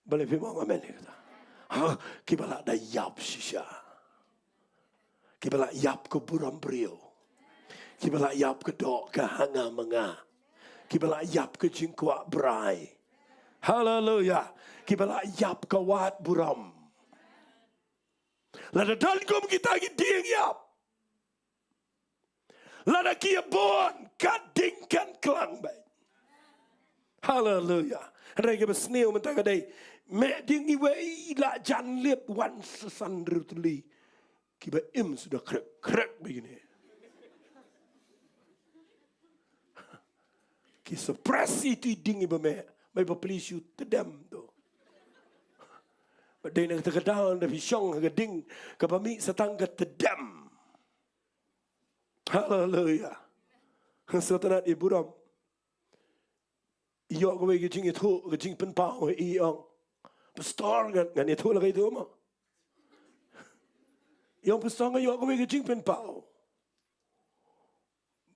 bale phi mo amen ni ta ha ki bala da yap shisha ki bala yap ko buram brio ki bala yap ko do ka hanga manga ki bala yap ko jingkwa brai hallelujah ki bala yap ka wat buram la da dan kom kita ki diang yap la da ki bon ka ding kan klang bai hallelujah rega besneu men ta ka dai me ding I wei la jan lip wan san rutli ki ba im sudah krek begini ki suppress itu ding I ba me mai ba please you to them do ba dai nang ta ka down da fi shong ka ding ka ba mi satang ka to them hallelujah satanat iburam yo ko we ki jing itu ka jing pen pao I ong pastor ngan itu la ka itu ma yang pastor nga yo ko we ki jing pen pao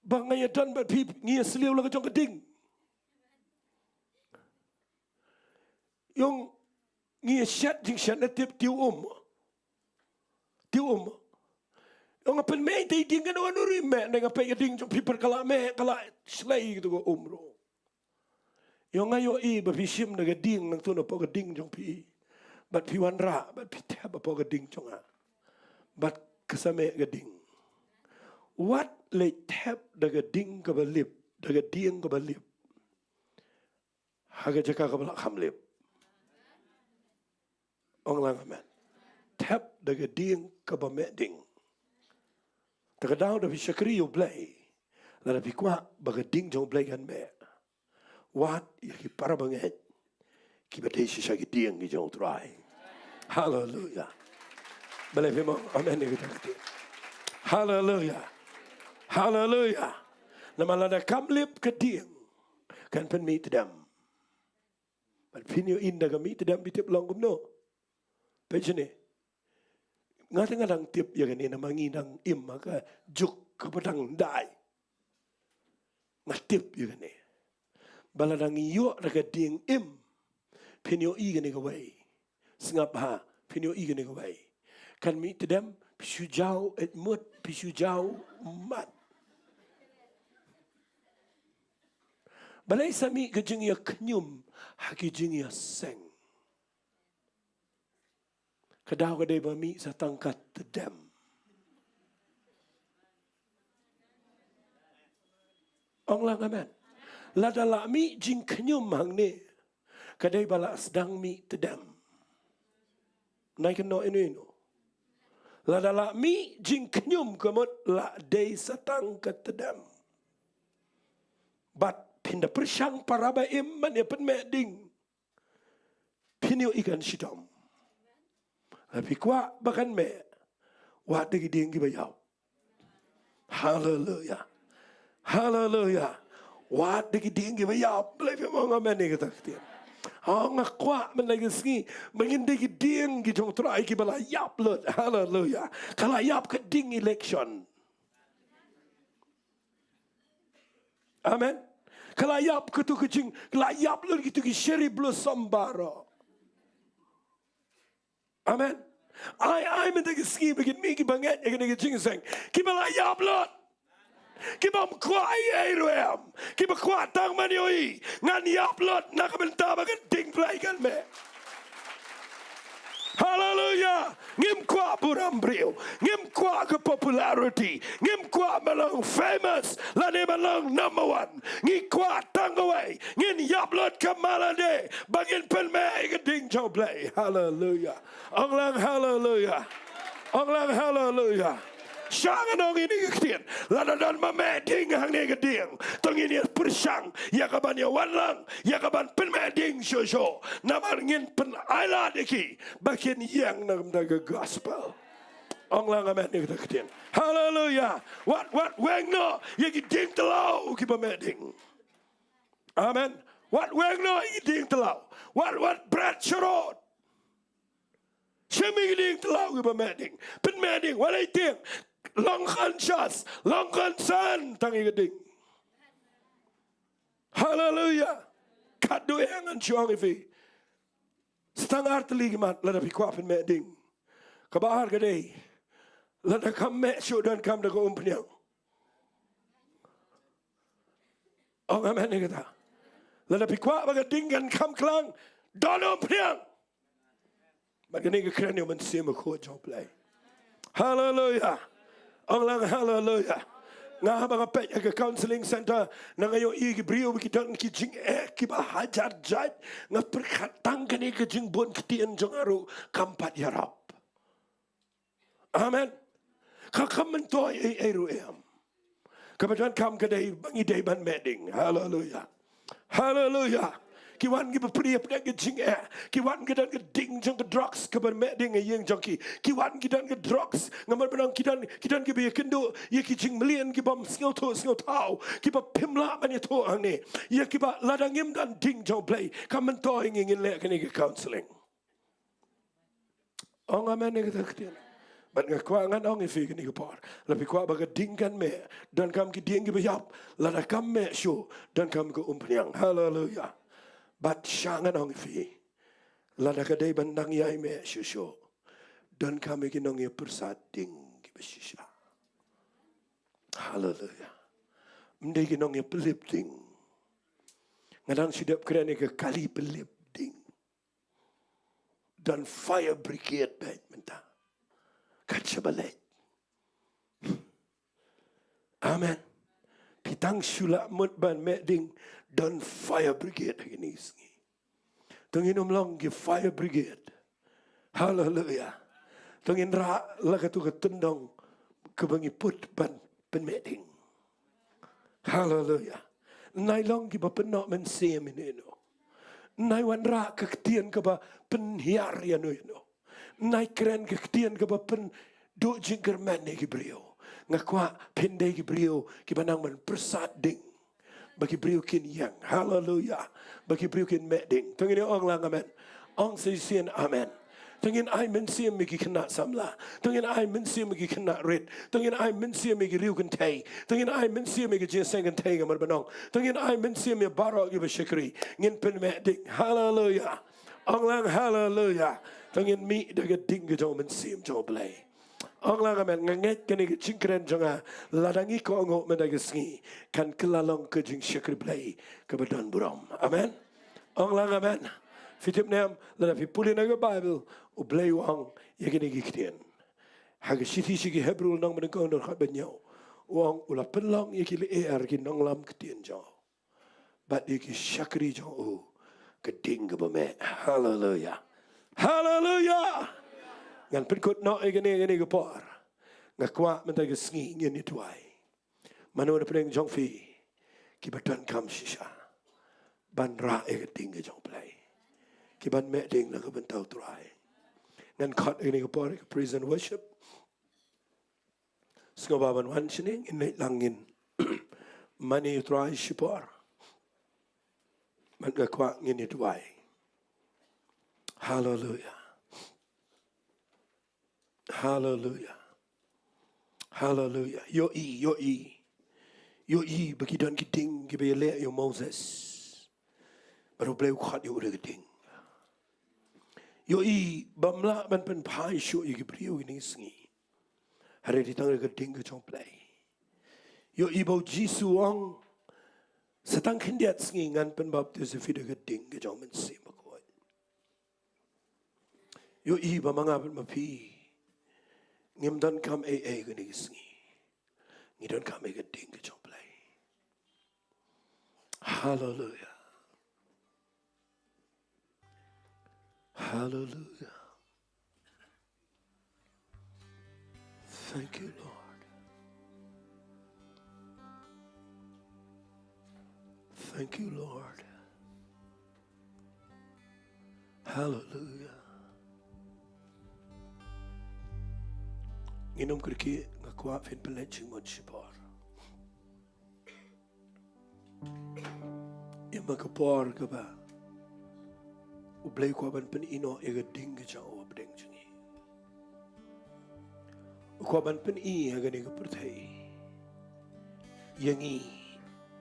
bang nga dan ba pi ngi sliu la ka jong ka ding yung ngi shat jing shat na tip tiu yung apen me te ding kan anu ri me nga pe ding jong pi per kala me kala slay gitu ko ro yung ayo I ba pi sim na ga ding nang tu na po ga ding jong pi bat pi wan ra bat pi ta ba po ga ding jong a bat kasame ga ding what le tap da ga ding ka ba lip da ga ding ka ba lip ha ga jaka ka ba kham lip ong lang amen tap da ga ding ka ba me ding ta ga daw da pi shakri yo Blei la da pi kwa ba ga ding jong Blei gan me what ya ki para banget ki ba te shi shaki ding ki jong try hallelujah bale fe mo amen ni ta hallelujah hallelujah na malada kam lip ka ding kan pen meet them but pin yo in daga meet them bitip long no pejene ngadang tip ya gani na manginang im ka juk ka padang dai ngatip ya gani baladang iyo daga ding im pin yo I gani ka way singap ha pin yo I gani ka way kan meet them pisu jau et mut pisu jau mat balai sami ke jingia knyum haki jingiaseng kadau ka dei ba mi sa tangkat te dem ong lang amen la dala mi jing knyum hang ni kadai bala sedang mi te dem nai kan no inu la dala mi jing knyum kamot la dei sa tangkat te dem bat pinda persang paraba imman ya pen meding pinyo ikan sidom tapi kwa bahkan me wa de ding gi bayaw hallelujah hallelujah wa de ding gi bayaw play pe mo ngamen ni kata tian nga kwa men lagi sngi mangin de ding gi jong trai gi bala yap lot hallelujah kala yap ka ding election amen kala yap kutu kucing kala yap lot gitu gi sheri blo sambaro amen I men de ski begin mi gi banget ya gi jingiaseng ki bala yap lot ki bam kwa ai roem ki ba kwa tang man yoi ngan yap lot na ka benta ba ding play kan me Hallelujah. Ngim kwa buram brio. Ngim kwa ke popularity. Ngim kwa malang famous. Lani malang number one. Ngi kwa tangaway. Ngin yablot kamalade. Bagin penme ding jo Blei. Hallelujah. Onglang hallelujah. Onglang hallelujah. Syangan ong ini ketien. Ladadan mameding hang ni keding. Tong ini persang. Ya kaban ya wanlang. Ya kaban penmeding shosho. Naman ngin pen aila deki. Bakin yang nam daga gospel. Ong lang amen ni ketien. Hallelujah. What weng no. Ya keding telau ki pemeding. Amen. What weng no ya keding telau. What bread sherot. Shemi keding telau ki pemeding. Penmeding. What I think. Long conscious, long concern, tangi geding. Hallelujah. Kado yang anjuang ifi. Setengah arteli gimat lada pikuapin meding. Kabahar gede. Lada kam me show dan kam dago umpenyang. Oh amen ni kata. Lada pikuap bagading kan kam kelang don umpenyang. Bagani ke keren yang mensim aku jauh Blei. Hallelujah. Onglang hallelujah. Nga habang apet ke counseling center na ngayon i-brio kita kijing kiba hajar jad nga perkatang kani kijing bon kitian jong aru kampat yarap. Amen. Kakamentoy eru em. Kebetulan kam kedai bangi day ban medding. Hallelujah. Hallelujah. Kiwan kita priap dan kijing kiwan kita keding jong ke drugs keban medding yang jongki kiwan kita ke drugs ngamar benang kita kibi kendo ye kijing melian kibam sngau tau kiba pimla ban itu ane ye kiba ladangim dan ding jong Blei kamentoy ingin lek kini ke counseling. Ong amen ni kita ketian. Bat ngakuangan ong ifi kini ke por. Lebih kuat baga dingkan me dan kam ki ding ki bayap lada kam me show dan kam ke umpenyang. Hallelujah. Bat syangan ong ifi. Lada kadai bandang yai me show dan kami kinong ye persading ki besisha. Hallelujah. Mendai kinong ye pelip ding. Ngadang sidap keren ke kali pelip ding. Dan fire brigade baik minta. Kaca balik. Amen. Pitang sulak mut ban medding dan fire brigade ini Sngi. Tungin umlong ke fire brigade. Hallelujah. Tungin ra lagatu ketendong kebangi put ban penmedding. Hallelujah. Nai long ki bapenok men sem ini no. Nai wan ra kektian ke ba penhiar ya no. Nai keren kektian ke ba pen do jinggerman ni ki brio. Ngakwa pendai ki brio ki banang man persat ding. Bagi brio kin yang. Hallelujah. Bagi brio kin medding. Tungin ong lang amen. Ong sisian amen. Tungin ai mensiam miki kena samla. Tungin ai mensiam miki kena red. Tungin ai mensiam miki riu kan tay. Tungin ai mensiam miki jingiaseng kan tay ngamar banong. Tungin ai mensiam mi barok ki bersyukuri. Ngin pen medding. Hallelujah. Ong lang hallelujah. Tungin mi daga ding ke jong mensiam jong Blei. Ong lang amen nganget kani ke cingkren jonga ladangi ko ngok mendaga Sngi kan kelalong ke jing syukri Blei ke badan buram. Amen. Ong lang amen. Fitip nem lada fi pulin aga Bible u Blei wang yagini giktian. Haga siti sigi Hebrew nang menengkong dor khat benyau. Wang ula penlong yaki le ki Nonglam ketien jo. Bat yaki syakri jo u keding ke bame. Hallelujah. Hallelujah. Ngan perkut no gini ke por. Ngakwa mentagi Sngi ngin Jowai. Manu na peneng jong fi ki batan kam shisha. Ban ra keding ke jong Blei. Ki ban medding na ke bentau try. Ngan kot gini ke por ke praise and worship. Sngobaban wan sining in langin. Mani try shipor. Man ngakwa ngin Jowai. Hallelujah. Hallelujah. Hallelujah. Yo i bagi dan kiting gibe le yo Moses. Baru Blei khat yo udah kiting. Yo i bamla ban pen pai shu i gibriu ini Sngi. Hari di tang kiting ke jong Blei. Yo i bau Jisu wang setang kindiat Sngi ngan pen baptis fi de kiting ke jong men sim. Yo iba mga mapi. Ngim dan kam gani sngi. Ngi dan kam ga ding ga jong Blei. Hallelujah. Hallelujah. Thank you, Lord. Thank you, Lord. Hallelujah. Nginom kriki ngakwa fin peleching mon shipor. Ima kapor ka ba? Blei kwa ban pen ino ega ding cha o abdeng jingi. Kwa ban pen I aga ni ka perthai. Yangi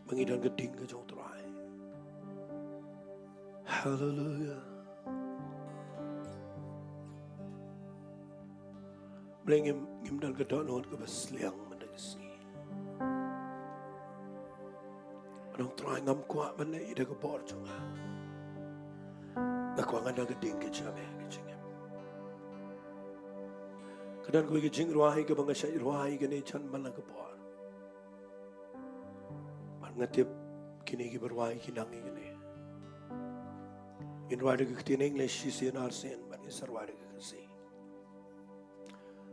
mangidan ka ding ka jong trai. Hallelujah. Blei ngim dan ka donot ka basliang mandagsi. Anong try ngam kwa man na ida ka bor chunga. Nakwa nga ding ka chame ka chingem. Kadan ko ka Jingduwai ka banga siya Ruai ka ni chan man ka bor. Man nga tip kini ki berwai kinangi ka ni. In Ruai ka kiti in English si siya narsin man in Ruai ka kasi.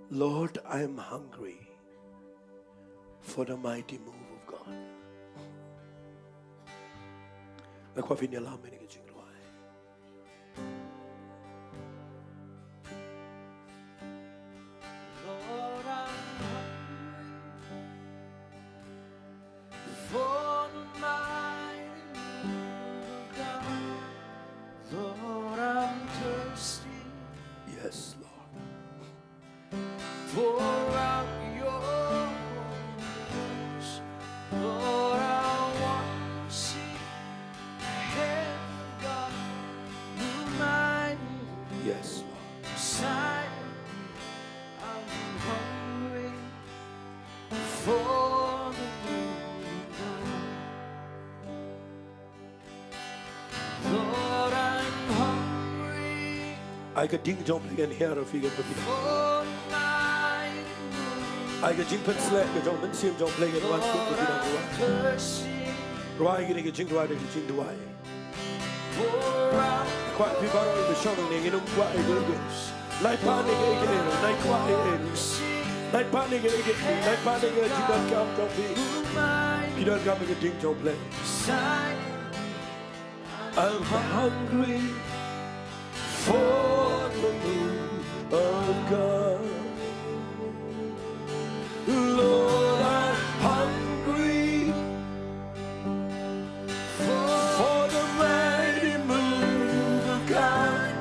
Lord, I am hungry for the mighty move of God. Nakwa finyalam ni ka Jingduwai. Lord, I'm hungry for the mighty move of God. Lord, I'm thirsty. Yes, Lord. Pour out your holiness. Lord, I want to see the hand of God move mightily Yes, Lord. inside of me. I'm hungry for the move of God. Lord, I'm hungry I got ding jong Blei and here if you get the for the mighty move. I got jing pen slack ka jong men sim jong Blei and one foot ka pinang Ruai. Thirsty. Ruai gini ka Jingduwai ka Jingduwai. Pour out Kwa pi baro I bishong ni nginum kwa I gulgo. Lai pa ni ka ike ero, lai kwa I ero. Lai pa ni ka ike ero, lai pa ni ka jidan kam jong pi. Kidan kam ka ding jong Blei. I'm hungry for the move of God. Lord, I'm hungry for the mighty move of God.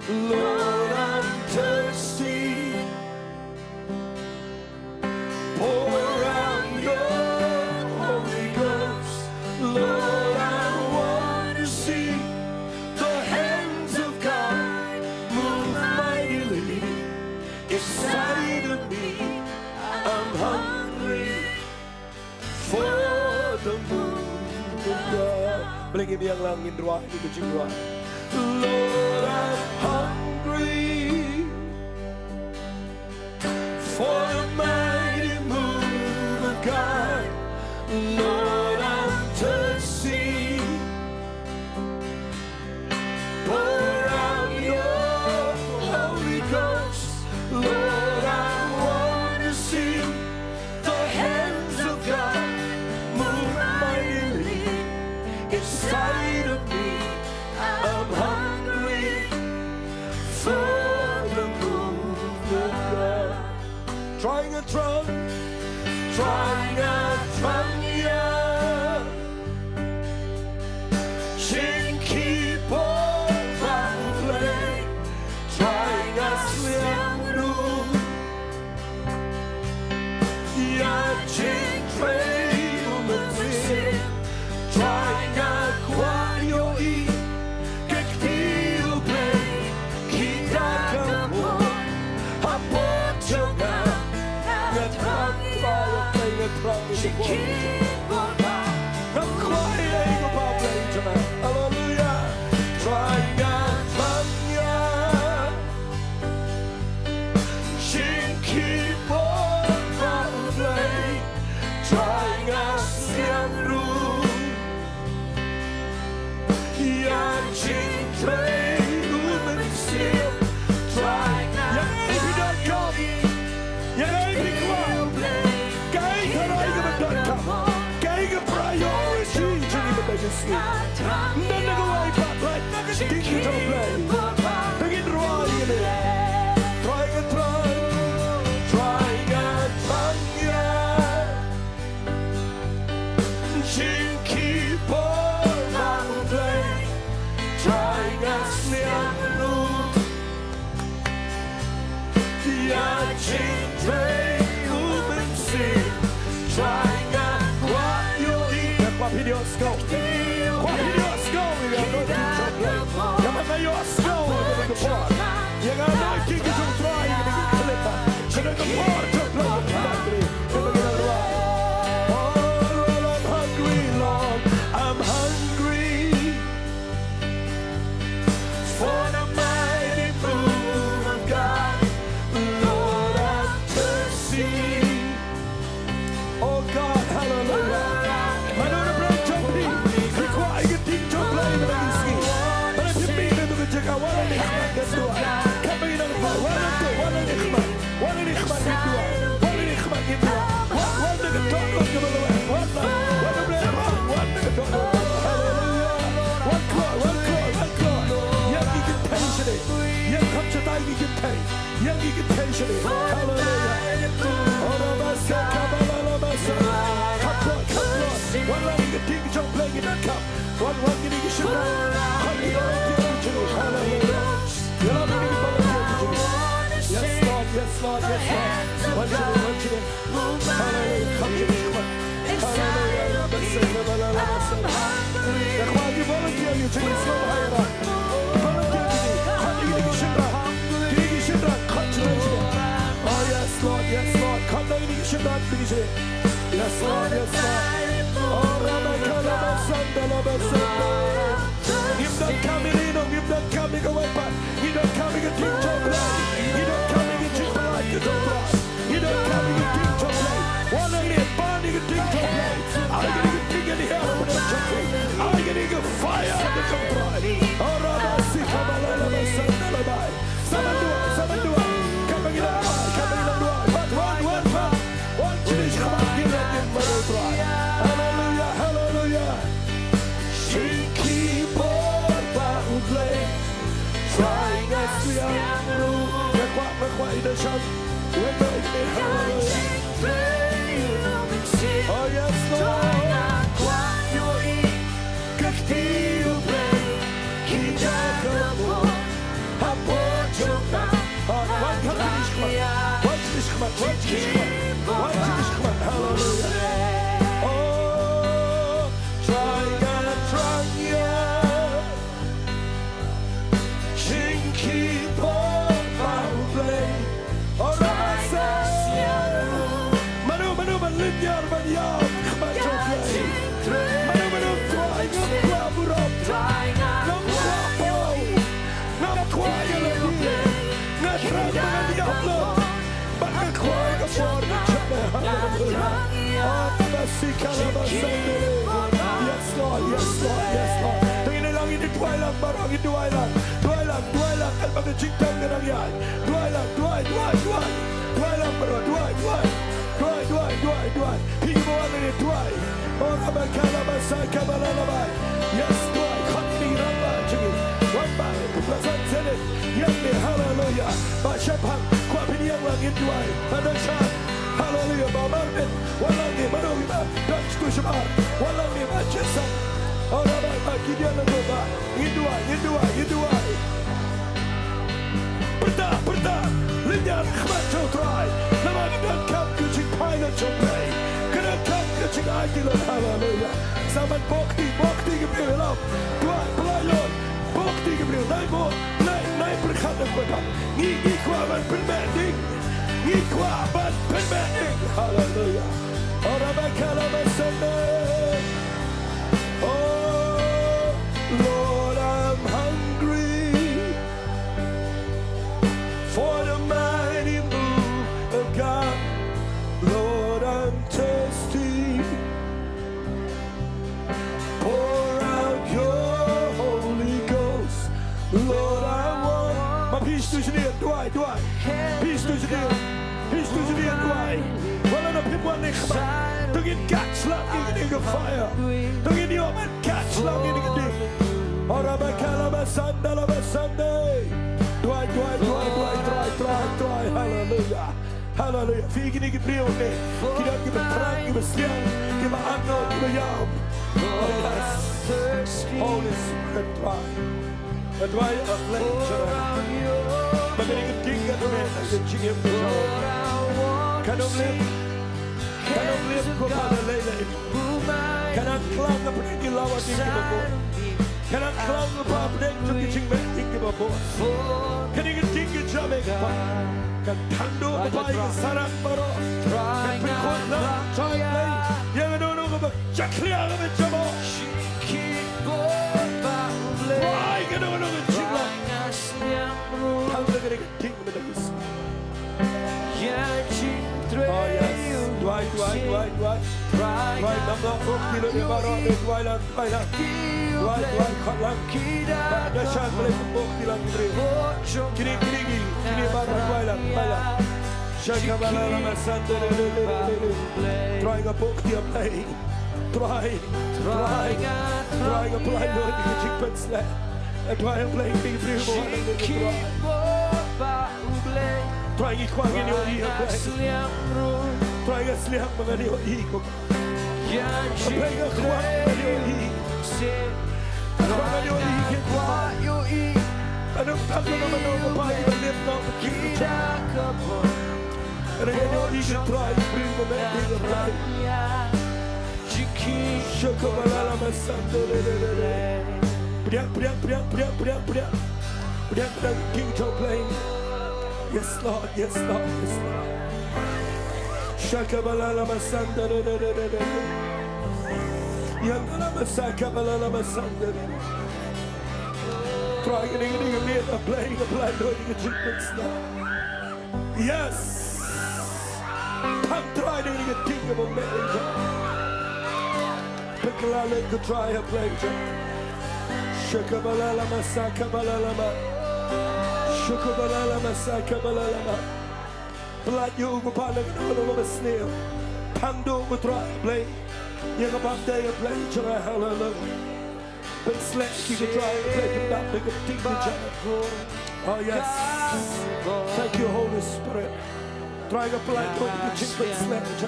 Lord, I'm thirsty. Pour out your Holy Ghost. Lord, I want to see the hands of God move mightily inside of me. I'm hungry for the move of God. Balik yang langit Ruai ke Jingduwai. Lord, I'm hungry for the mighty move of God. Lord, I'm thirsty. Pour out your Holy Ghost. Lord, I want to see the hands of God move mightily inside of me. I'm hungry for the move of God. Trying a drum, yeah. Shillong Blei, trying a Sngi. Yeah, Jingduwai, trying a kwayo I. Kekpil Blei, kidakapo. Hapot jonga, ngatrang kwayo Blei, ngatrang kwayo. Ng kwayo ko pa Blei jonga. Hallelujah. Trying a yeah. Por jumlah Sohthri. Oh Lord, I'm hungry, Lord. I'm hungry for the mighty move of God. Lord, I'm thirsty. Oh God, hallelujah. Mana berang Sohthri. Kuat ikut ting Blei lagi sikit. Mana pimpin itu kejaga wala nikmat kedua. Kami nak wala tu wala nikmat. Wala nikmat kedua. Wala nikmat kedua. Wala ketok ke bawah. Wala berang. Wala ketok. Hallelujah. One clock. Yang ikut tension. Yang kapsa tai ikut tai. Yang ikut tension. Hallelujah. Orang basa kabala basa. Kapot. Wala ikut ting Blei kita kap. Wala ini kita hallelujah. Yes, Lord. One children. Hallelujah. Come to me. Hallelujah. You volunteer, you take it slow higher up. Volunteer to me. Come to me. Shindra. Come to me. Oh, yes, Lord. Come to me. Shindra, please. Yes, Lord. Oh, Ramakala, Sandala, If not coming away, but you don't coming a team to play. You don't coming a team to like it to play. You don't coming a team to play. One of them burning a team to play. I'm getting a thing in the air over the country. I'm getting a fire on the country. Oh, Ramasi, Kamalala, Sandala, Someone do it. Coming in the door. But one finish, come on, give that in my try. Hallelujah. She Blei, trying us to in the sun. Oh yes, Lord. Kecil Blei, kita kemur, apa juga. One finish, come on. Hallelujah. Oh, trying ya. Yes, Lord. Tingin lang ini Jowai lang, barang ini Jowai lang. Kan baga Jingduwai ka lang yan. Jowai lang, bro. Jowai. Hingin mo ano ni Jowai. Orang berkalabasa kabalalabay. Yes, Jowai. Khynnah ramba cingin. Wamba, perasaan senit. Yang ni hallelujah. Masyapang, kuat piniyang langit Jowai. Ada syah. Hallelujah. Bamarmin. Walang ni manuhima. Dan setusyamar. Walang ni majesam. Orang bagi dia legoba. Jingiduwai. Bynta. Linjar khmat Sohthri. Nama kedan kam kucing pilot Blei. Kedan kam kucing ideal. Hallelujah. Zaman bokti kebelam. Pelayon. Bokti kebelam. Naik berkata kepada. Ngi kuaban penmending. Hallelujah. Orang bakal bersandar. Oh, Lord, I'm hungry for the mighty move of God. Lord, I'm thirsty. Pour out your Holy Ghost. Lord, I want. My peace to you, Jowai. Peace to you, Jowai. Wala na pimuan ni khmat. Tungin catch lang ini ke fire. Tungin yo man catch lang ini ke ding. Ora bakala basanda. Jowai. Hallelujah. Figi ni ke brio ni. Kita ke berterang, ke bersiang, ke beranno, ke bejam. Holy Spirit, Jowai of nature. Bagaimana ke tinggal dengan Jingiasyllok. Kanong lihat kepada lele. Kanang kelang kepada kilawat ini kita. Kena klang lepa pedek cuki cingmen tinggi babo. Kena ingin tinggi jame kepa. Kan tando kepa ingin sarang baro. Kan pekot lang cai lay. Yang nono kepa caklia kepa jamo. Why kan nono kepa cinglang. Tando kena tinggi medagis. Oh yes, Dwai. Dwai nama kilo di baro di Dwai lang. Dwai khalang. Ada shan boleh buk di lang beri. Kini baro Dwai lang. Shaka balala masande. Dwai ka buk di Blei. Dwai ka Blei lo di kecik slap. Dwai Blei di beri mo. Try to quang in your ear, try to sleep on your ego. Play a quang on your ear. Quang on your ear, what you eat. I don't talk to them over by your lip, not the king. And again, your ear try to bring the man in the light. Chocolate, my son. Priya, King Joe playing. Yes, Lord. Shakabalala masanda. Yangala masakabalala masanda. Try getting a playing a blind doing a chicken now. Yes. I'm trying to get a thing of a manager. Piccolo could try a play. Shakabalala masakabalala. Shukabalala masakabalala. Blood you go pan of a snail. Pando with Blei. You're about day of Blei. Hallelujah. But slash you can try to play to that big thing. Oh yes. Thank you, Holy Spirit. Try to play to the chicken slash.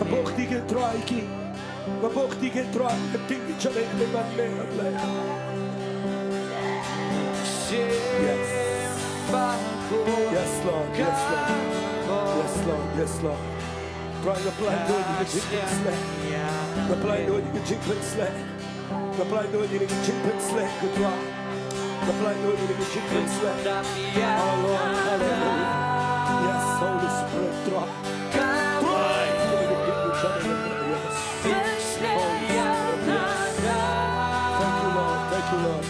A book you can try key. A book you can try to think each other in the Blei. Yes. Yes, Lord. Try to apply to the chicken slack. Apply to the chicken slack. Apply to the chicken slack. Apply to the chicken slack. Oh Lord, hallelujah. Yes, Holy Spirit, try.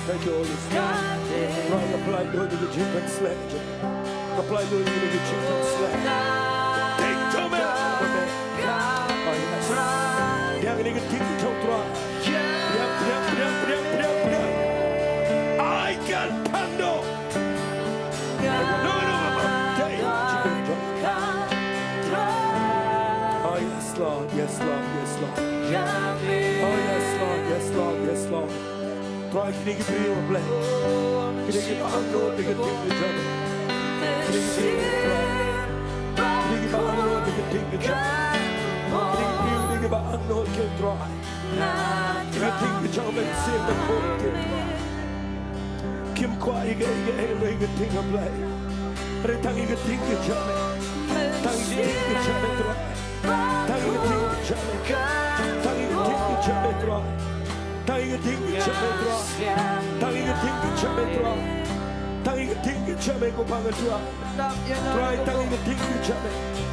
Thank you, Holy Spirit. Try to apply to the chicken slack. Apply to the chicken slack. I can handle. Oh yes, Lord. Oh yes, Lord. Try to get through a play. Can you get on road to get to the job? Can you get on road to get to the job? Can you get on road to get dry? Can I take the job and save the court? Kim Kwai get a thing of Blei. Tangi get thing of job. Tangi get the job dry. Tangi get the job. Tangi get the job dry. Tangi get the job dry. Tangi get the job dry. Tangi get the job go bang dry. Try tangi get the job.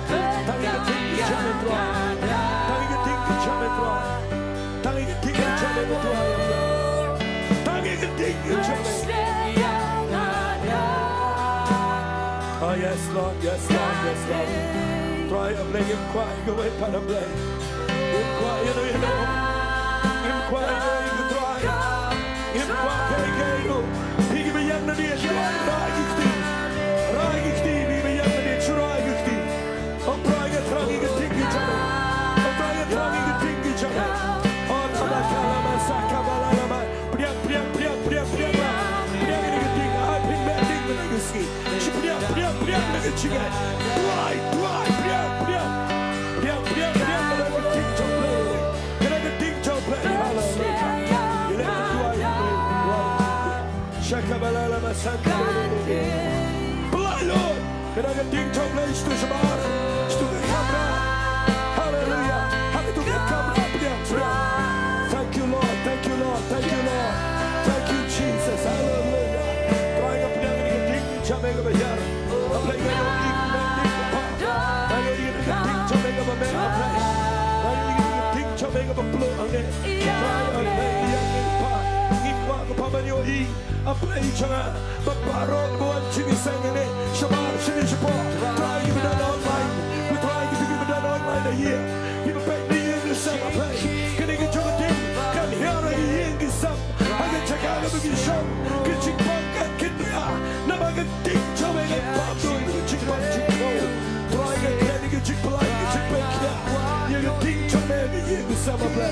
Tangi get the job dry. Tangi get the job dry. Tangi get the job dry. Tangi get the job. Oh yes, Lord. Try to play him quiet, go away, Paham Blei. Him quiet, you know. Him quiet, you try. Him quiet, you Pigi be young, the Ragikti, be young, the Ragikti. I'm trying to try to think each other. I'm trying to try to think each other. Oh, Tabakalama, Sakabalama, Priya. I've been mending the legacy. Priya, chicken. Shakabalala masanda. Blei Lord. Can I get ding to Blei to Shabar? To the camera. Hallelujah. Happy to get camera. Thank you, Lord. Blei jangan berparut buat Jingiaseng ini. Shamar sini support. Try you bedan online. We try you to bedan online a year. You back the year the summer play. Can you jump in? Can hear a year in some. I can check out a big show. Can you punk and Khynnah? Never get deep Jowai and Paham doing the chick punk chick roll. Try and can you chick polite and chick back here. You get deep Jowai every year the summer play.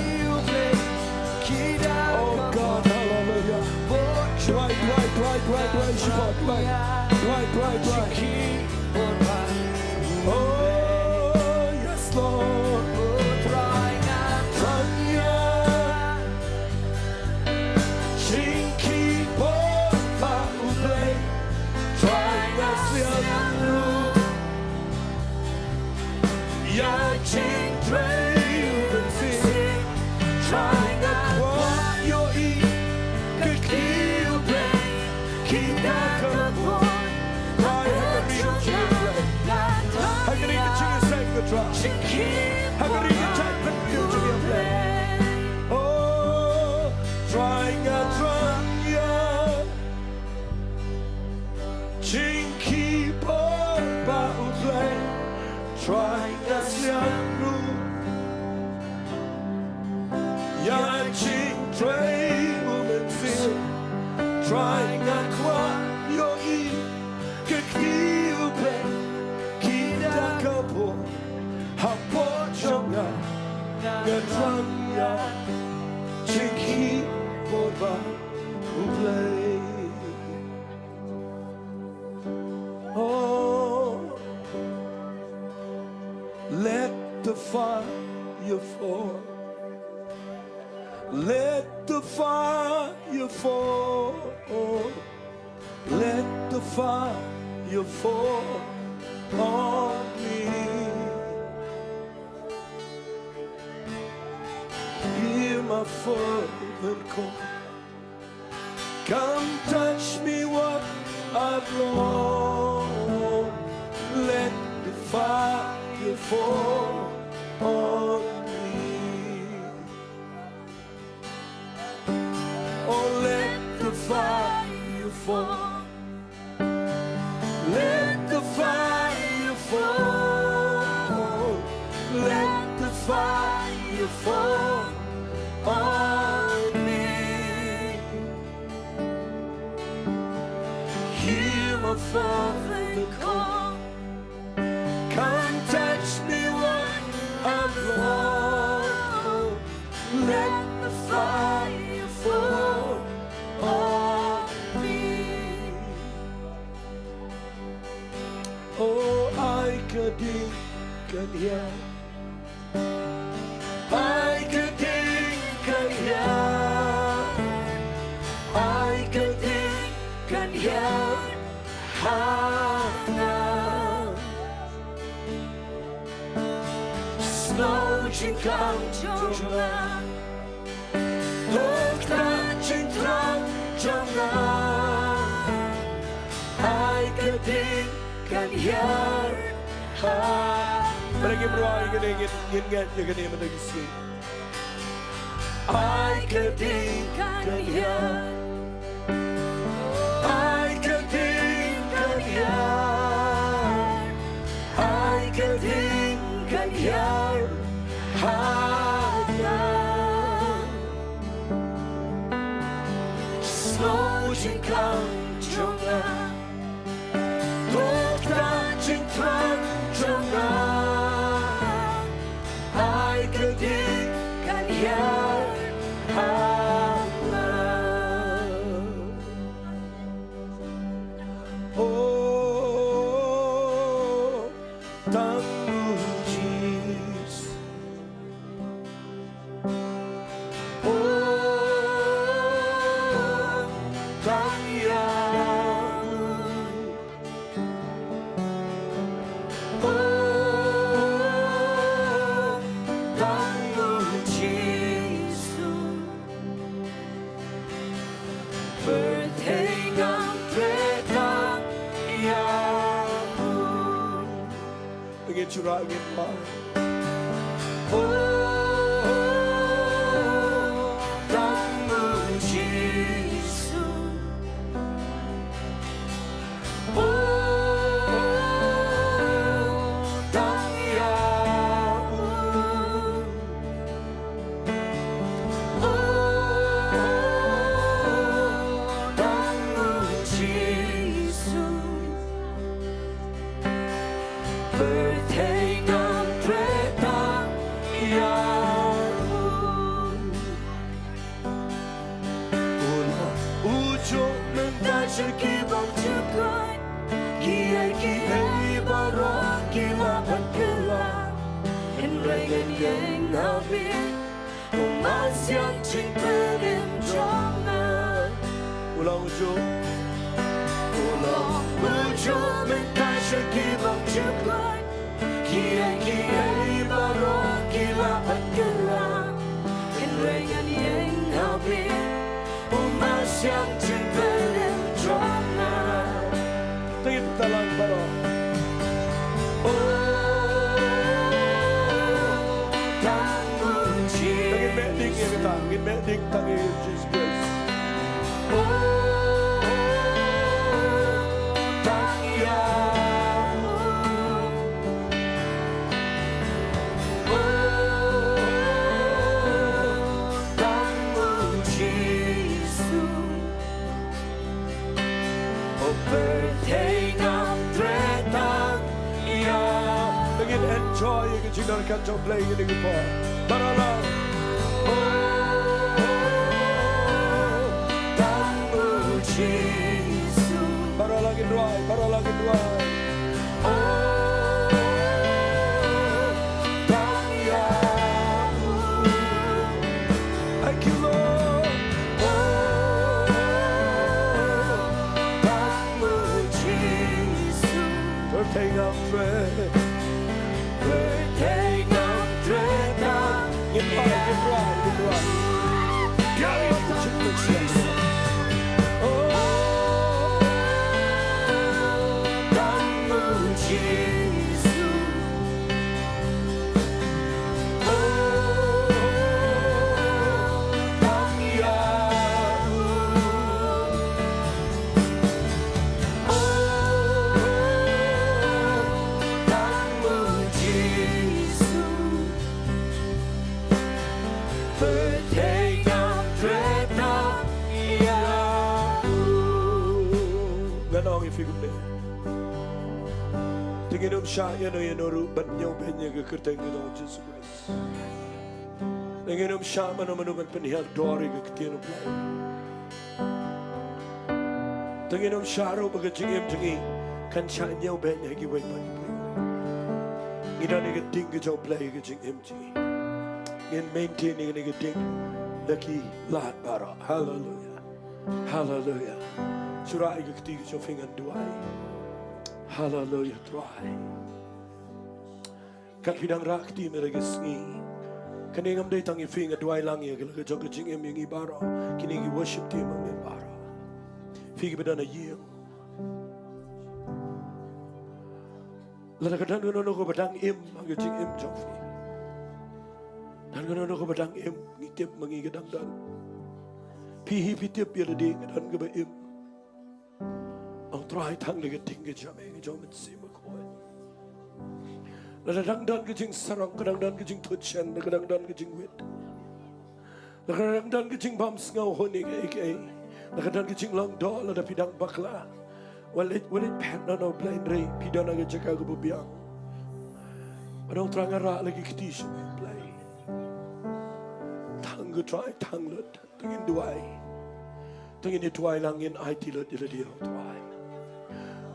Oh God, hallelujah. Right, support, right. Oh, yes, Lord. Jingiasyllok, Mawlai, Oh, trying a Jingiasyllok, Mawlai, trying a Sngi. Yeah, Jingduwai, woman feel, trying a quite your e, Khynnah couple, how poor Jong, Nyngkong, Jingiasyllok, Blei. Oh, let the fire fall. Let the fire fall. Let the fire fall on me. Hear my fervent call. Come touch me what I've lost. Let the fire fall on me. Oh, let the fire fall. Let the fire fall. Let the fire fall on me. Hear my fervent call. Come touch me what I've lost. Let the fire fall on me. Oh, I could hear. I could hear. I could hear. Snow Jingiasyllok, Jowai. I can hear. Mereka berdoa ingin mendengar. I can hear. I can hear. I can hear. Snow Jingiasyllok, Jowai. I can hear. Oh, thank you, Jesus. Oh, thank you. Curah ingin Pak. Oh, tanggung Yesus siang chinh berim drama Ulang ujung Ulang ujung mentai syakibang jumpai Kiai baru kilapat gelang Kenrengan yang habis Umat siang chinh berim drama Tingin talang baro Tangin mending ya kita Tangin mending tangin Jesus Christ Enjoy you can not catch up playing in the guitar. Balang. Balang in dry, balang in dry. Thank you, Lord. Take up thread. Take up thread Get right. Carry up the chicken. Tingin siya yan ruban niyo benya kekerteng ito Jesus Christ. Tingin siya mano penihar dori keketian Blei. Tingin siya ro bagajing kan siya niyo benya giway pagi Blei. Ina ni keting ke jauh Blei kejing ngin maintain ni keting laki lahat bara. Hallelujah. Hallelujah. Surah keting jauh fingan duai. Hallelujah, try. Kat bidang rakti mereka Sngi. Kani ngam day tangi finga duai langi agak jog jingem yang ibara. Kini gi worship team ang ibara. Figi bedana yield. Lada kadang gono ko badang im ang jingem jofi. Dan gono ko badang im ngitip mangi gadang dan. Pihi pitip ya leding dan geba im. Ang try tang le keting ke jame ke jom si makoi. La dang dan ke jing sarang kadang dan ke jing tuchen kadang dan ke jing wit. La kadang dan ke jing bam ngau honi ke la kadang ke jing long do la da pidang bakla. Walit pen no blind ray pidana ke jaka ke bubiang. Adong trang ara lagi ketish Blei. Tang ke try tang lut tengin duai. Tengin duai langin IT lut dia dia duai.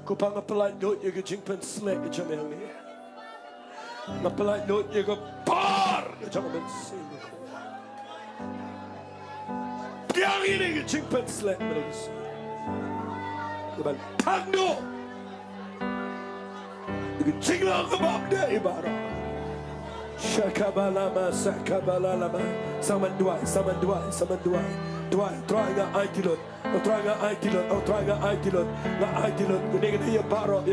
Ko pa ngapalay doon yung jingpen slek yung jamang niya. Ngapalay doon yung bar yung jamang sino ko. Kaya ini yung jingpen slek mo na gusto. Diba? Tagno! Yung jinglang kabab na ibara. Shakabalama, sakabalalama. Samanduay. Duai, try nga aitilot. Try nga aitilot. Nga aitilot. Kuningan ya baro.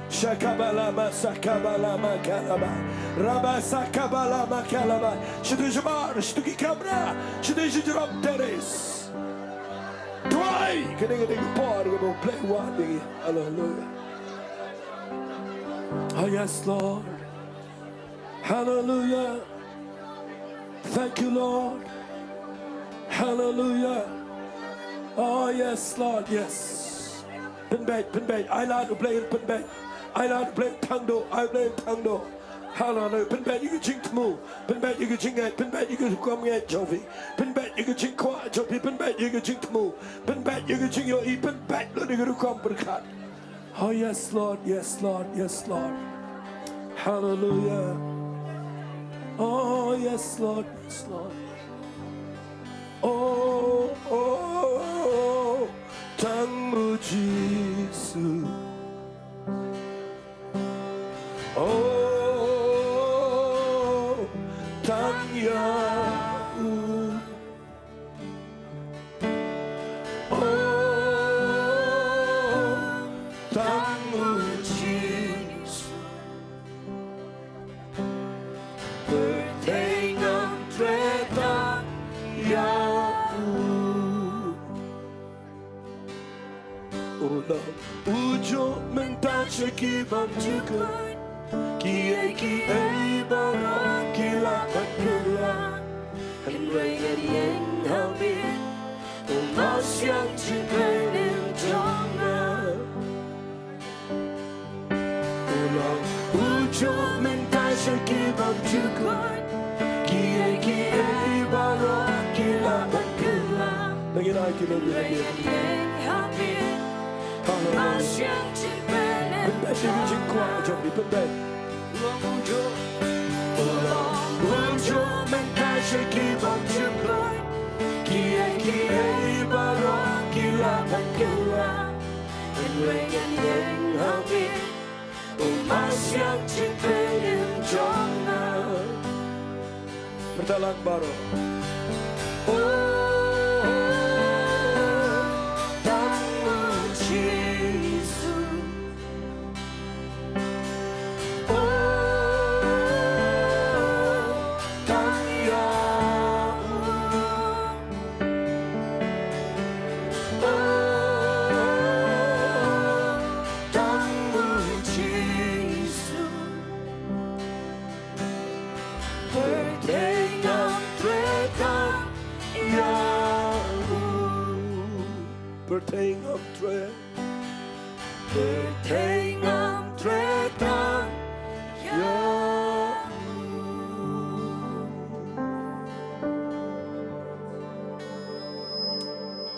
Shakabalama, sakabalama, kalama. Raba, sakabalama, kalama. Shidujamar, shidukikabra. Shidujam teres. Duai, kuningan yung par. Yung play one. Hallelujah. Oh yes, Lord. Hallelujah. Thank you, Lord. Hallelujah. Oh, yes, Lord, yes. Penbait. I like to play in penbait. I like to play tangdo. I play tangdo. Hallelujah. Penbait, you can ching tmu. Penbait, you can ching it. Penbait, you can come get Jovi. Penbait, you can ching kwa Jovi. Penbait, you can ching tmu. Penbait, you can ching your e. Penbait, you can come berkat. Oh, yes, Lord. Yes, Lord. Yes, Lord. Hallelujah. Oh, yes, Lord. Yes, Lord. 당무지수 당야우 당무지수 불태영 되다 야우 Ulang ujo mentache kibam juga Kiai barang kilapat kelang Henry yang habis Umas yang cingkenim jonga Ulang ujo mentache kibam juga Kiai barang kilapat kelang Lagi lagi lagi Bynta syukur jingkuang jom di Bynta Ujo mentai syukibam jingkuang Kiai barang kilapan keluar Enrengan yang habis Umas yang cingkenim jonga Bertalang baru Bertengam tre tang ya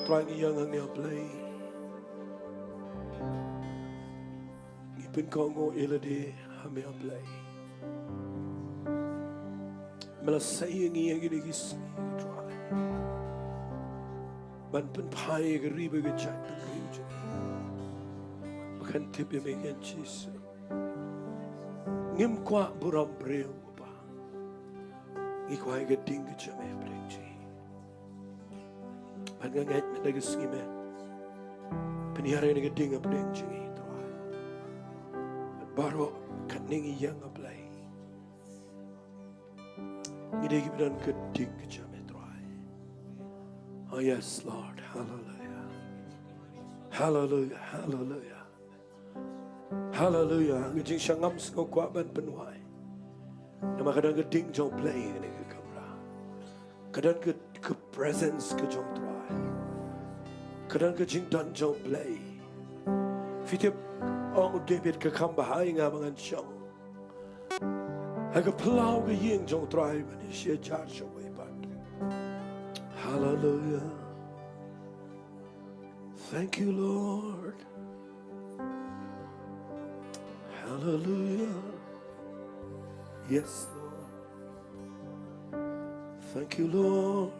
Tuan yang angnya Blei Ngipin kongo ilade hamya Blei Melasai ngi yang gini gis Tuan Ban pen pai ke Ri-Bhoi ke Jaintia Bukan tip yang mengen cis Ngim kuat buram breu ba Ngikwai ke ding ke jame brengji Ban ngait men ke Sngi men Penihara ni ke ding ke brengji Tuan Baru kat ningi yang ke Blei Ngidegi beran ke ding ke jame Oh yes, Lord. Hallelujah. Hallelujah. Hallelujah. Hallelujah. Ngejing syangam sengau kuat ban penuai. Nama kadang ke ding jong Blei ni ke kamera. Kadang ke presence ke jong tuai. Kadang ke jing dan jong Blei. Fitip orang David ke kambahai ngabangan syang. Aga pelau ke ying jong tuai bani syia jar Jowai. Hallelujah. Thank you, Lord. Hallelujah. Yes, Lord. Thank you, Lord.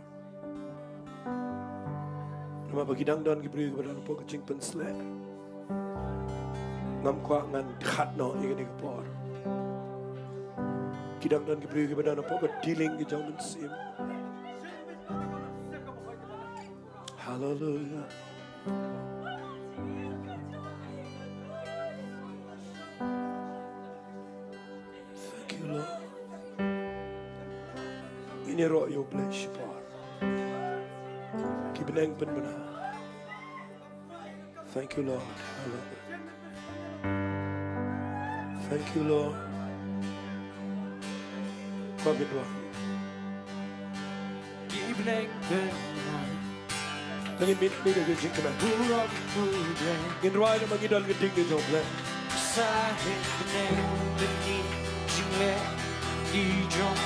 Nama bagi dangdan diberi kepada lupa kecing penslek. Ngam kuat ngan khat no ini kepor. Kidangdan diberi kepada lupa kediling ke jauh mensim. Hallelujah. Thank you, Lord. Ini roh you bless for. Kibeneng pen benar. Thank you, Lord. Hallelujah. Thank you, Lord. Kau berdoa. Kibeneng pen Ngin mit ni ke jing kemen. Ngin roi na mangidal ke ding ke jong Blei. Sahih beneng beni jingle di Jong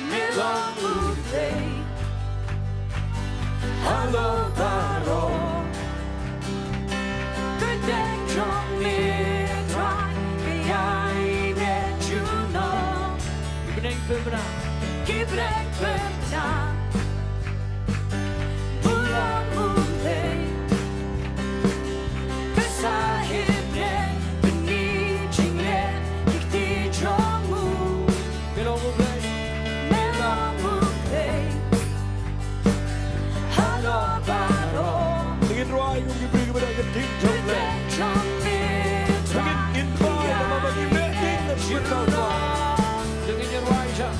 Melang Blei Halo baro Kedeng Jong Mitrai Kayai Nejuno Kibeneng pembenang Kibeneng Bynta Bulan mulai Kesahibnya Benih jinglet Dikti jongmu Melong mulai Halo baro Ingin roy yung diberi kepada keting Jowai. Ingin invite nama bagi meeting dan berkata. Dengan your wajah,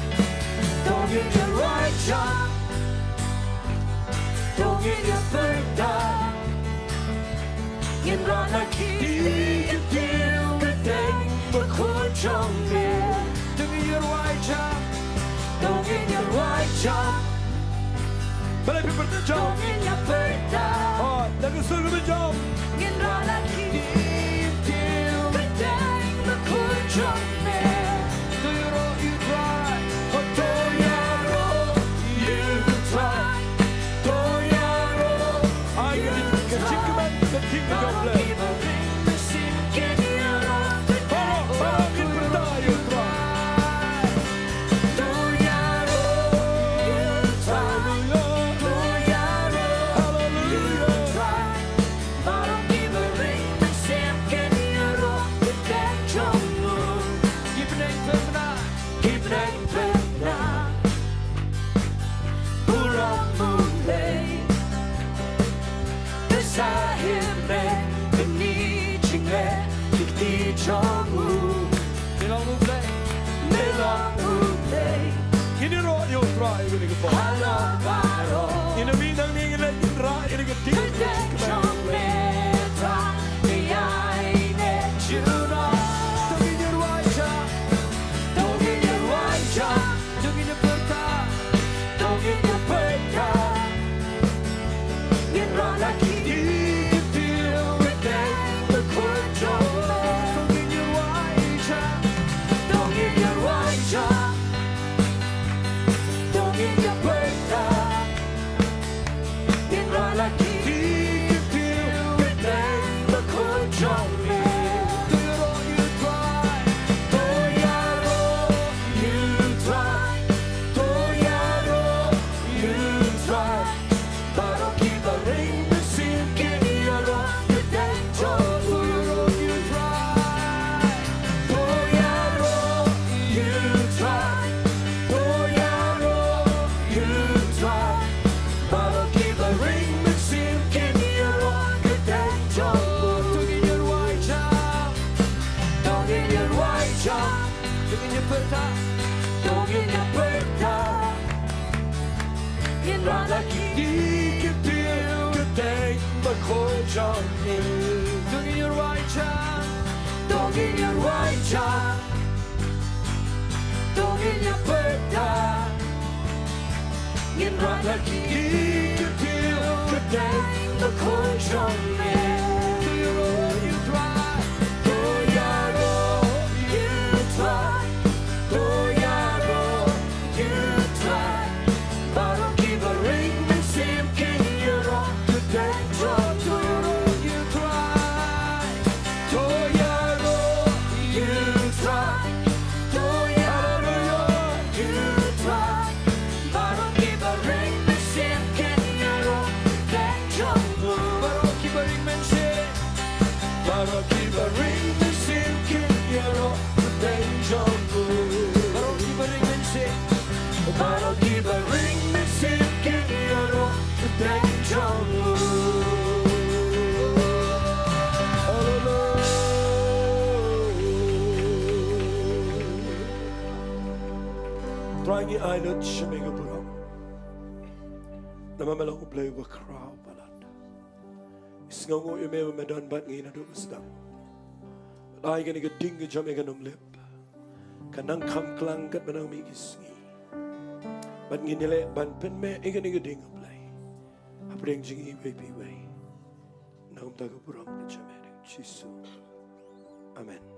Dongin your wajah Dongin your Bynta Ngin rana kiri Ketil kedeng Berkut jongmir dengan your wajah, Dongin your wajah Balai berjam. Dongin your Bynta Oh, dengan suruh berjam. Ngin rana kiri Ketil kedeng Berkut jongmir do you know you try, Toyaro you try Toyaro Ayo keting keman keting Jowai. Mesin kini orang Para ingin berdaya try. Toyaro you try Toyaro you try Barang diberi mesin kini orang Kedeng jongmu keep nang benar, Kibneng benar Burang mulai Kesahibneng Benih jinglet Dikti jongmu melong mulai, Melong mulai Ini roy yung try ini kepa. Halo baro Ini minang ni ingin lagi try ini keting. Kedeng jongmetra Niyaine juno dengan your wajah, Dongin your wajah dengan your Bynta, Dongin your Bynta Ngin rana kiri Ketil kedeng Berkut jongmer dengan your wajah, Dongin your wajah Dongin your Bynta Ngin rana kiri Ketil kedeng Berkut jongmer do you know you try, Toyaro you try Toyaro you try Baru kita ring mesin kini orang kedeng jongmu you try, Toyaro you try Toyaro you try Baru kita ring mesin kini orang kedeng jongmu dengan your wajah, Dongin your wajah dengan your Bynta, Dongin your Bynta Ngin rana kiri Ketil kedeng Berkut jongmir dengan your wajah, Dongin your wajah Dongin your Bynta Ngin rana kiri Ketil kedeng Berkut jongmir do you know you try, Toyaro you try Toyaro you try Baru kita ring mesin kini orang kedeng jongmu you try, Toyaro you try Toyaro you try Baru kita ring mesin kini orang kedeng jongmu baru kita ring mesin, Baru kita ring mesin kini orang kedeng jongmu baru kita ring mesin, Baru kita ring mesin kini orang kedeng jongmu Try ni island shimega burang. Nama malang Blei wa kraw balad. Sngongo yume wa medan bat ngina do sedang. Lai gani ga ding ga jam ga Nonglum. Kanang kam klang kat manang mi Sngi. Bat nginile ban pen me igani ga ding Blei. Apreng Jingiwai pi wai. Nam ta ga burang ga jam Jesus. Amen.